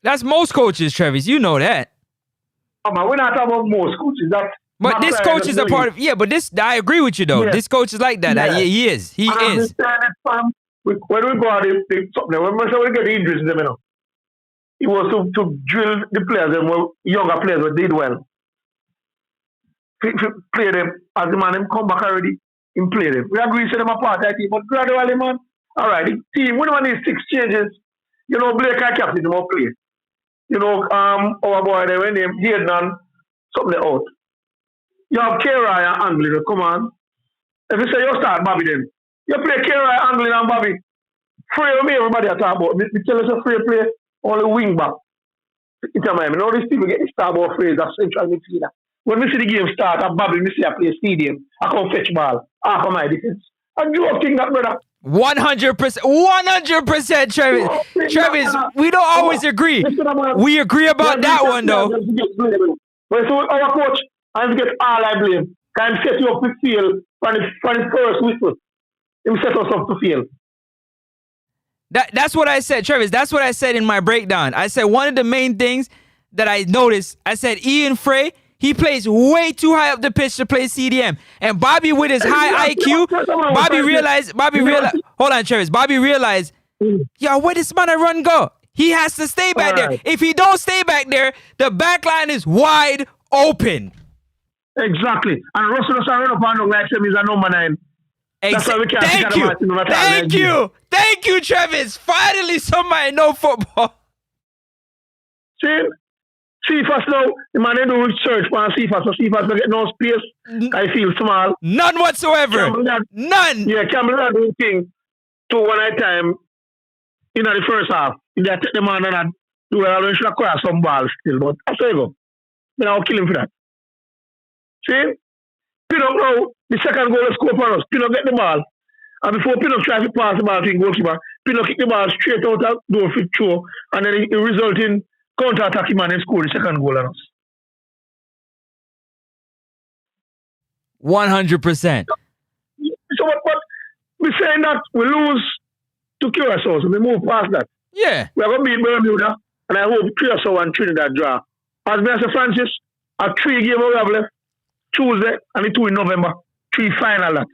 That's most coaches, Travis. You know that. We're not talking about most coaches. But this coach is a part of I agree with you though. Yeah. This coach is like that. Yeah. He is. He is. When we go out when we get the injuries, it was to drill the players, younger players that did well. Play them as the man them come back already and play them. We agree to them apart, I think, but gradually, man. All right, the team, we don't need 6 changes. Blake and captain them all play. Our boy there when they here done something out. You have K-Rai and Anglin, come on. If you say you start Bobby then, you play K-Rai, Anglin and Bobby. Free of me, everybody are talking about. They tell us a free play, only wing back. It's a man. All these people get the star ball phrase as central midfielder. When we see the game start, I Bobby, we see I play stadium. I come fetch ball. Half of my defense. I do a thing that, brother. 100%, Travis. Travis, we don't always agree. We agree about that one, though. But so our coach, I get all I blame. Can set you up to fail from the first whistle. He set us up to fail. That's what I said, Travis. That's what I said in my breakdown. I said one of the main things that I noticed, I said Ian Frey, he plays way too high up the pitch to play CDM. And Bobby with his high IQ, Bobby realized, hold on, Travis. Bobby realized, where this man I run go? He has to stay back there. Alright. If he don't stay back there, the back line is wide open. Exactly. And Russell doesn't run up and look like him is a number 9. That's why we can't Thank pick you. at the Martin Thank you. Thank you, Travis. Finally, somebody know football. See? CFAS now, the man they do research for CFAS, so CFAS don't get no space. I feel small. None whatsoever. None. Yeah, Campbell not doing thing 2-1 at a time in the first half. They take the man and do a should acquire some balls still, but that's how you go. Then I'll kill him for that. See? Pinnock now, the second goal is scored for us. Pinnock get the ball. And before Pinnock tries to pass the ball to the goalkeeper, Pinnock kick the ball straight out of the door for throw, and then it result in counter-attack him and then score the second goal on us. 100%. So what we're saying that we lose to Curacao, so we move past that. Yeah. We are going to beat Bermuda, and I hope Curacao and Trinidad draw. As Mr. Francis, a 3 game we have left, Tuesday and the 2 in November, 3 final that.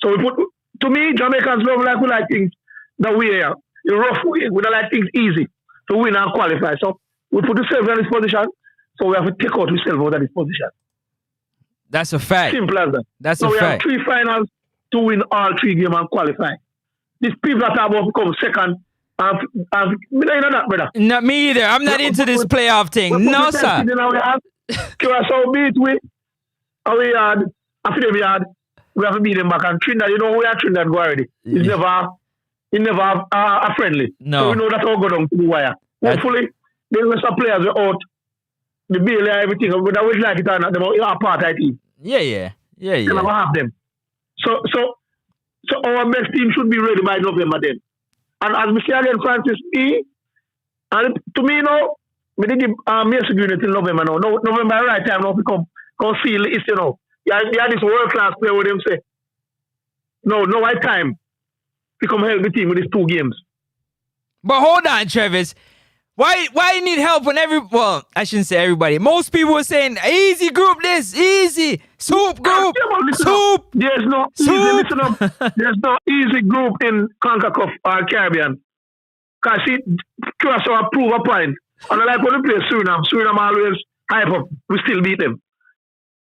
So we put, to me, Jamaicans love like we like things the way here. The rough way, we don't like things easy to win and qualify. So we put ourselves in this position, so we have to take out ourselves out of this position. That's a fact. Simple as that. That's so a we fact. have 3 finals to win all 3 games and qualify. These people that are about to come second, and me not into that, brother. Not me either. I'm not into this playoff thing. No, sir. Curacao beat we, and we had, after them we had, we have to beat them back. And Trinidad, you know, we are Trinidad go already. It's never a friendly. No. So we know that all go down to the wire. Hopefully, the rest of players are out, the bail and everything, but I would like it or not, them are part of it. Yeah. We never have them. So our best team should be ready by November then. And as we say again, Francis, and to me now, we did give Mason Green until November now. No, November right time now to come seal it, you know. You have this world class player with him say. No right time to come help the team with these 2 games. But hold on, Travis. Why you need help when well, I shouldn't say everybody. Most people were saying, easy group this, easy. Soup group. Soup. There's no Soup. There's no easy group in CONCACAF or Caribbean. Because see, Curacao prove a point. And I like when we play Suriname always hype up. We still beat them.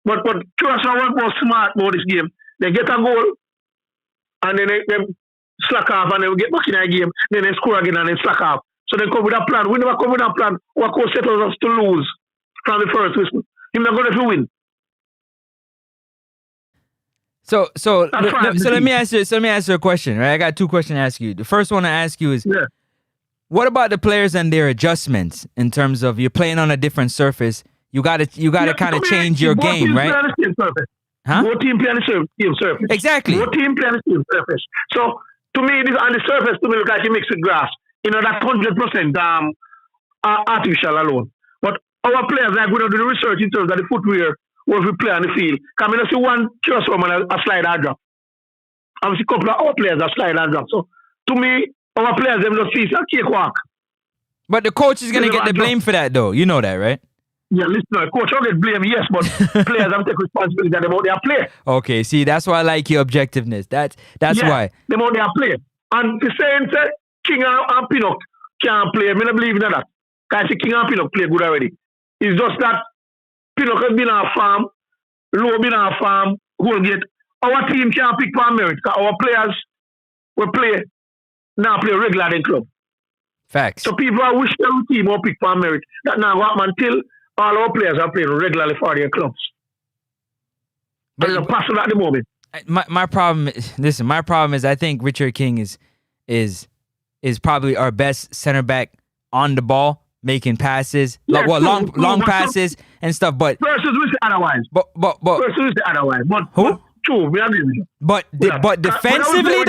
But Curacao was more smart about this game. They get a goal, and then they slack off, and then we get back in the game. Then they score again, and then slack off. So they come with a plan. We never come with a plan. What coach settles us to lose from the first whistle. He's not going to win. So let me ask you a question, right? I got 2 questions to ask you. The first one to ask you is, what about the players and their adjustments in terms of you're playing on a different surface? You gotta kind of change your game, right? Huh? Both team play on the same surface. Exactly. Both team play on the same surface. So to me, this on the surface to me look like you mix with grass. You know, that 100% artificial alone. But our players, like we don't do the research in terms of the footwear, what we play on the field. Come in and see one Curacao man a slide and drop. And see a couple of our players a slide and drop. So to me, our players them just see a cakewalk. But the coach is gonna get the blame for that, though. You know that, right? Yeah, listen, coach will get blame, yes, but players have to take responsibility about their play. Okay, see, that's why I like your objectiveness. That's why. Them out their play. And the saying say King and Pinnock can't play. I don't believe in that. Because King and Pinnock play good already. It's just that Pinnock has been on a farm, Low been on a farm, whole gate. Our team can't pick for merit because our players will play now play regular in club. Facts. So people are wish their team will pick for merit. That now happen until all our players are playing regularly for their clubs. But it's possible at the moment. My problem is I think Richard King is probably our best center back on the ball, making passes, long passes and stuff. But versus we say otherwise. But versus we say otherwise. But who? True, we agree with you. But defensively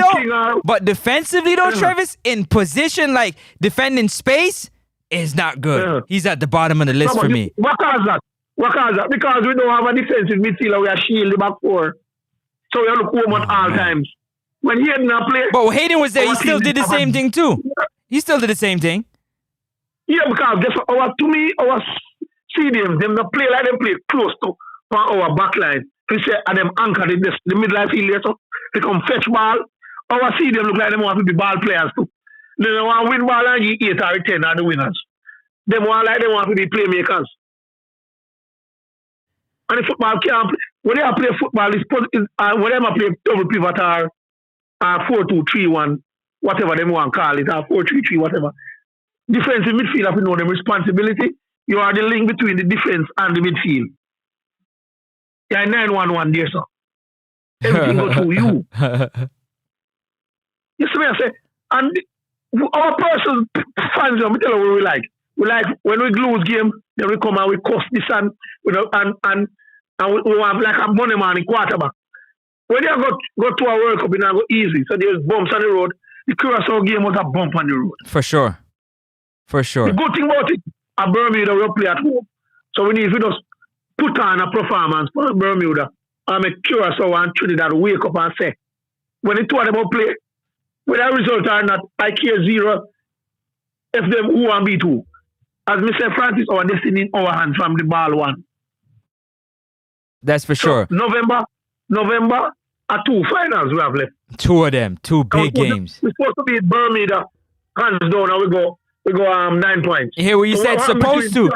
though, Travis, in position like defending space is not good. He's at the bottom of the list for me. What cause that? Because we don't have a defensive midfielder. We are shield the back 4. So we look home at all times. When Hayden play, but Hayden was there, he still did the same thing too. He still did the same thing. Yeah, because guess what? To me, our CDMs, them play like them play close to our back line. We say, and them anchor the midline field there, so they come fetch ball. Our CDM look like them want to be ball players too. They don't want to win ball and give 8 or 10 are the winners. They want to be playmakers. And the football camp, when they play football, when they play double pivot or 4-2-3-1, whatever they want to call it, or 4-3-3, whatever. Defensive midfield have to know them responsibility. You are the link between the defense and the midfield. Yeah, 9-1-1 there, sir. Everything goes through you. You see what I say? And our personal fans, let me tell you what we like. We like when we lose game, then we come and we cost this and we have like a money man in quarterback. When they go to a World Cup, it go easy. So there's bumps on the road. The Curacao game was a bump on the road. For sure. The good thing about it, at Bermuda we play at home. So we need to just put on a performance for Bermuda and make Curacao and Trinidad wake up and say, when the two of them will play, whether results are not, I care zero if them who and beat who. As Mr. Francis, our destiny in our hands from the ball one. That's for sure. November are 2 finals we have left. 2 of them, 2 big games. We're supposed to be Bermuda, hands down, and we go 9 points. You hear what you said supposed to.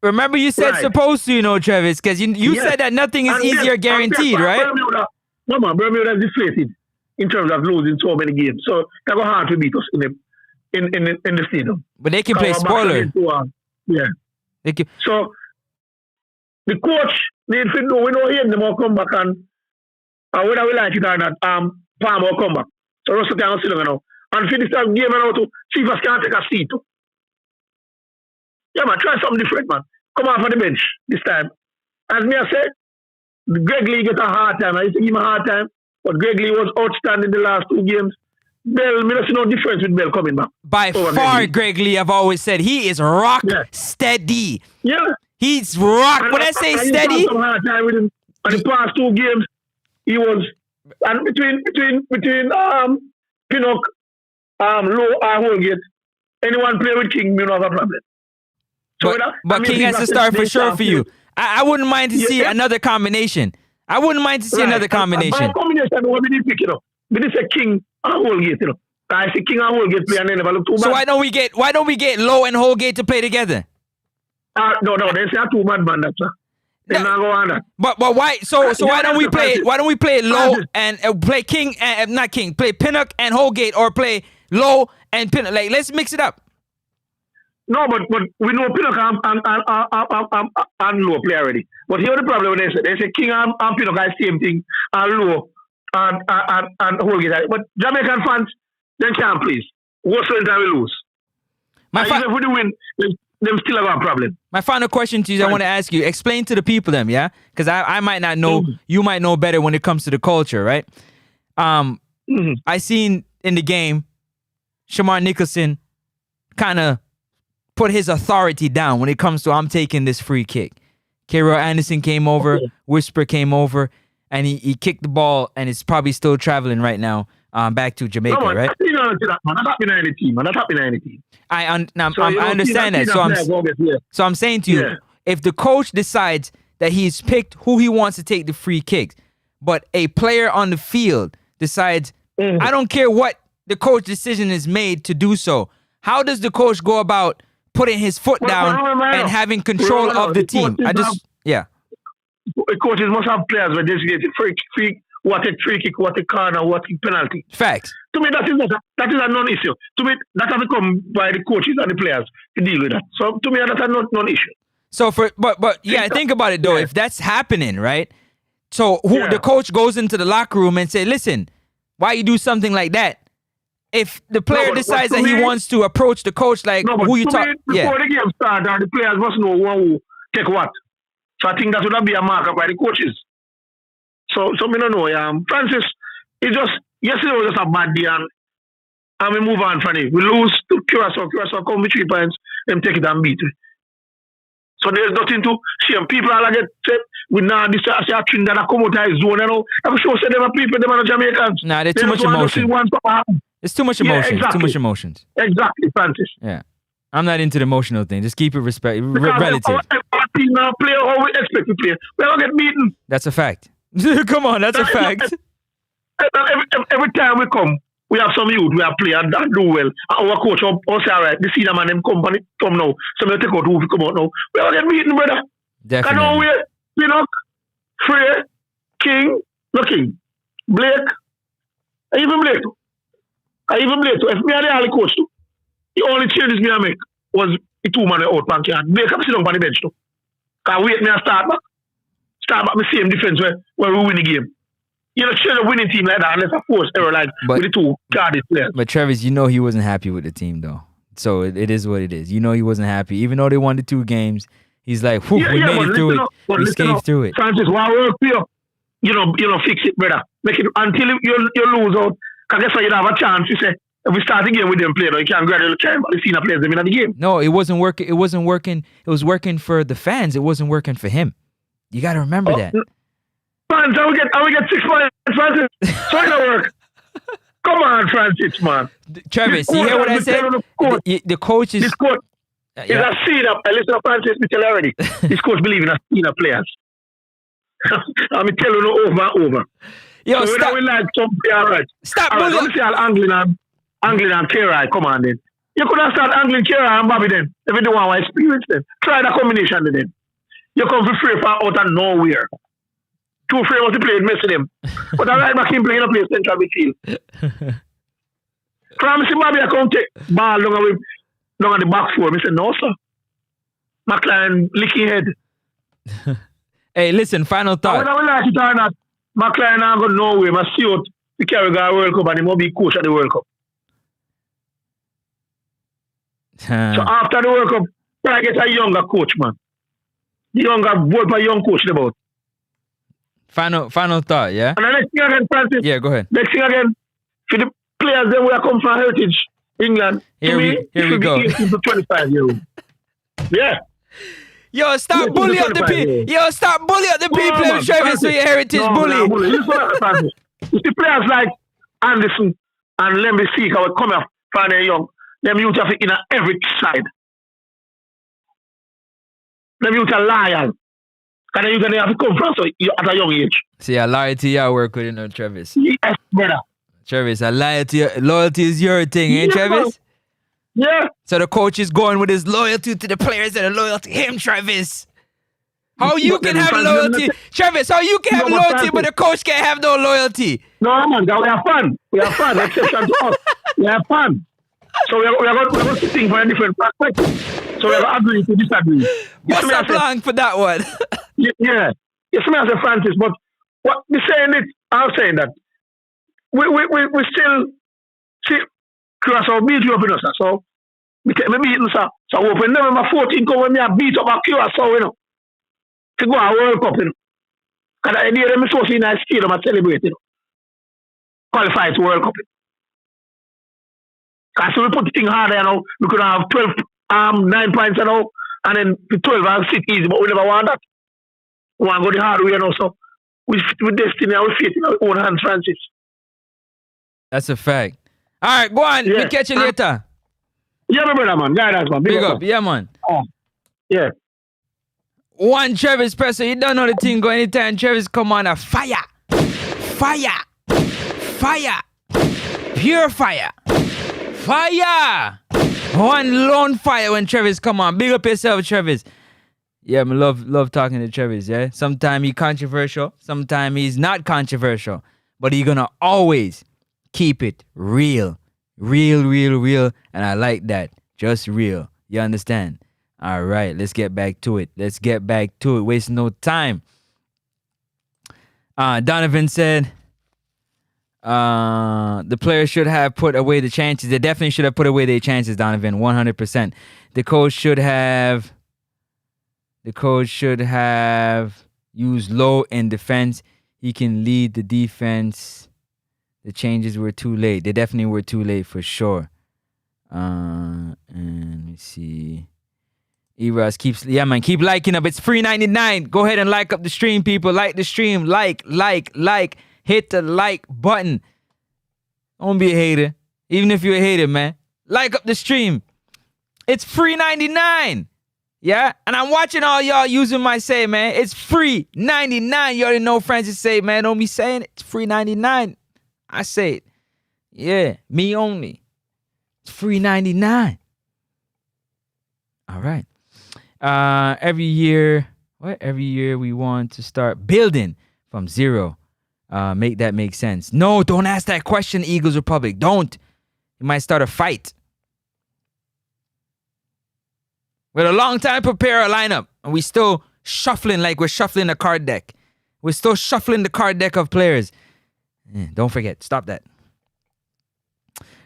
Remember you said supposed to, Travis, because you said that nothing is easy or guaranteed, right? Bermuda is deflated in terms of losing so many games. So they're going hard to beat us in the stadium. But they can play spoiler. So the coach needs to know, we know him, they will come back and whether we like it or not, Palmer will come back. So Russell can sit down now. And finish that game and to see if us can take a seat. Yeah, man, try something different, man. Come off on the bench this time. As me I said, Greg Lee get a hard time. I used to give him a hard time, but Greg Lee was outstanding the last 2 games. Bell, me don't see no difference with Bell coming back. By far, Greg Lee, I've always said, he is rock steady. Yeah. He's rock. When I say steady. Some hard time with him. And the past 2 games, he was, and between Pinnock, Low or Holgate, anyone play with King, you don't have a problem. So but King has to start for sure for you. I wouldn't mind to see another combination. I wouldn't mind to see another combination. A combination, what we did pick it up. We did say King and Holgate, I see King and Holgate play and they never look too bad. So why don't we get Low and Holgate to play together? No, they say 2 bad man, that's They not go on that. But why? So why don't we play? Why don't we play Low and play King? Not King. Play Pinnock and Holgate, or play Low and Pinnock. Like, let's mix it up. No, but we know Pinnock and Low play already. But here's the problem when they say King and Pinnock are the same thing, and Low and Holgate. But Jamaican fans, they can't please. What's the time we lose? Even if we do win, them still have a problem. My final question to you, I want to ask you, explain to the people them, yeah? Because I might not know, you might know better when it comes to the culture, right? I seen in the game, Shamar Nicholson kind of put his authority down when it comes to, I'm taking this free kick. K-Roy Anderson came over, Whisper came over, and he kicked the ball, and it's probably still traveling right now back to Jamaica, right? I understand that. So I'm saying to you, if the coach decides that he's picked who he wants to take the free kicks, but a player on the field decides, I don't care what the coach decision is made to do so, how does the coach go about putting his foot down and having control of the team? The coaches must have players where they get free what a free kick, what a corner, what a penalty. Facts. To me, that is a non-issue. To me, that has to come by the coaches and the players to deal with that. So to me, that's a non-issue. So think about it though. If that's happening, right? So the coach goes into the locker room and say, "Listen, why you do something like that?" If the player decides that he wants to approach the coach like who you talk, before the game starts, the players must know who take what. So I think that would be a markup by the coaches. So me don't know. Francis, yesterday was just a bad day, and we move on from it. We lose to Curacao. Curacao come with 3 points, and take it and beat it. So there's nothing to shame. People are like, we now this Trinidad that come out of his zone, I'm sure them are people, them are Jamaicans. Nah, there's too much emotion. It's too much emotion. Exactly. Too much emotions. Exactly, Francis. Yeah. I'm not into the emotional thing. Just keep it relative. Our team now play how we expect to play. We don't get beaten. That's a fact. Come on, that's a fact. Every time we come, we have some youth, we have players that do well. Our coach say, all right, the senior man, them company come now. So we take out who come out now. We are getting beaten, brother. Definitely. Can we, Frey, King, no King, Blake, even Blake. If me and the early coach, the only changes me I make was the 2-man out bank and Blake have sit down on the bench too. Can wait me and start back the same defense where we win the game. You know, change a winning team like that unless I force error like with the two guarded players. But Travis, you know he wasn't happy with the team though. So it is what it is. You know he wasn't happy. Even though they won the 2 games, he's like, we made it through it. We escaped through it. Francis, while we're here, fix it, brother. Make it until you lose out. Because guess what, you have a chance. You say, if we start the game with them playing, you can't gradually change, but the senior players them in the game. No, it wasn't working. It wasn't working. It was working for the fans. It wasn't working for him. You got to remember that. Fans, I will get 6 points, Francis. So it don't work. Come on, Francis, man. Travis, you hear what I said? The coach is... This coach is a senior. Listen to Francis, me tell you already. This coach believes in senior players. I'm telling you over and over. Yo, so stop. We like some player, right? Stop. All right, let me see angling and Kerai, come on then. You could have started angling Kerai and Bobby then. If you don't want to experience them. Try the combination then. You come for free from out of nowhere. 2 free was to play, messing them. But I right back in playing a place central midfield. Promising Bobby I come take ball long at the back four. I said, no, sir. McLaren licking head. Hey, listen, final thought. I would like it or not. McLaren not going nowhere. I see out the Curacao World Cup and he must be coach at the World Cup. So after the World Cup, I get a younger coach, man. The younger boy by young coach about. Final thought, yeah? And the next thing again, Francis. Yeah, go ahead. Next thing again, for the players then we come from Heritage, England. Here we go. 18 to 25 years old. Yeah. Yo, stop bullying up the people. Yo, stop bullying up the people and Travis with your Heritage bully. You see players like Anderson and Lemby Seeker will come up from their young. Them youth have in every side. Them youth are loyal. And then you can have to come from so at a young age. See, I lie to you, I work with you, Travis. Yes, brother. Travis, I lie to you. Loyalty is your thing, ain't Travis? Yeah. So the coach is going with his loyalty to the players and the loyalty to him, Travis. How you can have loyalty? Travis, how you can have loyalty but the coach can't have no loyalty? No, man, we have fun. We have fun, exception to us. We have fun. So we are going to think from a different perspective. So we are agree to disagree. What's up long for that one? Yeah. Yes, me as a Francis, but what we saying it, I'm saying that we still see Curacao beat you up in us. So we beat us. So open November 14 come when we are beat up at Curacao, you know. To go a World Cup, you know. Because I idea them so in a stadium and celebrate, you know. Qualify to World Cup. Because we put the thing harder, you know. We could have 9 points, you know, and then the 12 and sit easy, but we never want that. We want to go the hard way, you know. So with destiny, I will fit in our own hands, Francis. That's a fact. All right, go on. Yeah. We catch you later. Yeah, my brother, man. Guidance, man. Big up. Yeah, man. Oh. Yeah. One Travis Presser, you don't know the thing go anytime Travis come on a fire. Fire. Fire. Pure fire. Fire. One lone fire when Travis come on. Big up yourself, Travis. Yeah, I love talking to Travis, yeah? Sometimes he's controversial. Sometimes he's not controversial. But he's gonna always keep it real. Real. And I like that. Just real. You understand? All right, let's get back to it. Waste no time. Donovan said the players should have put away the chances. They definitely should have put away their chances, Donovan, 100%. The coach should have used low in defense. He can lead the defense. The changes were too late. They definitely were too late for sure. And let me see. Eros keeps, yeah, man, keep liking up. It's free 99. Go ahead and like up the stream, people. Like the stream. Like. Hit the like button. Don't be a hater. Even if you're a hater, man. Like up the stream. It's free 99. Yeah? And I'm watching all y'all using my say, man. It's free 99. You already know Francis say, man. Don't be saying it. It's free 99. I say it. Yeah, me only. It's free 99. All right. Every year we want to start building from zero. Make that make sense. No, don't ask that question, Eagles Republic. Don't. You might start a fight. We had a long time to prepare our lineup, and we still shuffling like we're shuffling a card deck. We're still shuffling the card deck of players. Don't forget, stop that.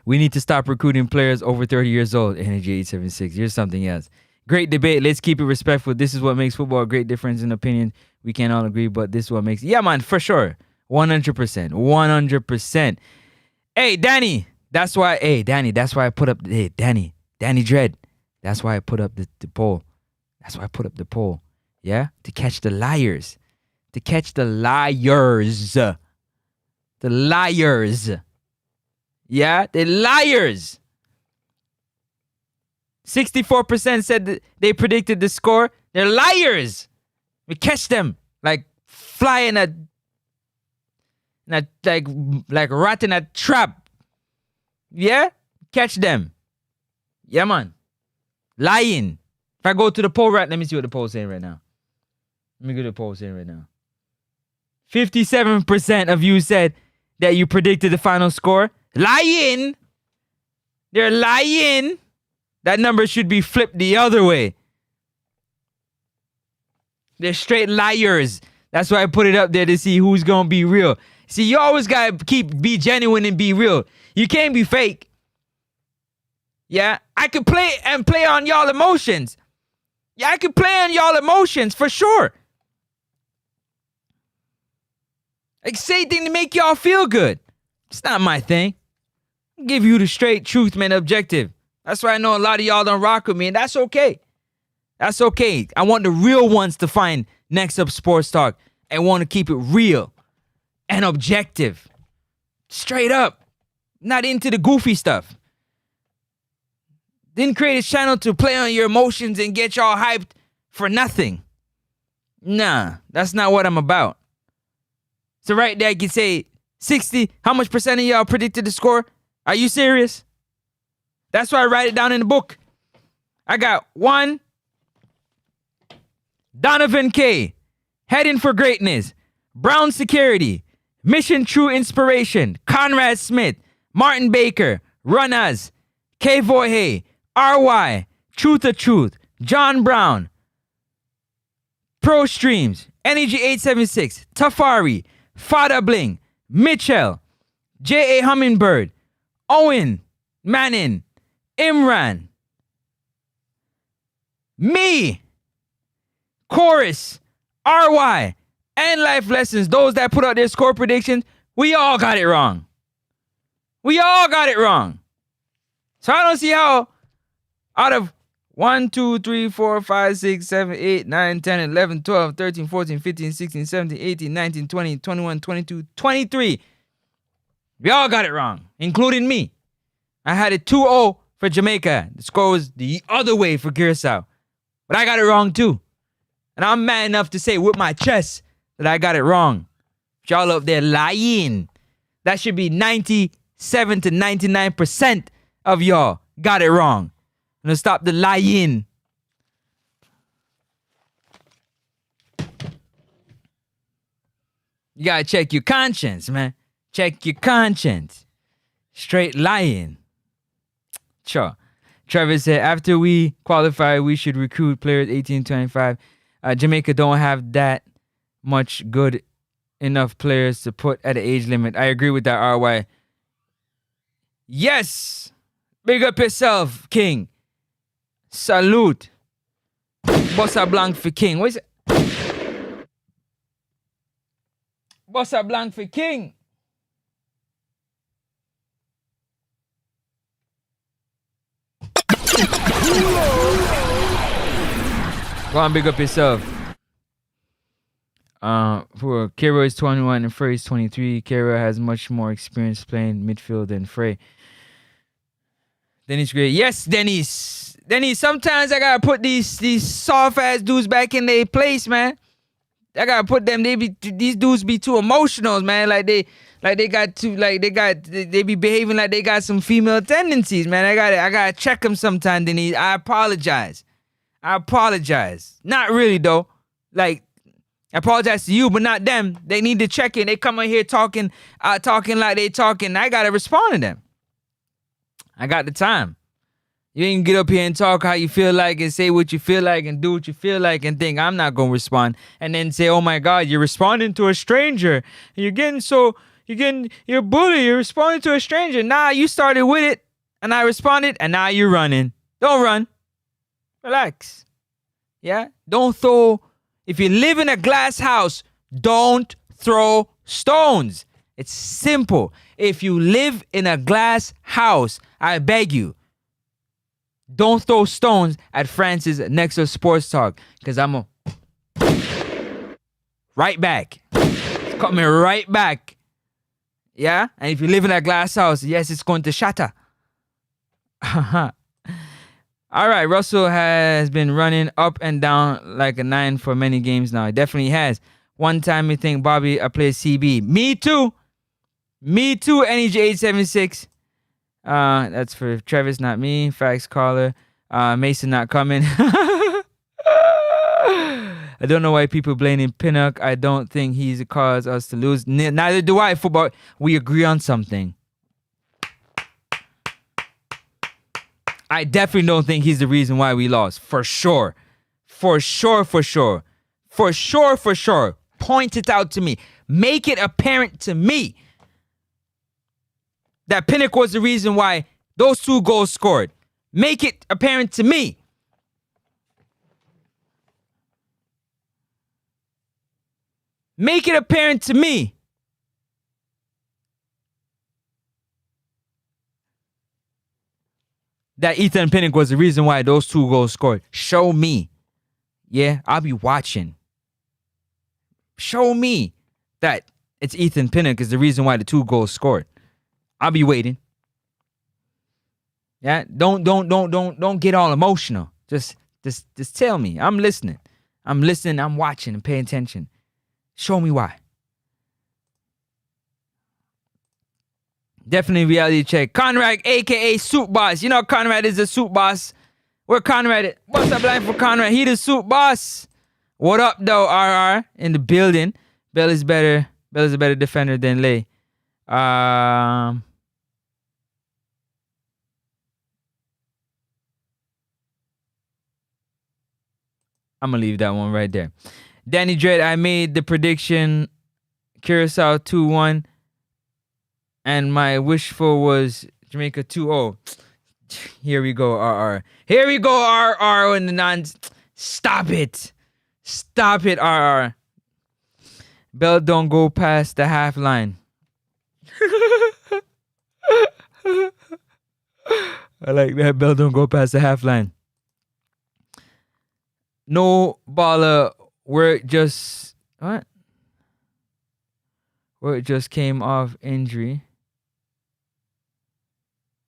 We need to stop recruiting players over 30 years old. Energy 876. Here's something else. Great debate. Let's keep it respectful. This is what makes football a great difference in opinion. We can't all agree, but this is what makes... Yeah, man, for sure. 100%. 100%. Hey, Danny. That's why I put up... Hey, Danny Dread. That's why I put up the poll. That's why I put up the poll. Yeah? To catch the liars. To catch the liars. The liars. Yeah? The liars. 64% said that they predicted the score. They're liars. We catch them like fly in a like rat in a trap. Yeah? Catch them. Yeah, man. Lying. If I go to the poll right, let me see what the poll's saying right now. Let me go to the poll saying right now. 57% of you said that you predicted the final score. Lying. They're lying. That number should be flipped the other way. They're straight liars. That's why I put it up there to see who's going to be real. See, you always got to be genuine and be real. You can't be fake. Yeah, I could play on y'all emotions. Yeah, I could play on y'all emotions for sure. Like say things to make y'all feel good. It's not my thing. I'll give you the straight truth, man, objective. That's why I know a lot of y'all don't rock with me, and that's okay. That's okay. I want the real ones to find Next Up Sports Talk and want to keep it real and objective. Straight up. Not into the goofy stuff. Didn't create a channel to play on your emotions and get y'all hyped for nothing. Nah, that's not what I'm about. So right there, I can say 60. How much percent of y'all predicted the score? Are you serious? That's why I write it down in the book. I got 1. Donovan K. Heading for Greatness. Brown Security. Mission True Inspiration. Conrad Smith. Martin Baker. Runners. K. Vohe. RY. Truth of Truth. John Brown. Pro Streams. Energy 876. Tafari. Fada Bling. Mitchell. J.A. Hummingbird. Owen. Manning. Imran. Me. Chorus. RY. And Life Lessons. Those that put out their score predictions, we all got it wrong. We all got it wrong. So I don't see how out of 1, 2, 3, 4, 5, 6, 7, 8, 9, 10, 11, 12, 13, 14, 15, 16, 17, 18, 19, 20, 21, 22, 23. We all got it wrong, including me. I had it 2-0 for Jamaica. The score was the other way for Curacao. But I got it wrong too. And I'm mad enough to say with my chest that I got it wrong. Y'all up there lying. That should be 97 to 99% of y'all got it wrong. And stop the lying. You gotta check your conscience, man. Check your conscience. Straight lying. Sure. Trevor said, after we qualify, we should recruit players 18-25. Jamaica don't have that much good enough players to put at the age limit. I agree with that, RY. Yes! Big up yourself, King. Salute. Bossa Blanc for King. What is it? Bossa Blanc for King. Go on, big up yourself. For Kero is 21 and Frey is 23. Kero has much more experience playing midfield than Frey. Dennis Gray. Yes, Dennis. Dennis, sometimes I gotta put these soft ass dudes back in their place, man. I gotta put them. These dudes be too emotional, man. Like Like they be behaving like they got some female tendencies, man. I gotta check them sometime. I apologize. Not really though. Like, I apologize to you, but not them. They need to check in. They come in here talking like they talking. I gotta respond to them. I got the time. You ain't get up here and talk how you feel like and say what you feel like and do what you feel like and think I'm not gonna respond and then say, oh my God, you're responding to a stranger. You're a bully. You're responding to a stranger. Nah, you started with it and I responded and now you're running. Don't run. Relax. Yeah? If you live in a glass house, don't throw stones. It's simple. If you live in a glass house, I beg you, don't throw stones at Francis next to Sports Talk, because I'm a right back. It's coming right back. Yeah? And if you live in a glass house, yes, it's going to shatter. All right, Russell has been running up and down like a 9 for many games now. He definitely has. One time you think, Bobby, I play CB. Me too, NEJ876. That's for Travis, not me. Facts caller. Mason not coming. I don't know why people blaming Pinnock. I don't think he's the cause us to lose. Neither do I. Football. We agree on something. I definitely don't think he's the reason why we lost. For sure. Point it out to me. Make it apparent to me that Pinnock was the reason why those 2 goals scored. Make it apparent to me. Make it apparent to me. That Ethan Pinnock was the reason why those 2 goals scored. Show me. Yeah, I'll be watching. Show me that it's Ethan Pinnock is the reason why the 2 goals scored. I'll be waiting. Yeah, don't get all emotional. Just tell me. I'm listening. I'm watching and paying attention. Show me why. Definitely reality check. Conrad, aka Soup Boss. You know Conrad is the Soup Boss. Where Conrad is? What's up line for Conrad? He the Soup Boss. What up though, RR? In the building. Bell is a better defender than Lay. I'm gonna leave that one right there. Danny Dredd, I made the prediction Curacao 2-1. And my wishful was Jamaica 2-0. Here we go, RR. Here we go, RR. And the Stop it, RR. Bell don't go past the half line. I like that. Bell don't go past the half line. No baller where it just came off injury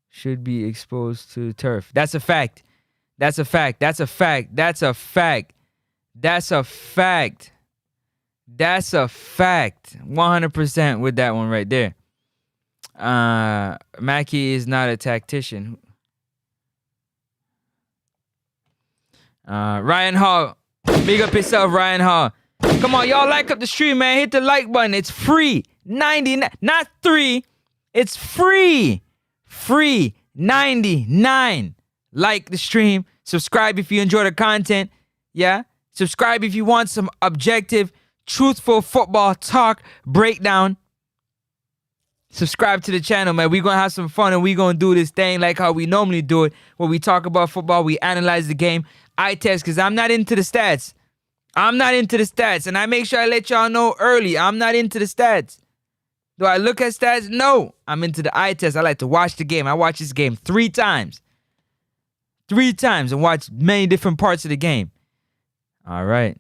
should be exposed to turf. That's a fact. 100% with that one right there. Mackie is not a tactician. Ryan Hall, big up yourself, Ryan Hall. Come on, y'all, like up the stream, man. Hit the like button. It's free. 99, not 3. It's free. Free 99. Like the stream. Subscribe if you enjoy the content. Yeah. Subscribe if you want some objective, truthful football talk breakdown. Subscribe to the channel, man. We're going to have some fun and we're going to do this thing like how we normally do it. Where we talk about football, we analyze the game. I test because I'm not into the stats. And I make sure I let y'all know early. I'm not into the stats. Do I look at stats? No. I'm into the eye test. I like to watch the game. I watch this game 3 times. 3 times and watch many different parts of the game. All right.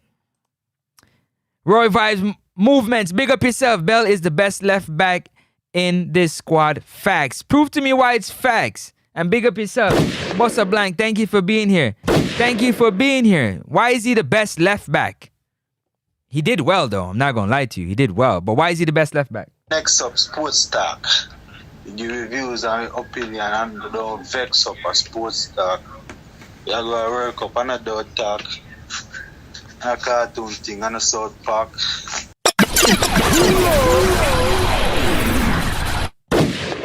Roy Vibes movements. Big up yourself. Bell is the best left back in this squad. Facts. Prove to me why it's facts. And big up yourself. Bossa Blank, thank you for being here. Why is he the best left back? He did well, though. I'm not going to lie to you. He did well. But why is he the best left back? Next up, sports talk. New reviews and opinion and don't vex up a sports talk. You go to World Cup and a dog talk. A cartoon thing and a South Park.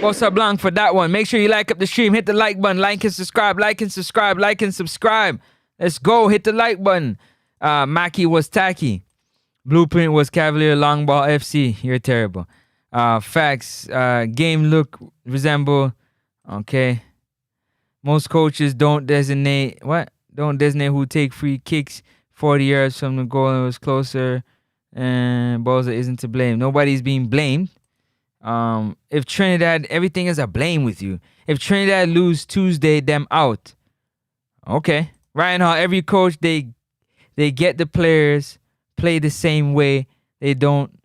What's up, Blanc, for that one? Make sure you like up the stream. Hit the like button. Like and subscribe. Like and subscribe. Like and subscribe. Let's go. Hit the like button. Mackie was tacky. Blueprint was Cavalier Long Ball FC. You're terrible. Facts. Game look resemble. Okay. Most coaches don't designate who take free kicks 40 yards from the goal and was closer. And Boza isn't to blame. Nobody's being blamed. If Trinidad, everything is a blame with you. If Trinidad lose Tuesday, them out. Okay. Ryan Hall, every coach, they get the players play the same way. They don't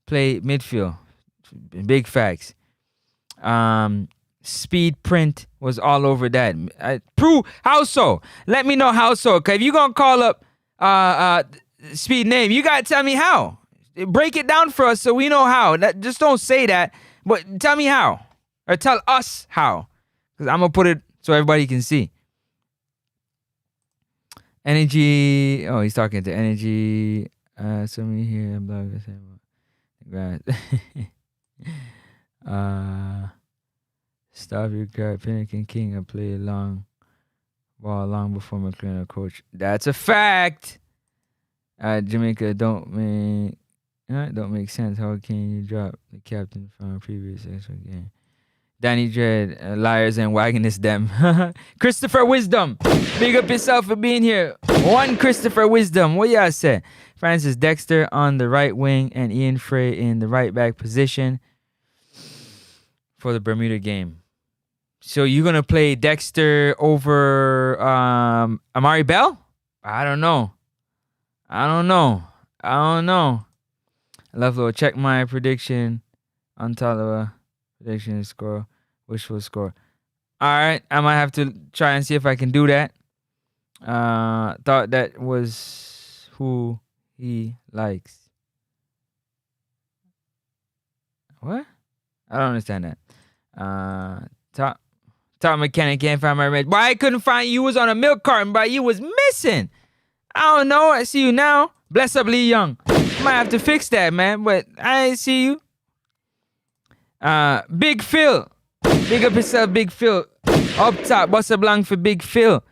play midfield. Big facts. Speed print was all over that. Prove how so? Let me know how so. Cause if you gonna call up Speed name, you gotta tell me how. Break it down for us so we know how. Just don't say that, but tell me how. Or tell us how. Because I'm going to put it so everybody can see. Energy. Oh, he's talking to Energy. Somebody here. Blah, blah, blah. Stop your guard. Pinnacle King. I play a long ball long before McLean coach. That's a fact. Jamaica don't make sense. How can you drop the captain from a previous game? Danny Dread, liars and wagonist them. Christopher Wisdom, big up yourself for being here. One Christopher Wisdom, what y'all say? Francis Dexter on the right wing and Ian Frey in the right back position for the Bermuda game. So you're going to play Dexter over Amari Bell? I don't know. Love check my prediction on Talawa. Prediction score. Wishful score. Alright, I might have to try and see if I can do that. Thought that was who he likes. What? I don't understand that. Top mechanic can't find my red. Why I couldn't find you? Was on a milk carton, but you was missing. I don't know. I see you now. Bless up Lee Young. Might have to fix that, man. But I ain't see you. Big Phil. Big up yourself, Big Phil. Up top. What's a blank for Big Phil?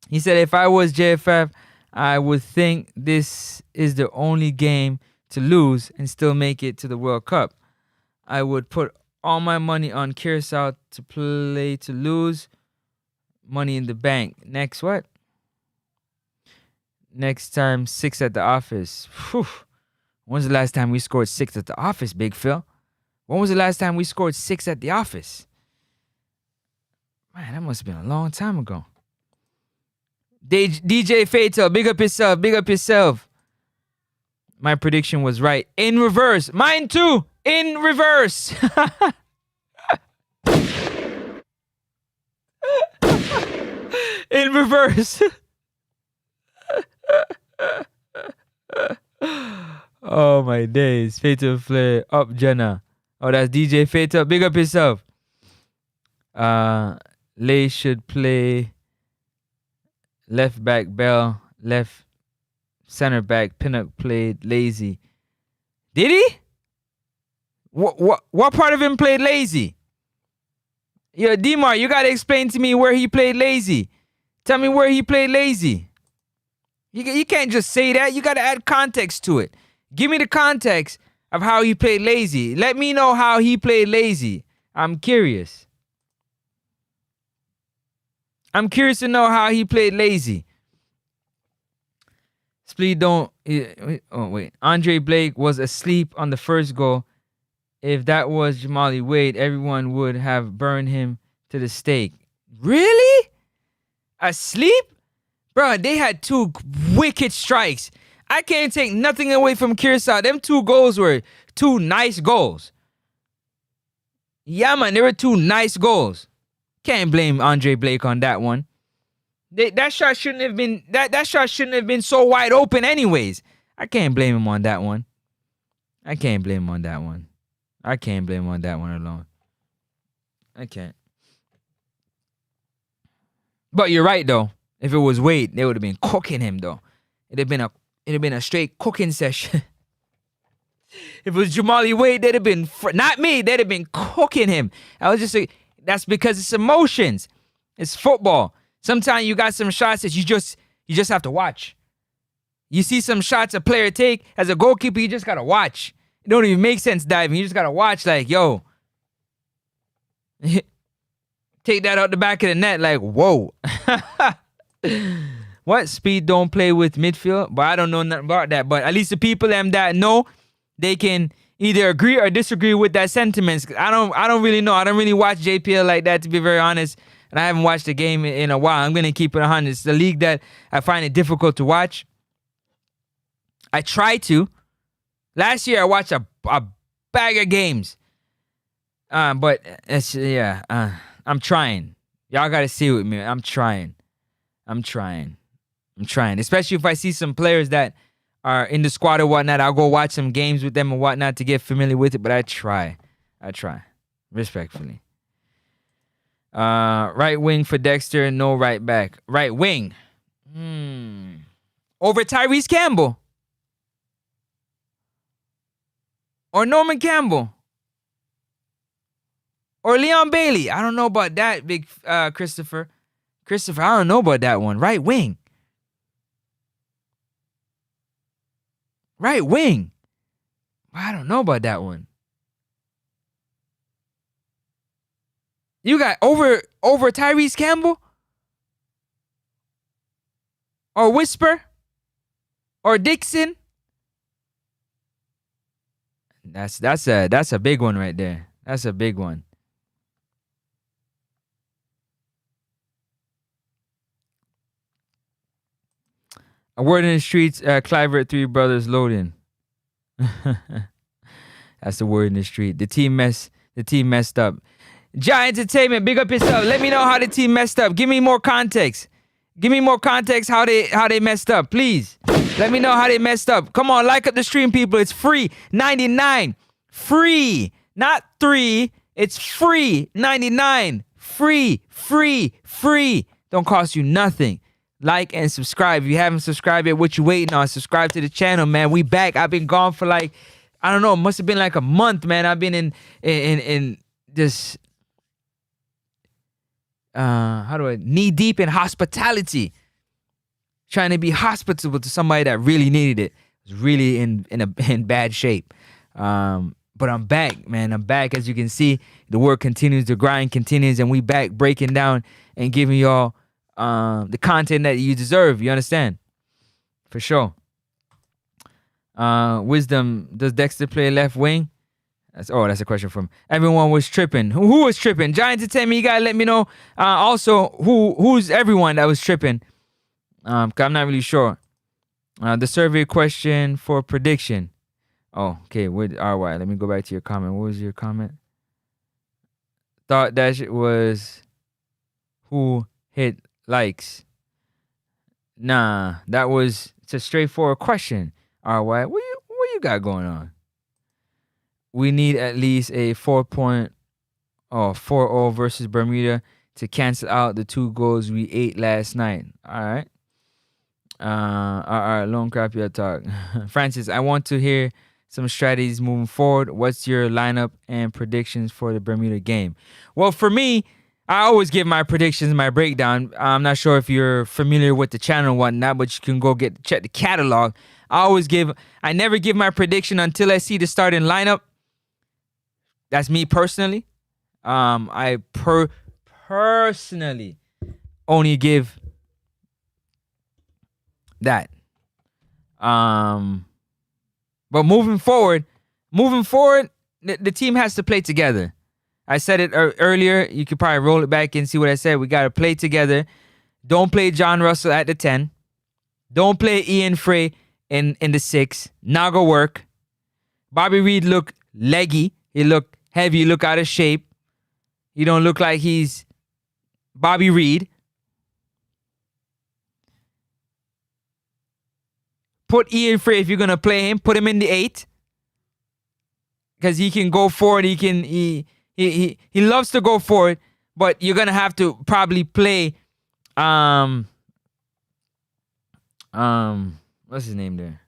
He said, if I was JFF, I would think this is the only game to lose and still make it to the World Cup. I would put all my money on Curacao to play to lose. Money in the bank. Next what? Next time, 6 at the office. Whew. When's the last time we scored 6 at the office, Big Phil? When was the last time we scored 6 at the office? Man, that must have been a long time ago. DJ Fatal, big up yourself, big up yourself. My prediction was right. In reverse. Mine too. In reverse. In reverse. Oh my days. Fatal Flare up Jenna. Oh, that's DJ Fatal. Big up yourself. Lay should play left back Bell. Left center back Pinnock played lazy. Did he? What part of him played lazy? Yo, Demar, you gotta explain to me where he played lazy. Tell me where he played lazy. You can't just say that. You gotta add context to it. Give me the context of how he played lazy. Let me know how he played lazy. I'm curious. I'm curious to know how he played lazy. Splee don't... Oh, wait. Andre Blake was asleep on the first goal. If that was Jamali Wade, everyone would have burned him to the stake. Really? Asleep? Bro, they had 2 wicked strikes. I can't take nothing away from Curacao. Them 2 goals were 2 nice goals. Yeah, man, they were 2 nice goals. Can't blame Andre Blake on that one. That shot shouldn't have been that shot shouldn't have been so wide open anyways. I can't blame him on that one. I can't blame him on that one. I can't blame him on that one alone. I can't. But you're right though. If it was Wade, they would have been cooking him though. It'd have been a straight cooking session. If it was Jamali Wade, they'd have been not me. They'd have been cooking him. I was just like, that's because it's emotions. It's football. Sometimes you got some shots that you just have to watch. You see some shots a player take as a goalkeeper, you just gotta watch. It don't even make sense diving. You just gotta watch. Like, yo, take that out the back of the net. Like, whoa. What? Speed don't play with midfield? But I don't know nothing about that. But at least the people that know, they can either agree or disagree with that sentiments. I don't really know. I don't really watch JPL like that, to be very honest. And I haven't watched the game in a while. I'm gonna keep it 100. It's the league that I find it difficult to watch. I try to. Last year I watched a bag of games. But it's I'm trying. Y'all gotta see with me. I'm trying. Especially if I see some players that are in the squad or whatnot, I'll go watch some games with them and whatnot to get familiar with it. But I try. Respectfully. Right wing for Dexter, no right back. Right wing. Over Tyrese Campbell. Or Norman Campbell. Or Leon Bailey. I don't know about that, big Christopher. Christopher, I don't know about that one. Right wing. Right wing. I don't know about that one. You got over Tyrese Campbell? Or Whisper? Or Dixon? That's a big one right there. That's a big one. A word in the streets, Cliver, Three Brothers loading. That's the word in the street. The team messed up. Giant Entertainment, big up yourself. Let me know how the team messed up. Give me more context. How they messed up, please. Let me know how they messed up. Come on, like up the stream, people. It's free. 99. Free. Not 3. It's free. 99. Free. Don't cost you nothing. Like and subscribe. If you haven't subscribed yet, what you waiting on? Subscribe to the channel, man. We back. I've been gone for like, I don't know, it must have been like a month, man. I've been in this knee deep in hospitality. Trying to be hospitable to somebody that really needed it. It was really in bad shape. But I'm back, man. I'm back. As you can see, the work continues, the grind continues, and we back breaking down and giving y'all the content that you deserve. You understand? For sure. Wisdom, does Dexter play left wing? That's a question from everyone was tripping. Who was tripping? Giant Entertainment, you gotta let me know. Also, who's everyone that was tripping? 'Cause I'm not really sure. The survey question for prediction. Oh, okay. With RY, let me go back to your comment. What was your comment? Thought that shit was who hit likes. Nah, it's a straightforward question. RY, what you got going on? We need at least a 4-0 versus Bermuda to cancel out the 2 goals we ate last night. All right. Long crap your talk. Francis, I want to hear some strategies moving forward. What's your lineup and predictions for the Bermuda game? Well, for me, I always give my predictions, my breakdown. I'm not sure if you're familiar with the channel and whatnot, but you can go check the catalog. I never give my prediction until I see the starting lineup. That's me personally. I personally only give that. But moving forward, the team has to play together. I said it earlier. You could probably roll it back and see what I said. We got to play together. Don't play John Russell at the 10. Don't play Ian Frey in the 6. Not gonna work. Bobby Reed look leggy. He look heavy. He look out of shape. He don't look like he's Bobby Reed. Put Ian Frey, if you're going to play him, put him in the 8. because he can go forward. He loves to go forward, but you're gonna have to probably play what's his name there?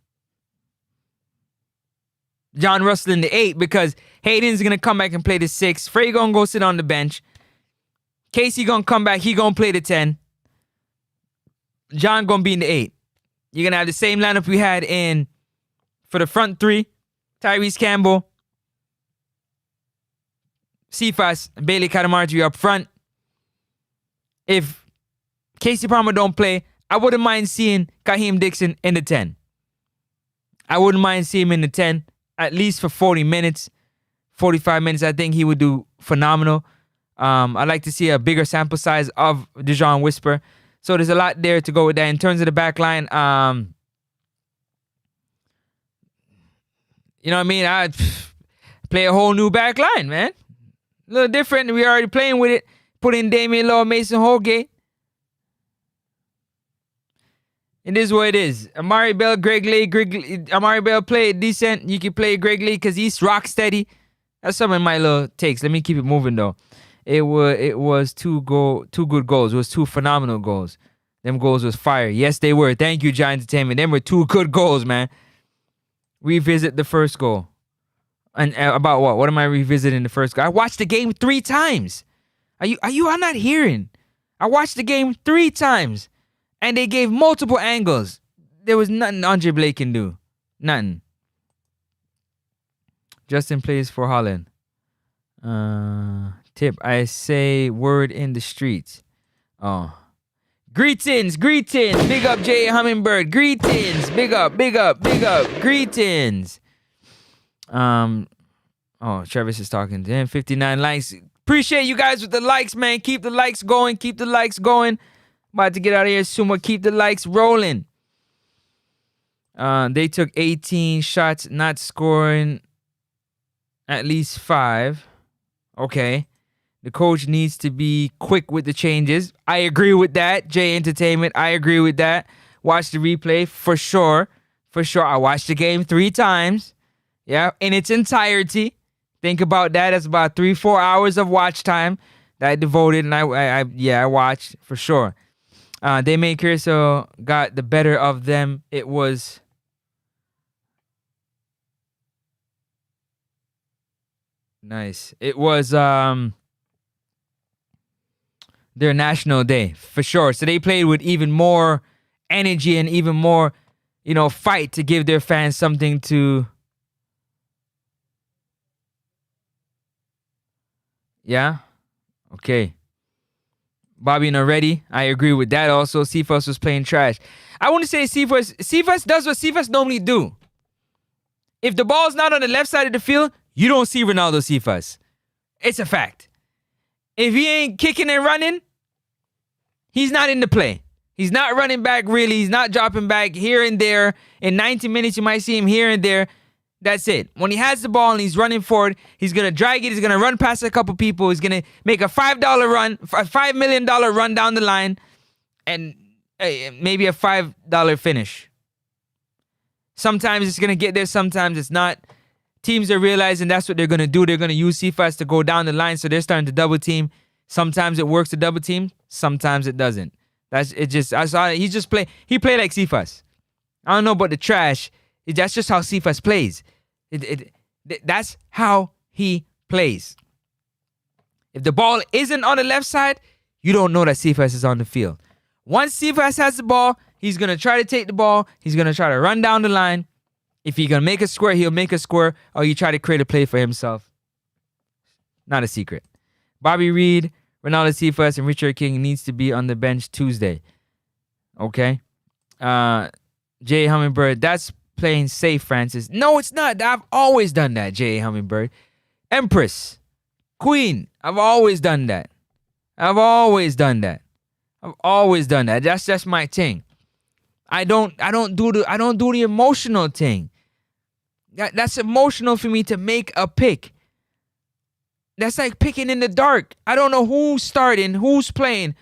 John Russell in the 8, because Hayden's gonna come back and play the 6. Frey gonna go sit on the bench. Casey gonna come back, he gonna play the 10. John gonna be in the 8. You're gonna have the same lineup we had in for the front 3. Tyrese Campbell, Cephas, Bailey Cadamartri up front. If Casey Palmer don't play, I wouldn't mind seeing Kaheem Dixon in the 10. I wouldn't mind seeing him in the 10, at least for 40 minutes, 45 minutes. I think he would do phenomenal. I'd like to see a bigger sample size of Dijon Whisper. So there's a lot there to go with that. In terms of the back line, you know what I mean? I'd play a whole new back line, man. A little different. We already playing with it. Put in Damian Lowe, Mason Holgate. It is what it is. Amari Bell, Greg Lee. Amari Bell played decent. You can play Greg Lee because he's rock steady. That's some of my little takes. Let me keep it moving though. It was two good goals. It was 2 phenomenal goals. Them goals was fire. Yes, they were. Thank you, Giant Entertainment. Them were 2 good goals, man. Revisit the first goal. And about what? What am I revisiting the first goal? I watched the game 3 times. Are you? I'm not hearing. I watched the game 3 times. And they gave multiple angles. There was nothing Andre Blake can do. Nothing. Justin plays for Holland. Tip, I say word in the streets. Oh. Greetings. Big up Jay Hummingbird. Greetings. Big up. Greetings. Oh, Travis is talking to him. 59 likes. Appreciate you guys with the likes, man. Keep the likes going. About to get out of here soon, but keep the likes rolling. They took 18 shots, not scoring at least 5. Okay. The coach needs to be quick with the changes. I agree with that. J Entertainment, I agree with that. Watch the replay for sure. I watched the game 3 times. Yeah, in its entirety. Think about that. That's about 3-4 hours of watch time that I devoted, and I watched for sure. They made Curacao got the better of them. It was nice. It was their national day for sure. So they played with even more energy and even more, fight to give their fans something to. Yeah. Okay. Bobby Naretti, I agree with that also. Cephas was playing trash. I want to say Cephas does what Cephas normally do. If the ball's not on the left side of the field, you don't see Ronaldo Cephas. It's a fact. If he ain't kicking and running, he's not in the play. He's not running back really. He's not dropping back here and there. In 90 minutes, you might see him here and there. That's it. When he has the ball and he's running forward, he's going to drag it. He's going to run past a couple people. He's going to make a $5 run, a $5 million run down the line, and maybe a $5 finish. Sometimes it's going to get there. Sometimes it's not. Teams are realizing that's what they're going to do. They're going to use Cephas to go down the line, so they're starting to double team. Sometimes it works to double team. Sometimes it doesn't. I saw it. He played like Cephas. I don't know about the trash. That's just how Cephas plays. That's how he plays. If the ball isn't on the left side, you don't know that Cephas is on the field. Once Cephas has the ball, he's going to try to take the ball. He's going to try to run down the line. If he's going to make a square, he'll make a square, or you try to create a play for himself. Not a secret. Bobby Reed, Ronaldo Cephas, and Richard King needs to be on the bench Tuesday. Okay? Jay Hummingbird, that's playing safe, Francis. No, it's not. I've always done that, Jay Hummingbird. Empress, Queen, I've always done that. That's just my thing. I don't do the emotional thing. That's emotional for me to make a pick. That's like picking in the dark. I don't know who's starting, who's playing.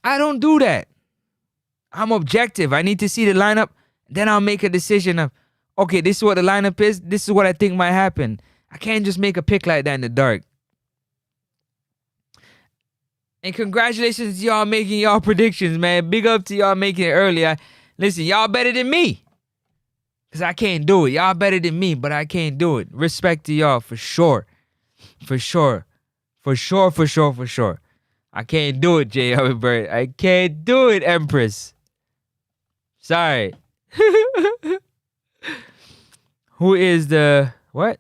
I don't do that. I'm objective. I need to see the lineup. Then I'll make a decision of, okay, this is what the lineup is. This is what I think might happen. I can't just make a pick like that in the dark. And congratulations to y'all making y'all predictions, man. Big up to y'all making it early. Listen, y'all better than me. Because I can't do it. Y'all better than me, but I can't do it. Respect to y'all for sure. For sure. For sure, for sure, for sure. I can't do it, J. Hubbard. I can't do it, Empress. Sorry. Who is the... What?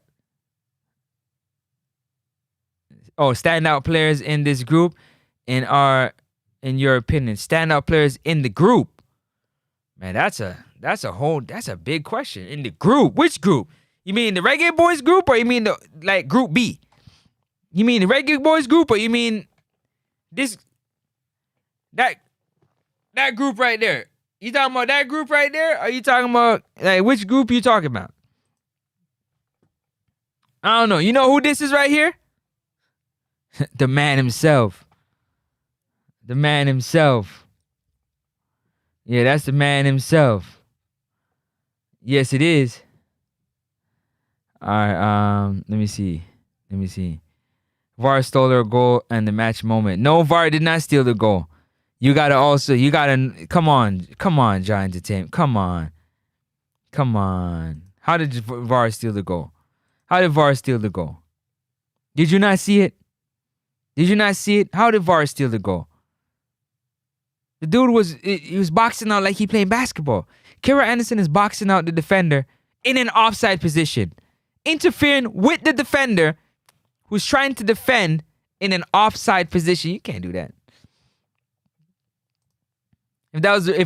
Oh, standout players in this group. In your opinion, standout players in the group. Man, that's a big question. In the group, which group? You mean the Reggae Boys group, or you mean the Group B? You mean the Reggae Boys group, or you mean that group right there? You talking about that group right there? Or are you talking about which group you talking about? I don't know. You know who this is right here? The man himself. The man himself. Yeah, that's the man himself. Yes, it is. All right, let me see. VAR stole their goal and the match moment. No, VAR did not steal the goal. You gotta come on, John Entertainment. Come on. How did VAR steal the goal? How did VAR steal the goal? Did you not see it? How did VAR steal the goal? The dude was boxing out like he playing basketball. Kira Anderson is boxing out the defender in an offside position, interfering with the defender who's trying to defend in an offside position. You can't do that. If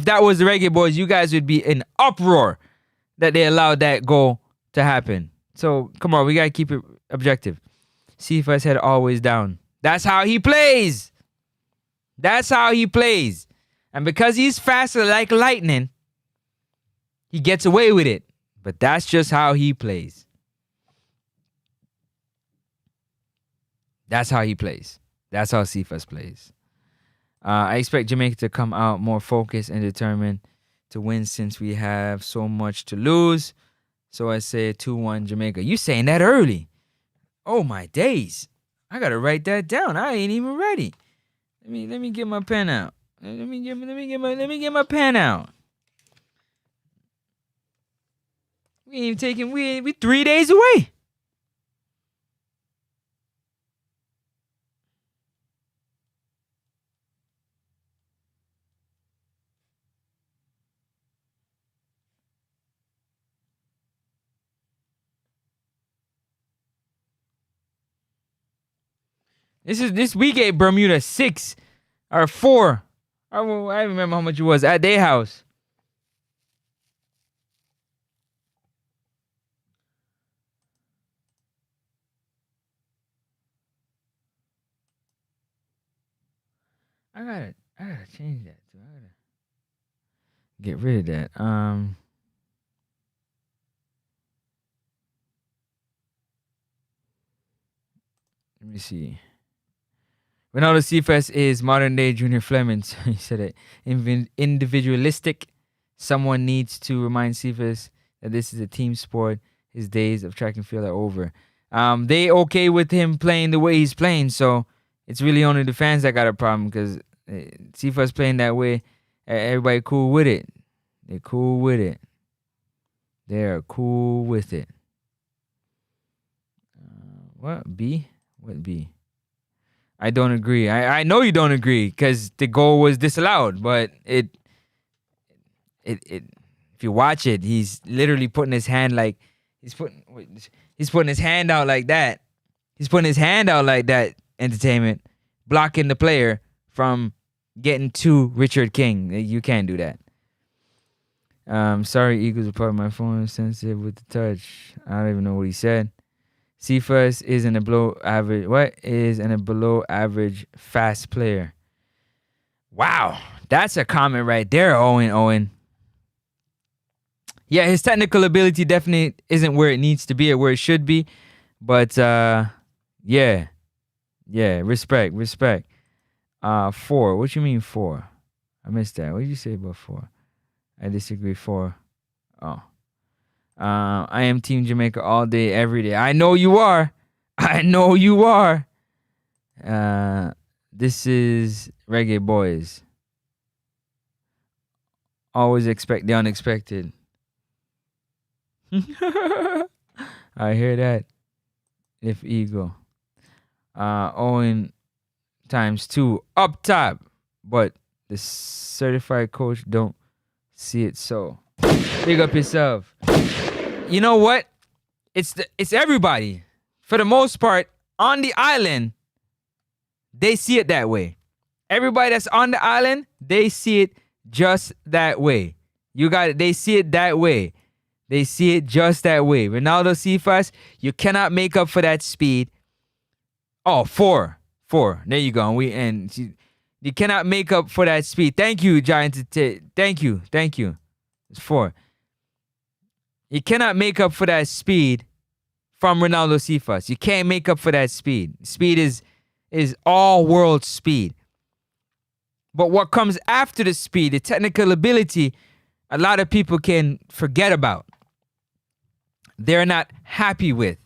that was the Reggae Boys, you guys would be in uproar that they allowed that goal to happen. So come on, we gotta keep it objective. Cephas head always down. That's how he plays. And because he's faster like lightning, he gets away with it. But that's just how he plays. That's how Cephas plays. I expect Jamaica to come out more focused and determined to win since we have so much to lose. So I say 2-1 Jamaica. You saying that early? Oh my days. I gotta write that down. I ain't even ready. Let me get my pen out. Let me get my pen out. We 3 days away. This week at Bermuda 6 or 4. I remember how much it was at their house. I gotta change that too. I gotta get rid of that. Let me see. Ronaldo Cephas is modern day Junior Fleming. He said it. Individualistic. Someone needs to remind Cephas that this is a team sport. His days of track and field are over. They okay with him playing the way he's playing, so it's really only the fans that got a problem because Cephas playing that way. Everybody cool with it. They're cool with it. They're cool with it. What B? What B? I don't agree. I know you don't agree because the goal was disallowed, but it if you watch it, he's literally putting his hand like he's putting his hand out like that. He's putting his hand out like that, Entertainment, blocking the player from getting to Richard King. You can't do that. Sorry, Eagles are part of my phone, sensitive with the touch. I don't even know what he said. Cephas is in a below average. What is in a below average fast player? Wow, that's a comment right there, Owen. Yeah, his technical ability definitely isn't where it needs to be or where it should be, but yeah, respect. 4. What you mean 4? I missed that. What did you say about 4? I disagree. 4. Oh, I am Team Jamaica all day, every day. I know you are. I know you are. This is Reggae Boys. Always expect the unexpected. I hear that. If ego. Owen times 2 up top. But the certified coach don't see it so. Big up yourself. You know what? It's everybody. For the most part, on the island, they see it that way. Everybody that's on the island, they see it just that way. You got it. They see it that way. They see it just that way. Ronaldo Cephas, you cannot make up for that speed. Oh, 4. There you go. You cannot make up for that speed. Thank you, Giant. Thank you. It's 4. You cannot make up for that speed from Ronaldo Cephas. You can't make up for that speed. Speed is all world speed. But what comes after the speed, the technical ability, a lot of people can forget about. They're not happy with.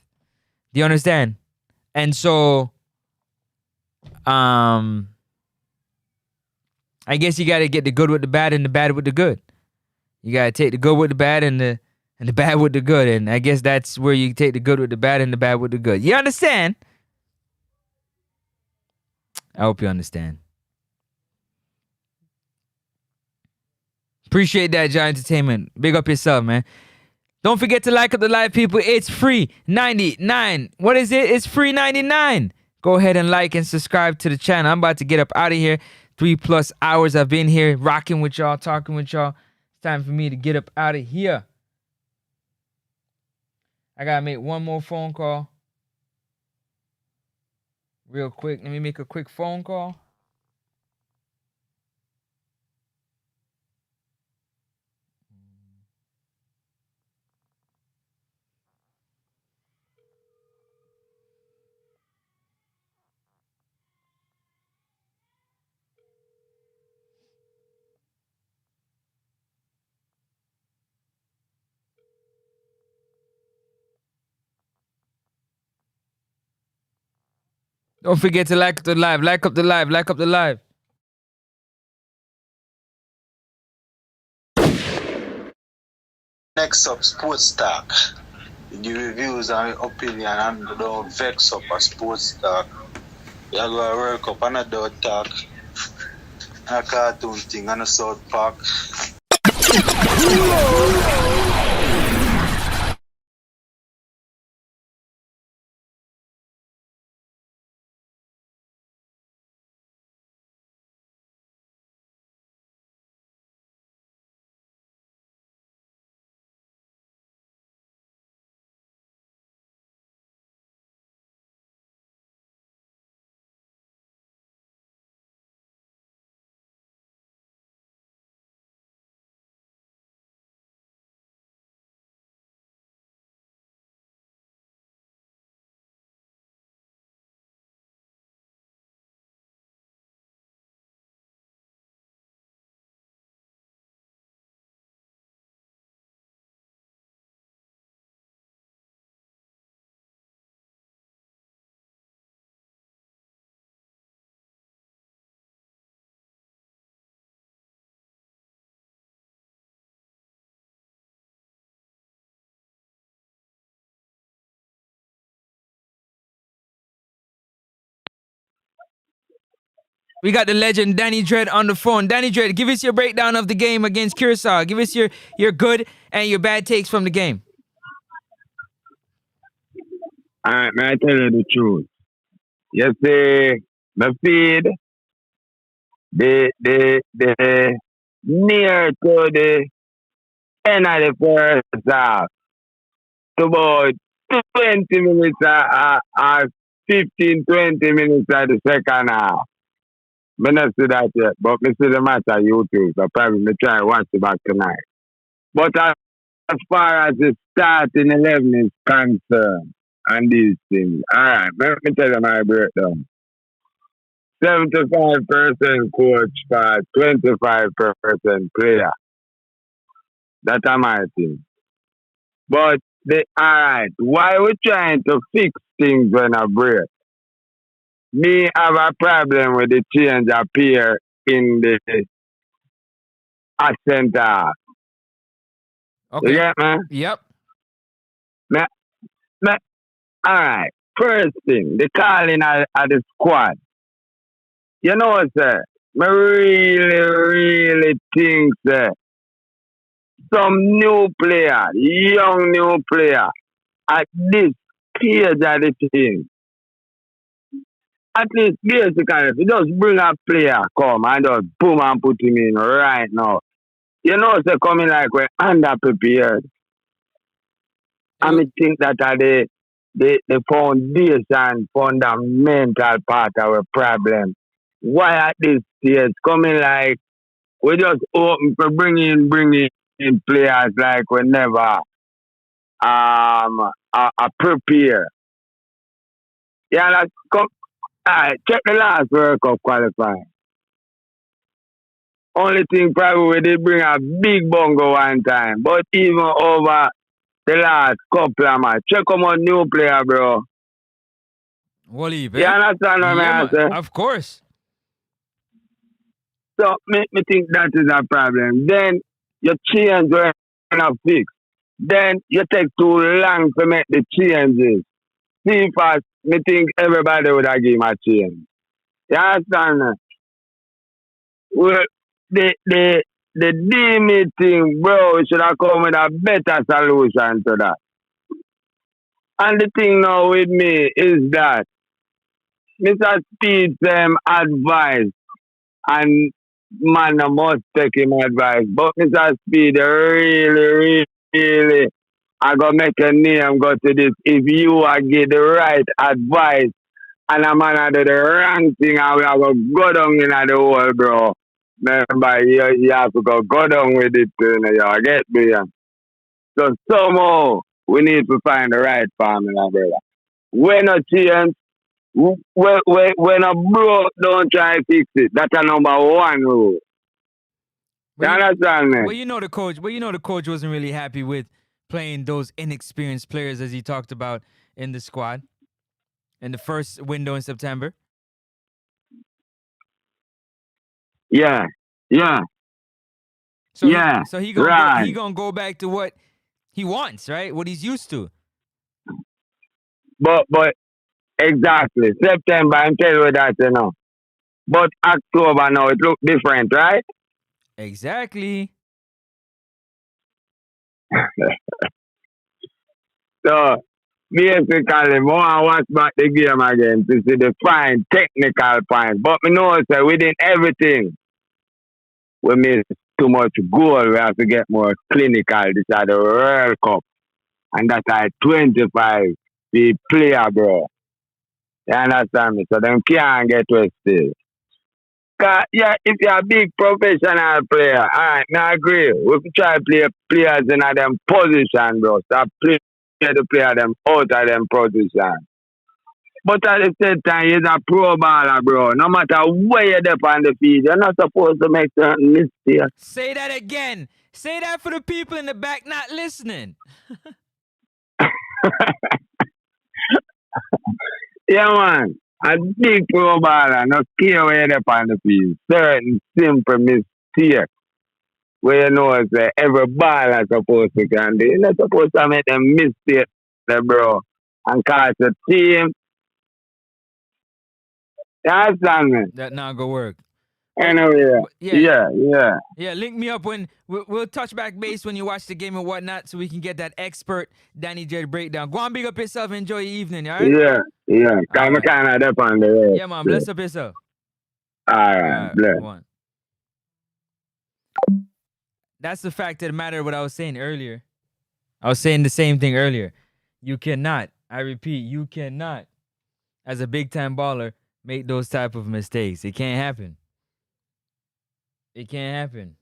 Do you understand? And so, I guess you got to get the good with the bad and the bad with the good. You got to take the good with the bad and the bad with the good. And I guess that's where you take the good with the bad and the bad with the good. You understand? I hope you understand. Appreciate that, Giant Entertainment. Big up yourself, man. Don't forget to like up the live, people. It's free 99. What is it? It's free 99. Go ahead and like and subscribe to the channel. I'm about to get up out of here. 3+ hours I've been here rocking with y'all, talking with y'all. It's time for me to get up out of here. I got to make one more phone call. Real quick. Let me make a quick phone call. Don't forget to like up the live. Like up the live. Like up the live. Next up, Sports Talk. The reviews and opinion and don't vex up a Sports Talk. You go to World Cup and a dog talk. And a cartoon thing and a South Park. We got the legend Danny Dread on the phone. Danny Dread, give us your breakdown of the game against Curacao. Give us your good and your bad takes from the game. Alright, may I tell you the truth? You see, the feed, the near to the end of the first half, to about 20 minutes or 15, 20 minutes of the second half. I not see that yet, but I see the match on YouTube, so probably me try and watch it back tonight. But as far as the starting 11 is concerned, and these things, alright, let me tell you my breakdown. 75% coach for 25% player. That's my thing. But alright, why we trying to fix things when I break? Me have a problem with the change appear in the accent half. You Okay. get me? Yep. Me, me, alright. First thing, the calling of the squad. You know, sir, me really think, sir, some new player, young new player, at this stage of the thing, at least basically, if you just bring a player, come and just boom and put him in right now. You know, sir, coming like we're underprepared. I It, mean, think that are the foundation, fundamental part of our problem. Why at this stage coming like we just open for bringing in players like we never prepare. Yeah, like come, check the last World Cup qualifying. Only thing probably we did bring a big bongo one time, but even over the last couple of matches, check come on new player, bro. Waleed, You eh? understand what Yeah, I man. say? Of course. So me think that is a problem. Then you change when you fix. Then you take too long to make the changes. See fast, me think everybody would have give him a change. You understand? Well, the DME thing, bro, should have come with a better solution to that. And the thing now with me is that Mr. Speed's advice and man I must take him advice. But Mr. Speed really I gotta make a name go to this. If you are get the right advice and a man do the wrong thing and we have to go down in the hole, bro. Remember you have to go down with it, you get me. So somehow we need to find the right formula, brother. When a change, when a bro don't try to fix it, that's a number one rule. You Well, you, understand me? well, you know the coach. Well, you know the coach wasn't really happy with playing those inexperienced players as he talked about in the squad in the first window in September. Yeah, yeah, So he yeah, so he gonna go right. he gonna go back to what he wants, right? What he's used to. But exactly. September, I'm telling you that, you know. But October now, it look different, right? Exactly. So basically, more I watch back the game again to see the fine technical points. But we know, sir, within everything, we miss too much goal. We have to get more clinical. This is the World Cup. And that's like 25 the player, bro. You understand me? So them can't get wasted. Yeah, if you're a big professional player, alright, I agree. We could try to play players in a them position, bro. Stop play the player them out of them position. But at the same time, he's a pro baller, bro. No matter where you're there on the field, you're not supposed to make certain mistakes. Say that again. Say that for the people in the back not listening. Yeah, man. A big pro baller, no care where you're there on the field. Certain simple mistakes where you know every baller supposed to can do. You're not supposed to make them mistakes, bro, and cause the team. You understand me? That not gonna work. Anyway, Yeah, yeah. yeah. Link me up when we'll touch back base when you watch the game and whatnot, so we can get that expert Danny J breakdown. Go on, big up yourself. Enjoy your evening. All right. Yeah. All Come right. kind of up on the road. Yeah, man. Bless up yourself. All All right, right. bless. One. That's the fact of the matter. What I was saying earlier. I was saying the same thing earlier. You cannot. I repeat, you cannot, as a big time baller, make those type of mistakes. It can't happen. It can't happen.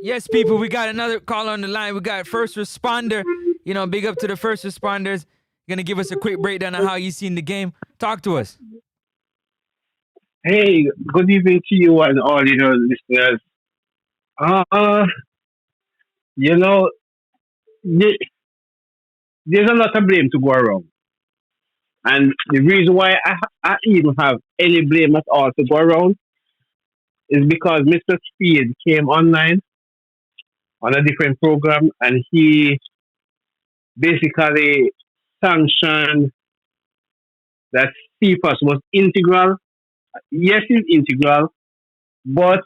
Yes, people, we got another call on the line. We got first responder. You know, big up to the first responders. Gonna give us a quick breakdown on how you seen the game. Talk to us. Hey, good evening to you and all your listeners. Uh, you know, the- there's a lot of blame to go around. And the reason why I even have any blame at all to go around is because Mr. Speed came online on a different program and he basically sanctioned that CFAS was integral. Yes, it's integral, but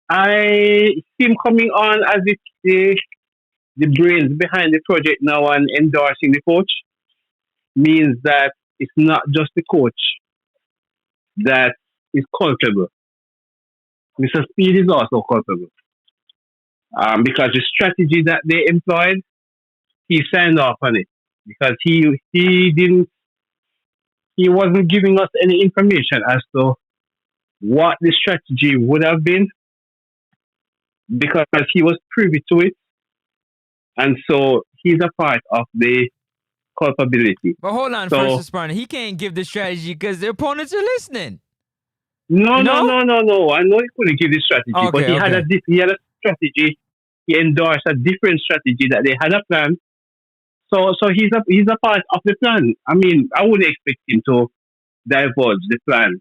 I see him coming on as if the brains behind the project now and endorsing the coach means that it's not just the coach that is culpable. Mr. Speed is also culpable because the strategy that they employed, he signed off on it because he wasn't giving us any information as to what the strategy would have been because he was privy to it, and so he's a part of the culpability. But hold on, So first responder. He can't give the strategy because the opponents are listening. no, You no, know? no, no, no. I know he couldn't give the strategy, but Okay, okay. he had a strategy. He endorsed a different strategy that they had a plan. So he's a part of the plan. I mean, I wouldn't expect him to divulge the plan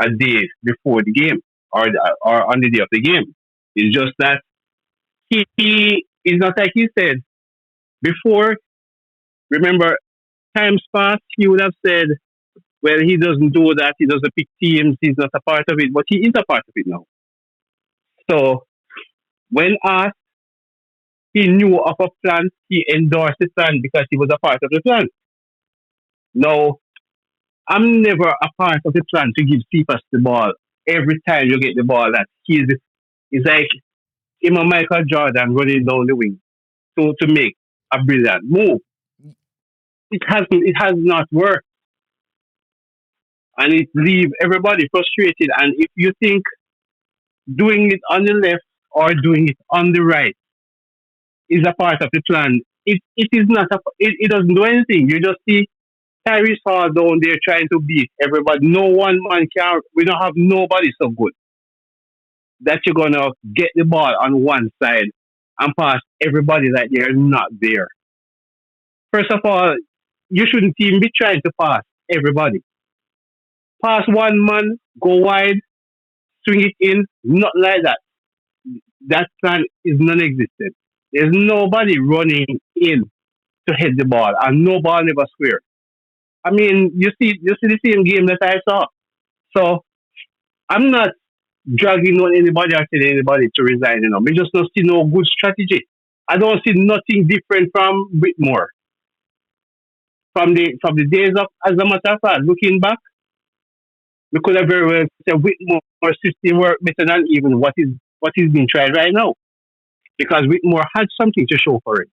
a day before the game or on the day of the game. It's just that he is not like he said before. Remember, times past, he would have said, well, he doesn't do that. He doesn't pick teams. He's not a part of it, but he is a part of it now. So when asked, he knew of a plan. He endorsed the plan because he was a part of the plan. Now, I'm never a part of the plan to give Cephas the ball every time you get the ball. That he's like him and Michael Jordan running down the wing to make a brilliant move. It has not worked, and it leaves everybody frustrated. And if you think doing it on the left or doing it on the right is a part of the plan, it is not. It doesn't do anything. You just see Tyrese Hall down there trying to beat everybody. No one man can. We don't have nobody so good that you're gonna get the ball on one side and pass everybody that they're not there. First of all, you shouldn't even be trying to pass everybody. Pass one man, go wide, swing it in, not like that. That plan is non-existent. There's nobody running in to hit the ball, and no ball never square. I mean, you see the same game that I saw. So I'm not dragging on anybody or telling anybody to resign. You know, we just don't see no good strategy. I don't see nothing different from Whitmore. From the days of, as a matter of fact, looking back, we could have very well said Whitmore system work better than even what is being tried right now because Whitmore had something to show for it.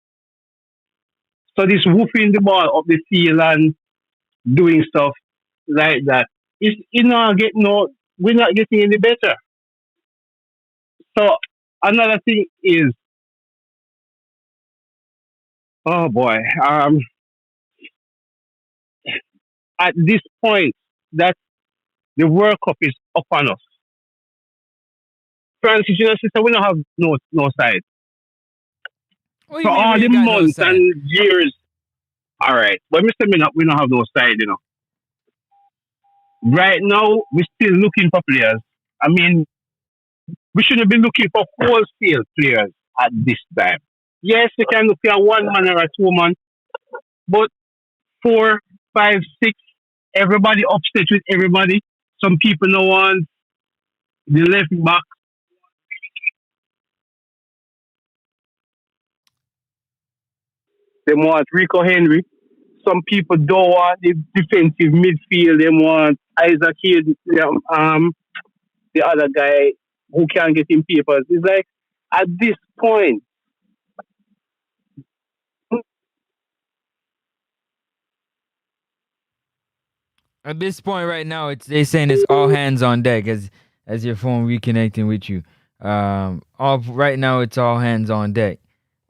So this woofing the ball up the field and doing stuff like that is we're not getting any better. So another thing is, oh boy, at this point that the World Cup is upon us. Francis, you know, sister, we don't have no side. What do For you mean all we the ain't got no months side? and years, all right. But Mr. Minot, we don't have no side, you know. Right now, we're still looking for players. I mean, we shouldn't be looking for wholesale players at this time. Yes, we can look at one man or a two man, but four, five, six, everybody upset with everybody. Some people no want the left back. They want Rico Henry. Some people don't want the defensive midfield. They want Isaac Hill, the other guy who can get him papers. It's like at this point, At this point right now, they're saying it's all hands on deck as your phone reconnecting with you. All right now, it's all hands on deck.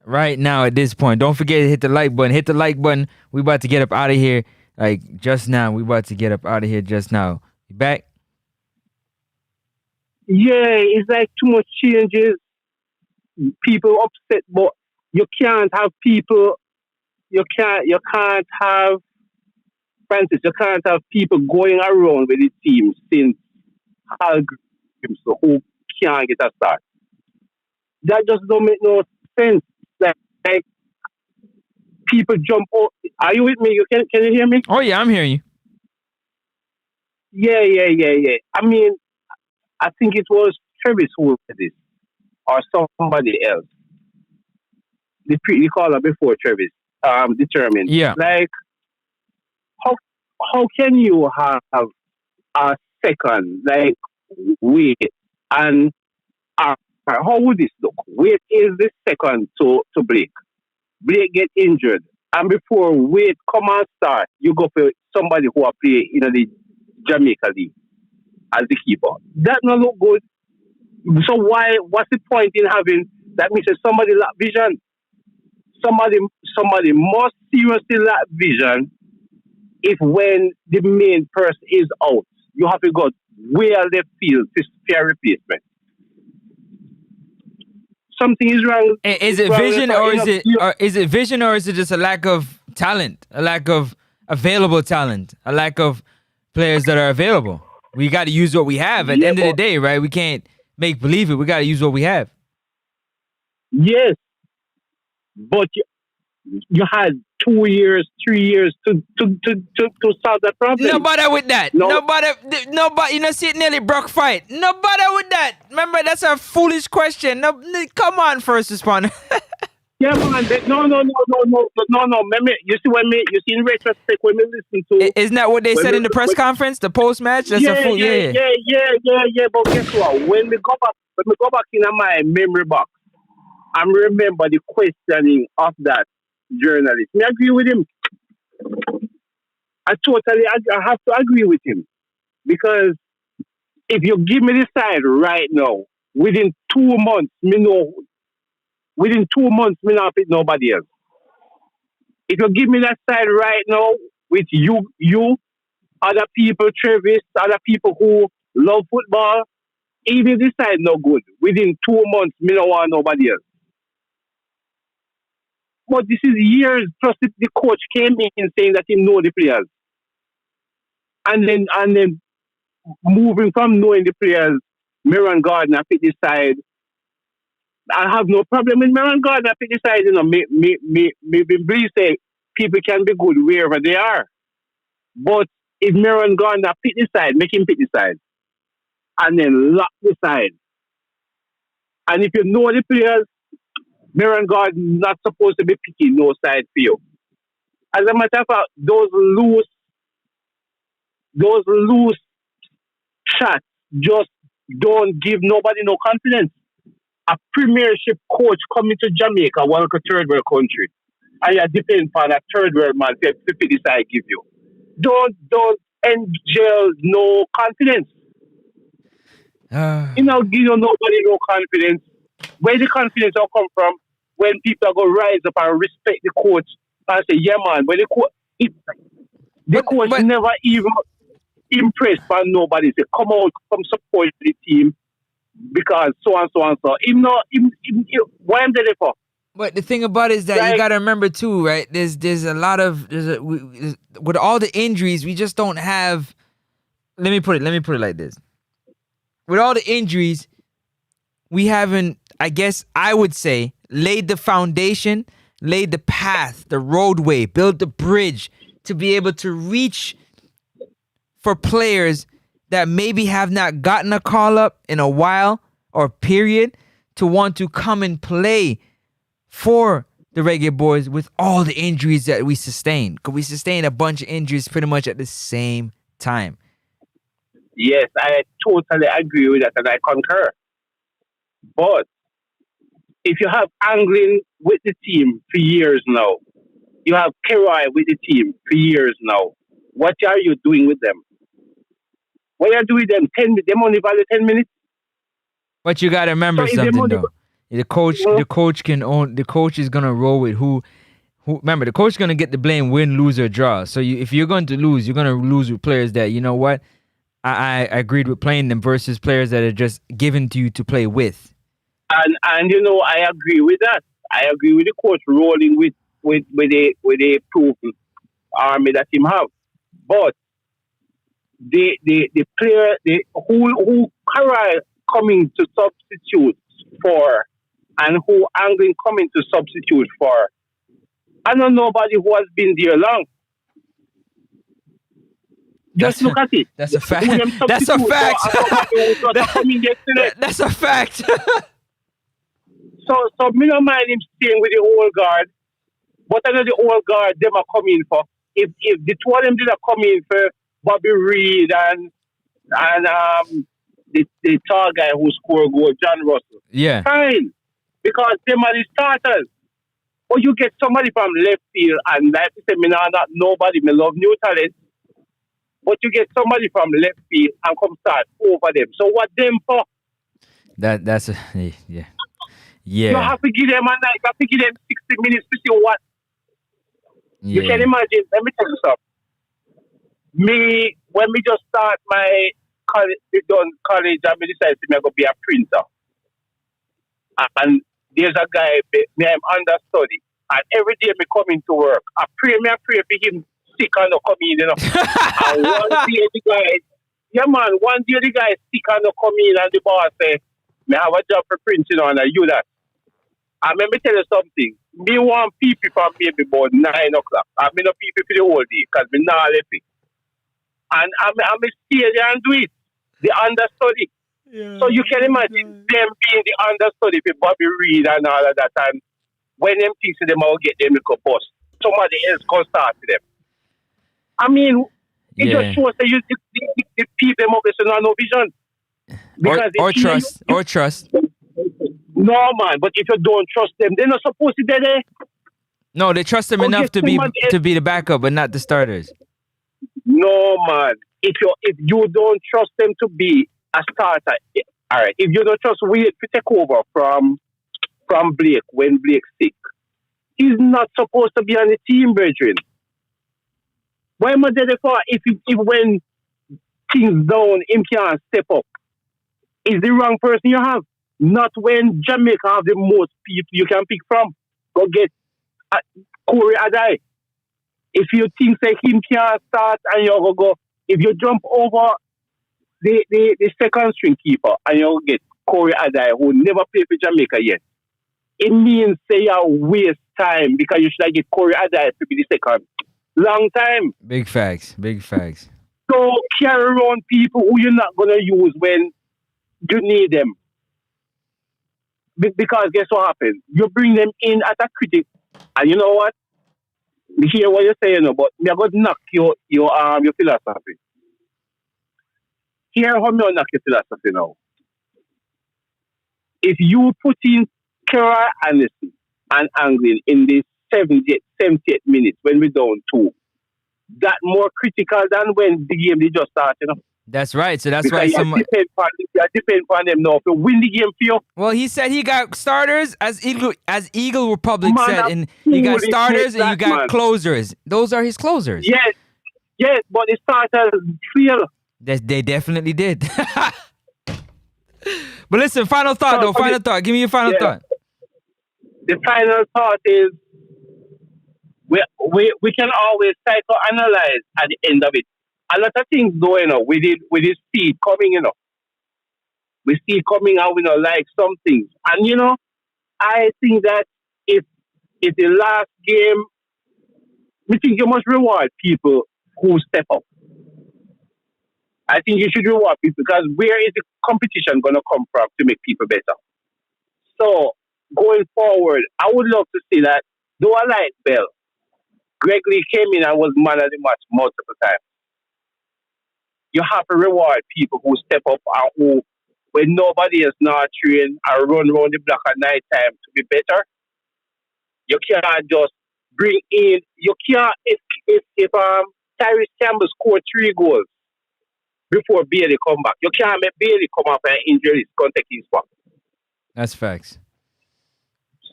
Right now, at this point, don't forget to hit the like button. Hit the like button. We about to get up out of here. Like just now, we about to get up out of here just now. You back? Yeah, it's like too much changes. People upset, but you can't have people. You can't have Francis. You can't have people going around with the team since Hal Grimm, so who can't get a start. That just don't make no sense. Like people jump out. Are you with me? Can you hear me? Oh yeah, I'm hearing you. Yeah. I mean, I think it was Travis who said this, or somebody else. The caller before Travis determined. Yeah. Like how how can you have a second like wait and how would this look? Wait is the second to Blake. Blake get injured. And before wait come and start, you go for somebody who are play in the Jamaica League as the keeper. That not look good. So what's the point in having that means that somebody lack vision? Somebody must seriously lack vision if when the main person is out, you have to go where they feel to spare replacement. Something is wrong. Is it vision is it vision or is it just a lack of talent, a lack of available talent, a lack of players that are available? We got to use what we have at the end of the day, right? We can't make believe it. We got to use what we have. Yes, but you had 2 years, 3 years to solve that problem. No bother with that. No bother. You know, see it nearly broke fight. No bother with that. Remember, that's a foolish question. No, come on, first responder. Yeah, man. No. Remember, you see in retrospect when we listen to. Isn't that what they said in the press conference, the post match? That's a fool. Yeah. But guess what? When we go back in my memory box, I remember the questioning of that journalist. I agree with him. I have to agree with him because if you give me the side right now, within 2 months, me not pick nobody else. If you give me that side right now with you, other people, Travis, other people who love football, even this side no good. Within 2 months, me don't want nobody else. But this is years plus the coach came in saying that he know the players. And then moving from knowing the players, Miran Gardner pick the side. I have no problem with Miran Gardner pick the side, you know, maybe Bree say people can be good wherever they are. But if Miran Gardner pick the side, make him pick the side. And then lock the side. And if you know the players, Miran Gardner not supposed to be picking no side for you. As a matter of fact, those loose shots just don't give nobody no confidence. A premiership coach coming to Jamaica, one of a third world country, and you depend on a third world man to pick this I give you. Don't enjoy no confidence. Give nobody no confidence. Where the confidence will come from when people are going to rise up and respect the coach and say, yeah man, but the coach never even impressed by nobody. Say, come out, come support the team because so and so and so. Why am they there for? But the thing about it is that you got to remember too, right? There's a lot of with all the injuries, we just don't have. Let me put it like this. With all the injuries, we haven't, I guess I would say, laid the foundation, laid the path, the roadway, built the bridge to be able to reach for players that maybe have not gotten a call up in a while or period to want to come and play for the Reggae Boys with all the injuries that we sustained. Because we sustained a bunch of injuries pretty much at the same time. Yes, I totally agree with that and I concur. But if you have Anglin with the team for years now, you have Keroy with the team for years now, what are you doing with them? What are you doing with them? 10 minutes? They only value 10 minutes? But you gotta remember So if the something money, though. The coach is gonna roll with who. Remember, the coach is gonna get the blame, win, lose or draw. So if you're going to lose, you're gonna lose with players that, you know what, I agreed with playing them versus players that are just given to you to play with. and you know, I agree with that. I agree with the coach rolling with a proven army that him have. But the player who Carroll coming to substitute for and who Anglin coming to substitute for, I know nobody who has been there long. Just look at it. That's a fact. Who them That's a substitute for fact. and somebody who just coming yesterday. That's a fact. So me don't mind him staying with the old guard. But I know the old guard them are coming for. If the two of them did not come in for Bobby Reed and the tall guy who scored goal, John Russell. Yeah. Fine. Because them are the starters. Or you get somebody from left field and like I said, me not nobody, me love new talent. But you get somebody from left field and come start over them. So what them for? That's a yeah. You have to give them a night, you have to give them 60 minutes to see what. Yeah. You can imagine, let me tell you something. Me, when we just start my college, we done college and we decided to go be a printer. And there's a guy, me I'm understudy. And every day me coming to work, I pray for him sick and not come in, you know. And one day the guy sick and not come in and the boss say, me have a job for printing on and you that. And let me tell you something. Me want people from maybe about 9 o'clock. I mean, no people for the whole day because me not left it. And I'm stay there and do it. The understudy. Yeah, so you can imagine them being the understudy for Bobby Reed and all of that. And when them things to them, I'll get them to bust. Somebody else can start to them. I mean, it just shows that the people them up with no vision. Or trust. No, man. But if you don't trust them, they're not supposed to be there. No, they trust them enough to be the backup, but not the starters. No, man. If you don't trust them to be a starter, all right. If you don't trust Wade to take over from Blake when Blake's sick, he's not supposed to be on the team, brethren. Why am I there for? If when things down, him can't step up. Is the wrong person you have. Not when Jamaica have the most people you can pick from. Go get Corey Adai. If you think say him can't start and you go, if you jump over the second string keeper and you get Corey Adai who never played for Jamaica yet, it means say you waste time because you should get Corey Adai to be the second. Long time. Big facts. So carry around people who you're not gonna use when you need them. Because guess what happens? You bring them in at a critic, and you know what? Me hear what you're saying, but me are going to knock your philosophy. Hear how me knock your philosophy now. If you put in Kara Anderson and Anglin in the 78th minutes when we're down 2, that more critical than when the game they just started, you know? That's right. So that's because why someone depend on them now to win the game for you. Well, he said he got starters as Eagle Republic said, and you got starters and you got closers. Those are his closers. Yes, but the starters fail. They definitely did. But listen, final thought though. Final thought. Give me your final thought. The final thought is we can always psychoanalyze at the end of it. A lot of things going on. We see it coming, you know. We see it coming out, we don't like some things. And, you know, I think that if the last game, we think you must reward people who step up. I think you should reward people because where is the competition going to come from to make people better? So, going forward, I would love to see that, though I like Bell, Greg Lee came in and was man of the match multiple times. You have to reward people who step up and who, when nobody is not trained, and run around the block at night time to be better. You can't just bring in. You can't if Tyrese Campbell scored 3 goals. before Bailey come back. You can't make Bailey come off an injury list, take his spot. That's facts.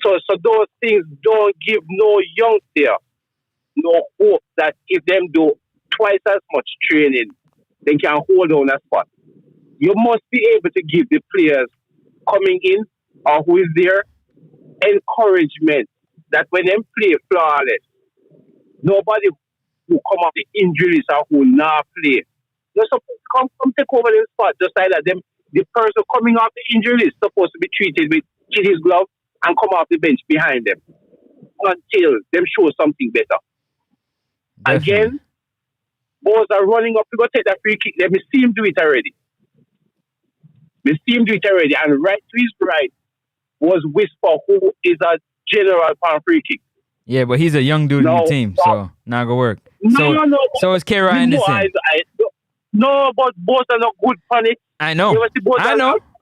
So those things don't give no youngster no hope that if them do twice as much training, they can hold on a spot. You must be able to give the players coming in or who is there encouragement that when them play flawless, nobody who come off the injuries or who not play. They're supposed to come take over the spot just like that. The person coming off the injury is supposed to be treated with his glove and come off the bench behind them until them show something better. Definitely. Again, balls are running up to go take that free kick. Let me see him do it already. And right to his right was Whisper, who is a general for free kick. Yeah, but he's a young dude in the team, so not gonna work. No. So is Kara Anderson. No, but both are not good for it. I know.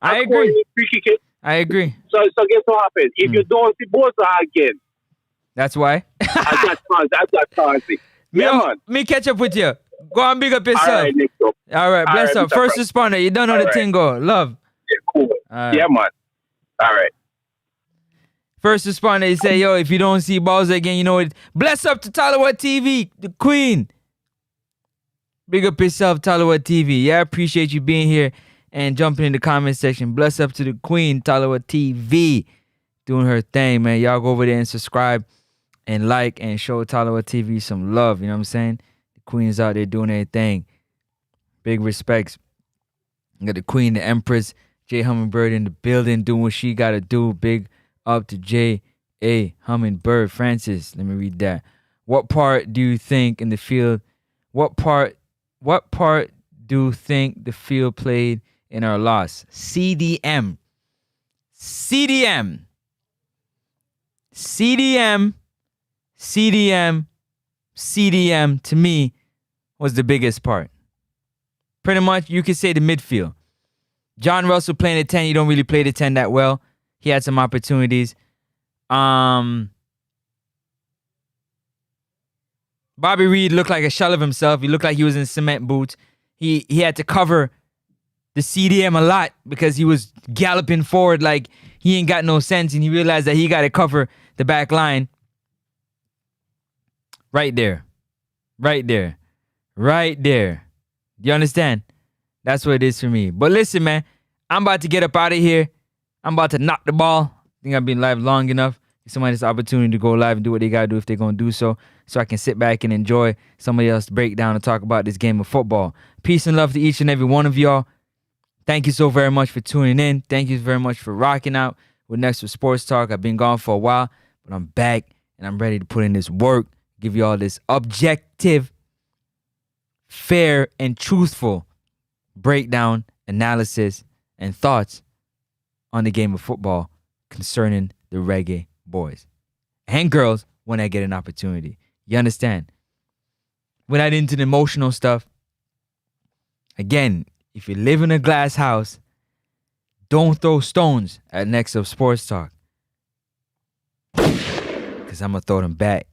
I agree. Free kick. I agree. So guess what happened? If you don't see both again, that's why. I got chance. Me catch up with you. Go and big up yourself. All right, next up. All right, bless up. First responder, you don't know the thing go. Love. Yeah, cool. Yeah, man. All right. First responder, you say, yo, if you don't see balls again, you know it. Bless up to Talawa TV, the queen. Big up yourself, Talawa TV. Yeah, I appreciate you being here and jumping in the comment section. Bless up to the queen, Talawa TV. Doing her thing, man. Y'all go over there and subscribe and like and show Talawa TV some love. You know what I'm saying? The queen is out there doing her thing. Big respects. You got the queen, the empress, J. Hummingbird in the building doing what she got to do. Big up to J. A. Hummingbird. Francis, let me read that. What part do you think in the field? What part do you think the field played in our loss? CDM. CDM to me was the biggest part. Pretty much, you could say the midfield. John Russell playing at 10, you don't really play the 10 that well. He had some opportunities. Bobby Reed looked like a shell of himself. He looked like he was in cement boots. He had to cover the CDM a lot because he was galloping forward like he ain't got no sense, and he realized that he got to cover the back line. Right there. You understand? That's what it is for me. But listen, man, I'm about to get up out of here. I'm about to knock the ball. I think I've been live long enough. Give somebody this opportunity to go live and do what they got to do if they're going to do so I can sit back and enjoy somebody else's breakdown and talk about this game of football. Peace and love to each and every one of y'all. Thank you so very much for tuning in. Thank you very much for rocking out with Next with Sports Talk. I've been gone for a while, but I'm back and I'm ready to put in this work, give you all this objective, fair, and truthful breakdown, analysis, and thoughts on the game of football concerning the Reggae boys and girls when I get an opportunity. You understand? We're not into the emotional stuff. Again, if you live in a glass house, don't throw stones at Next Up Sports Talk. Because I'm going to throw them back.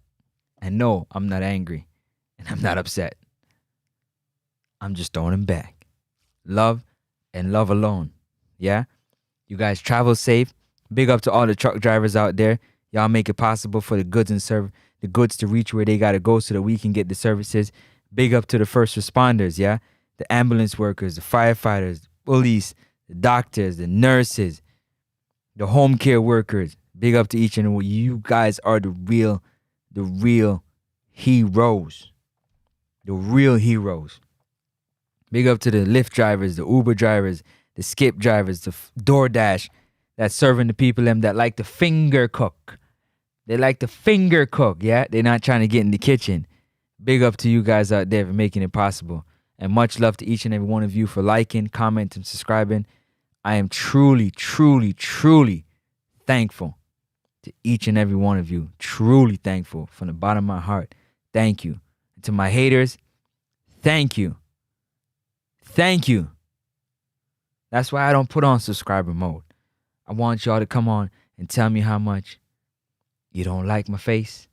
And no, I'm not angry. And I'm not upset. I'm just throwing them back. Love and love alone. Yeah? You guys travel safe. Big up to all the truck drivers out there. Y'all make it possible for the goods to reach where they got to go so that we can get the services. Big up to the first responders, yeah? The ambulance workers, the firefighters, the police, the doctors, the nurses, the home care workers. Big up to each and every one. You guys are the real heroes. The real heroes. Big up to the Lyft drivers, the Uber drivers, the Skip drivers, the DoorDash that's serving the people them that like to finger cook. They like to finger cook, yeah? They're not trying to get in the kitchen. Big up to you guys out there for making it possible. And much love to each and every one of you for liking, commenting, subscribing. I am truly, truly, truly thankful to each and every one of you. Truly thankful from the bottom of my heart. Thank you. And to my haters, thank you. Thank you. That's why I don't put on subscriber mode. I want y'all to come on and tell me how much you don't like my face,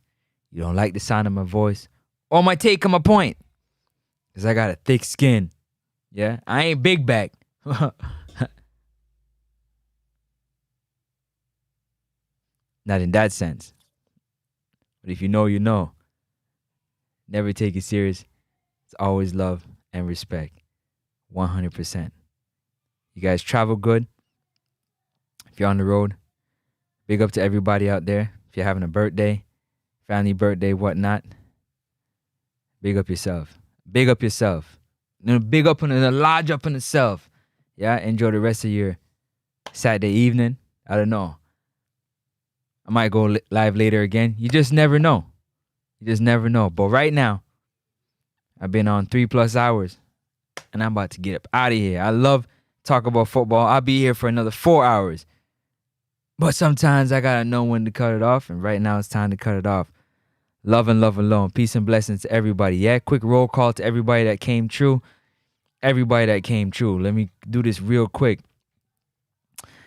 you don't like the sound of my voice, or my take on my point. Because I got a thick skin. Yeah, I ain't big back. Not in that sense. But if you know, you know. Never take it serious. It's always love and respect. 100%. You guys travel good. If you're on the road, big up to everybody out there. If you're having a birthday, family birthday, whatnot, big up yourself. Big up yourself. Big up on the large up on yourself. Yeah, enjoy the rest of your Saturday evening. I don't know. I might go live later again. You just never know. You just never know. But right now, I've been on 3+ hours, and I'm about to get up out of here. I love talk about football. I'll be here for another 4 hours. But sometimes I gotta know when to cut it off, and right now it's time to cut it off. Love and love alone. Peace and blessings to everybody. Yeah, quick roll call to everybody that came true. Everybody that came true. Let me do this real quick.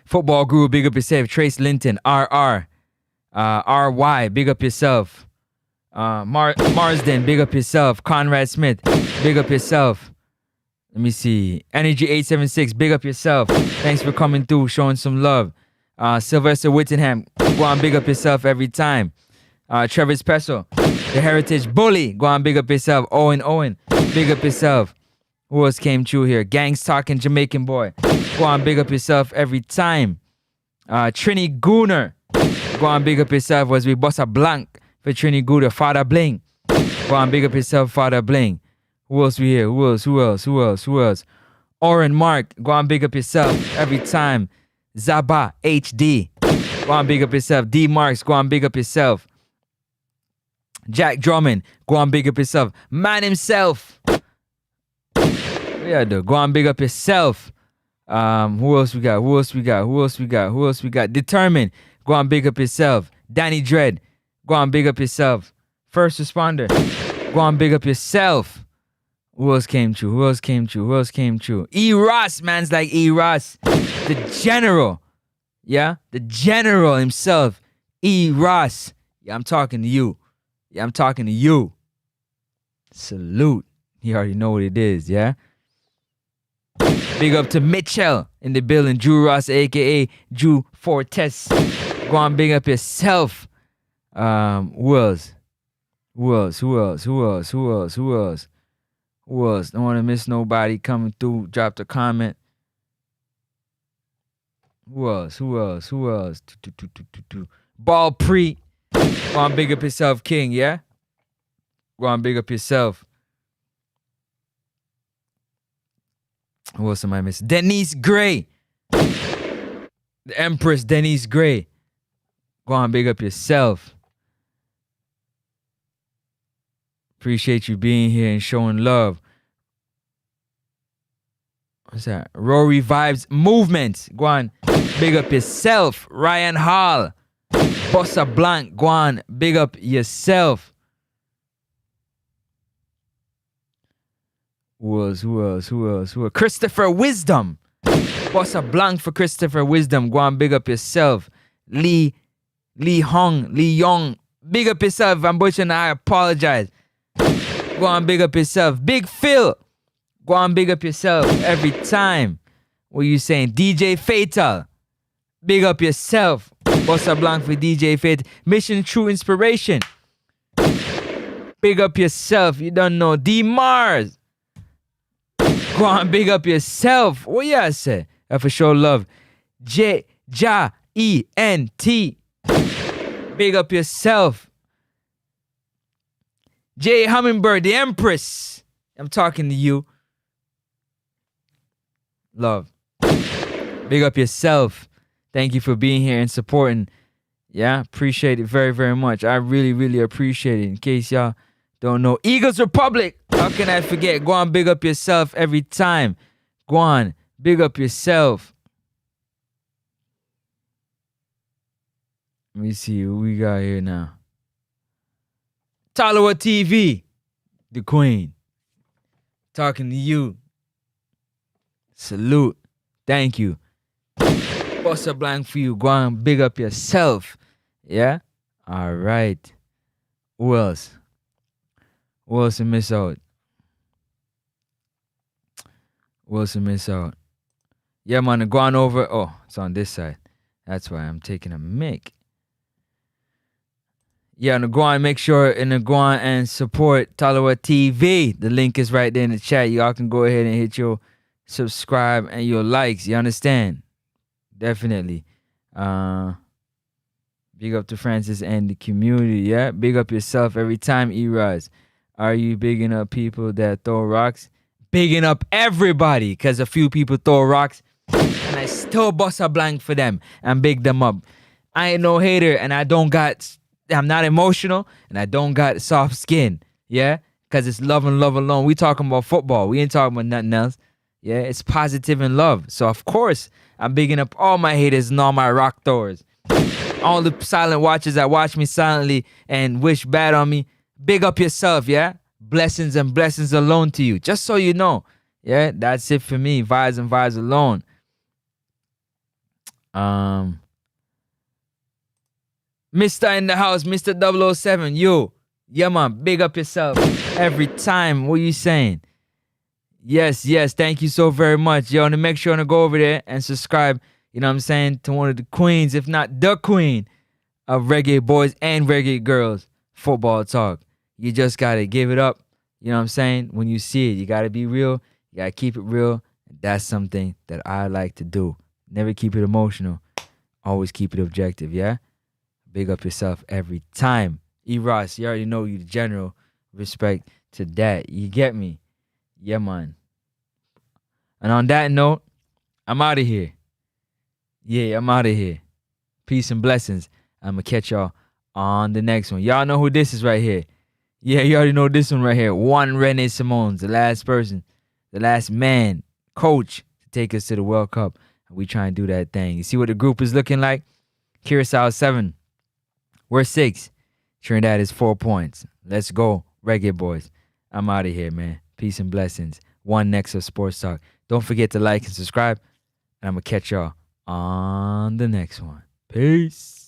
Football Guru, big up yourself. Trace Linton, RR. RY, big up yourself. Marsden, big up yourself. Conrad Smith, big up yourself. Let me see. Energy 876, big up yourself. Thanks for coming through, showing some love. Sylvester Whittingham, go on, big up yourself every time. Travis Pesso, the Heritage Bully, go on, big up yourself. Owen, big up yourself. Who else came true here? Gangs Talking Jamaican Boy, go on, big up yourself every time. Trini Gooner, go on, big up yourself. Was we boss a blank for Trini Gooner. Father Bling, go on, big up yourself, Father Bling. Who else we here? Who else? Oren Mark, go on, big up yourself every time. Zaba HD, go on, big up yourself. D Marks, go on, big up yourself. Jack Drummond, go on, big up yourself. Man himself, yeah, go on, big up yourself. Who else we got? Determined, go on, big up yourself. Danny Dread, go on, big up yourself. First Responder, go on, big up yourself. Who else came true? E. Ross, man's like E. Ross. The General. Yeah? The General himself. E. Ross. Yeah, I'm talking to you. Salute. You already know what it is, yeah? Big up to Mitchell in the building. Drew Ross, a.k.a. Drew Fortes. Go on, big up yourself. Who else? Don't want to miss nobody coming through. Dropped a comment. Who else? Ball Pre. Go on, big up yourself, King, yeah? Go on, big up yourself. Who else am I missing? Denise Gray. The Empress Denise Gray. Go on, big up yourself. Appreciate you being here and showing love. What's that? Rory Vibes Movement. Go on, big up yourself. Ryan Hall. Bossa Blanc. Go on, big up yourself. Who else? Christopher Wisdom. Bossa Blanc for Christopher Wisdom. Go on, big up yourself. Lee Young. Big up yourself. If I'm butchering, I apologize. Go on, big up yourself. Big Phil. Go on, big up yourself every time. What are you saying? DJ Fatal. Big up yourself. Bossa Blanc for DJ Fatal. Mission True Inspiration. Big up yourself. You don't know. D Mars. Go on, big up yourself. What you say? For sure love. J-Ja-E-N-T. Big up yourself. J. Hummingbird, the Empress. I'm talking to you. Love. Big up yourself. Thank you for being here and supporting. Yeah, appreciate it very, very much. I really, really appreciate it. In case y'all don't know. Eagles Republic. How can I forget? Go on, big up yourself every time. Go on, big up yourself. Let me see who we got here now. Talawa TV, the Queen. Talking to you. Salute. Thank you. Bossa Blanc for you. Go on, big up yourself. Yeah? All right. Who else? Who else to miss out? Wilson miss out. Yeah, man, go on over. Oh, it's on this side. That's why I'm taking a mic. Yeah, and go on, make sure and go on and support Talawa TV. The link is right there in the chat. Y'all can go ahead and hit your subscribe and your likes. You understand? Definitely. Big up to Francis and the community. Yeah, big up yourself every time, Eraz. Are you bigging up people that throw rocks? Bigging up everybody, because a few people throw rocks and I still bust a blank for them and big them up. I ain't no hater and I'm not emotional and I don't got soft skin. Yeah, because it's love and love alone. We talking about football. We ain't talking about nothing else. Yeah, it's positive and love. So of course I'm bigging up all my haters and all my rock throwers. All the silent watchers that watch me silently and wish bad on me. Big up yourself, yeah? Blessings and blessings alone to you. Just so you know. Yeah, that's it for me. Vibes and vibes alone. Mr. in the house, Mr. 007. Yo. Yeah, man. Big up yourself. Every time. What you saying? Yes. Thank you so very much. Yo, and make sure to go over there and subscribe, you know what I'm saying, to one of the queens, if not the queen of reggae boys and reggae girls football talk. You just got to give it up. You know what I'm saying? When you see it, you got to be real. You got to keep it real. That's something that I like to do. Never keep it emotional. Always keep it objective, yeah? Big up yourself every time. E-Ross, you already know you the general. Respect to that. You get me? Yeah, man. And on that note, I'm out of here. Yeah, I'm out of here. Peace and blessings. I'm going to catch y'all on the next one. Y'all know who this is right here. Yeah, you already know this one right here. One Rene Simone's the last person, the last man, coach to take us to the World Cup. And we try and do that thing. You see what the group is looking like? Curacao 7. We're 6. Trinidad is 4 points. Let's go, reggae boys. I'm out of here, man. Peace and blessings. One Nexus Sports Talk. Don't forget to like and subscribe. And I'm going to catch y'all on the next one. Peace.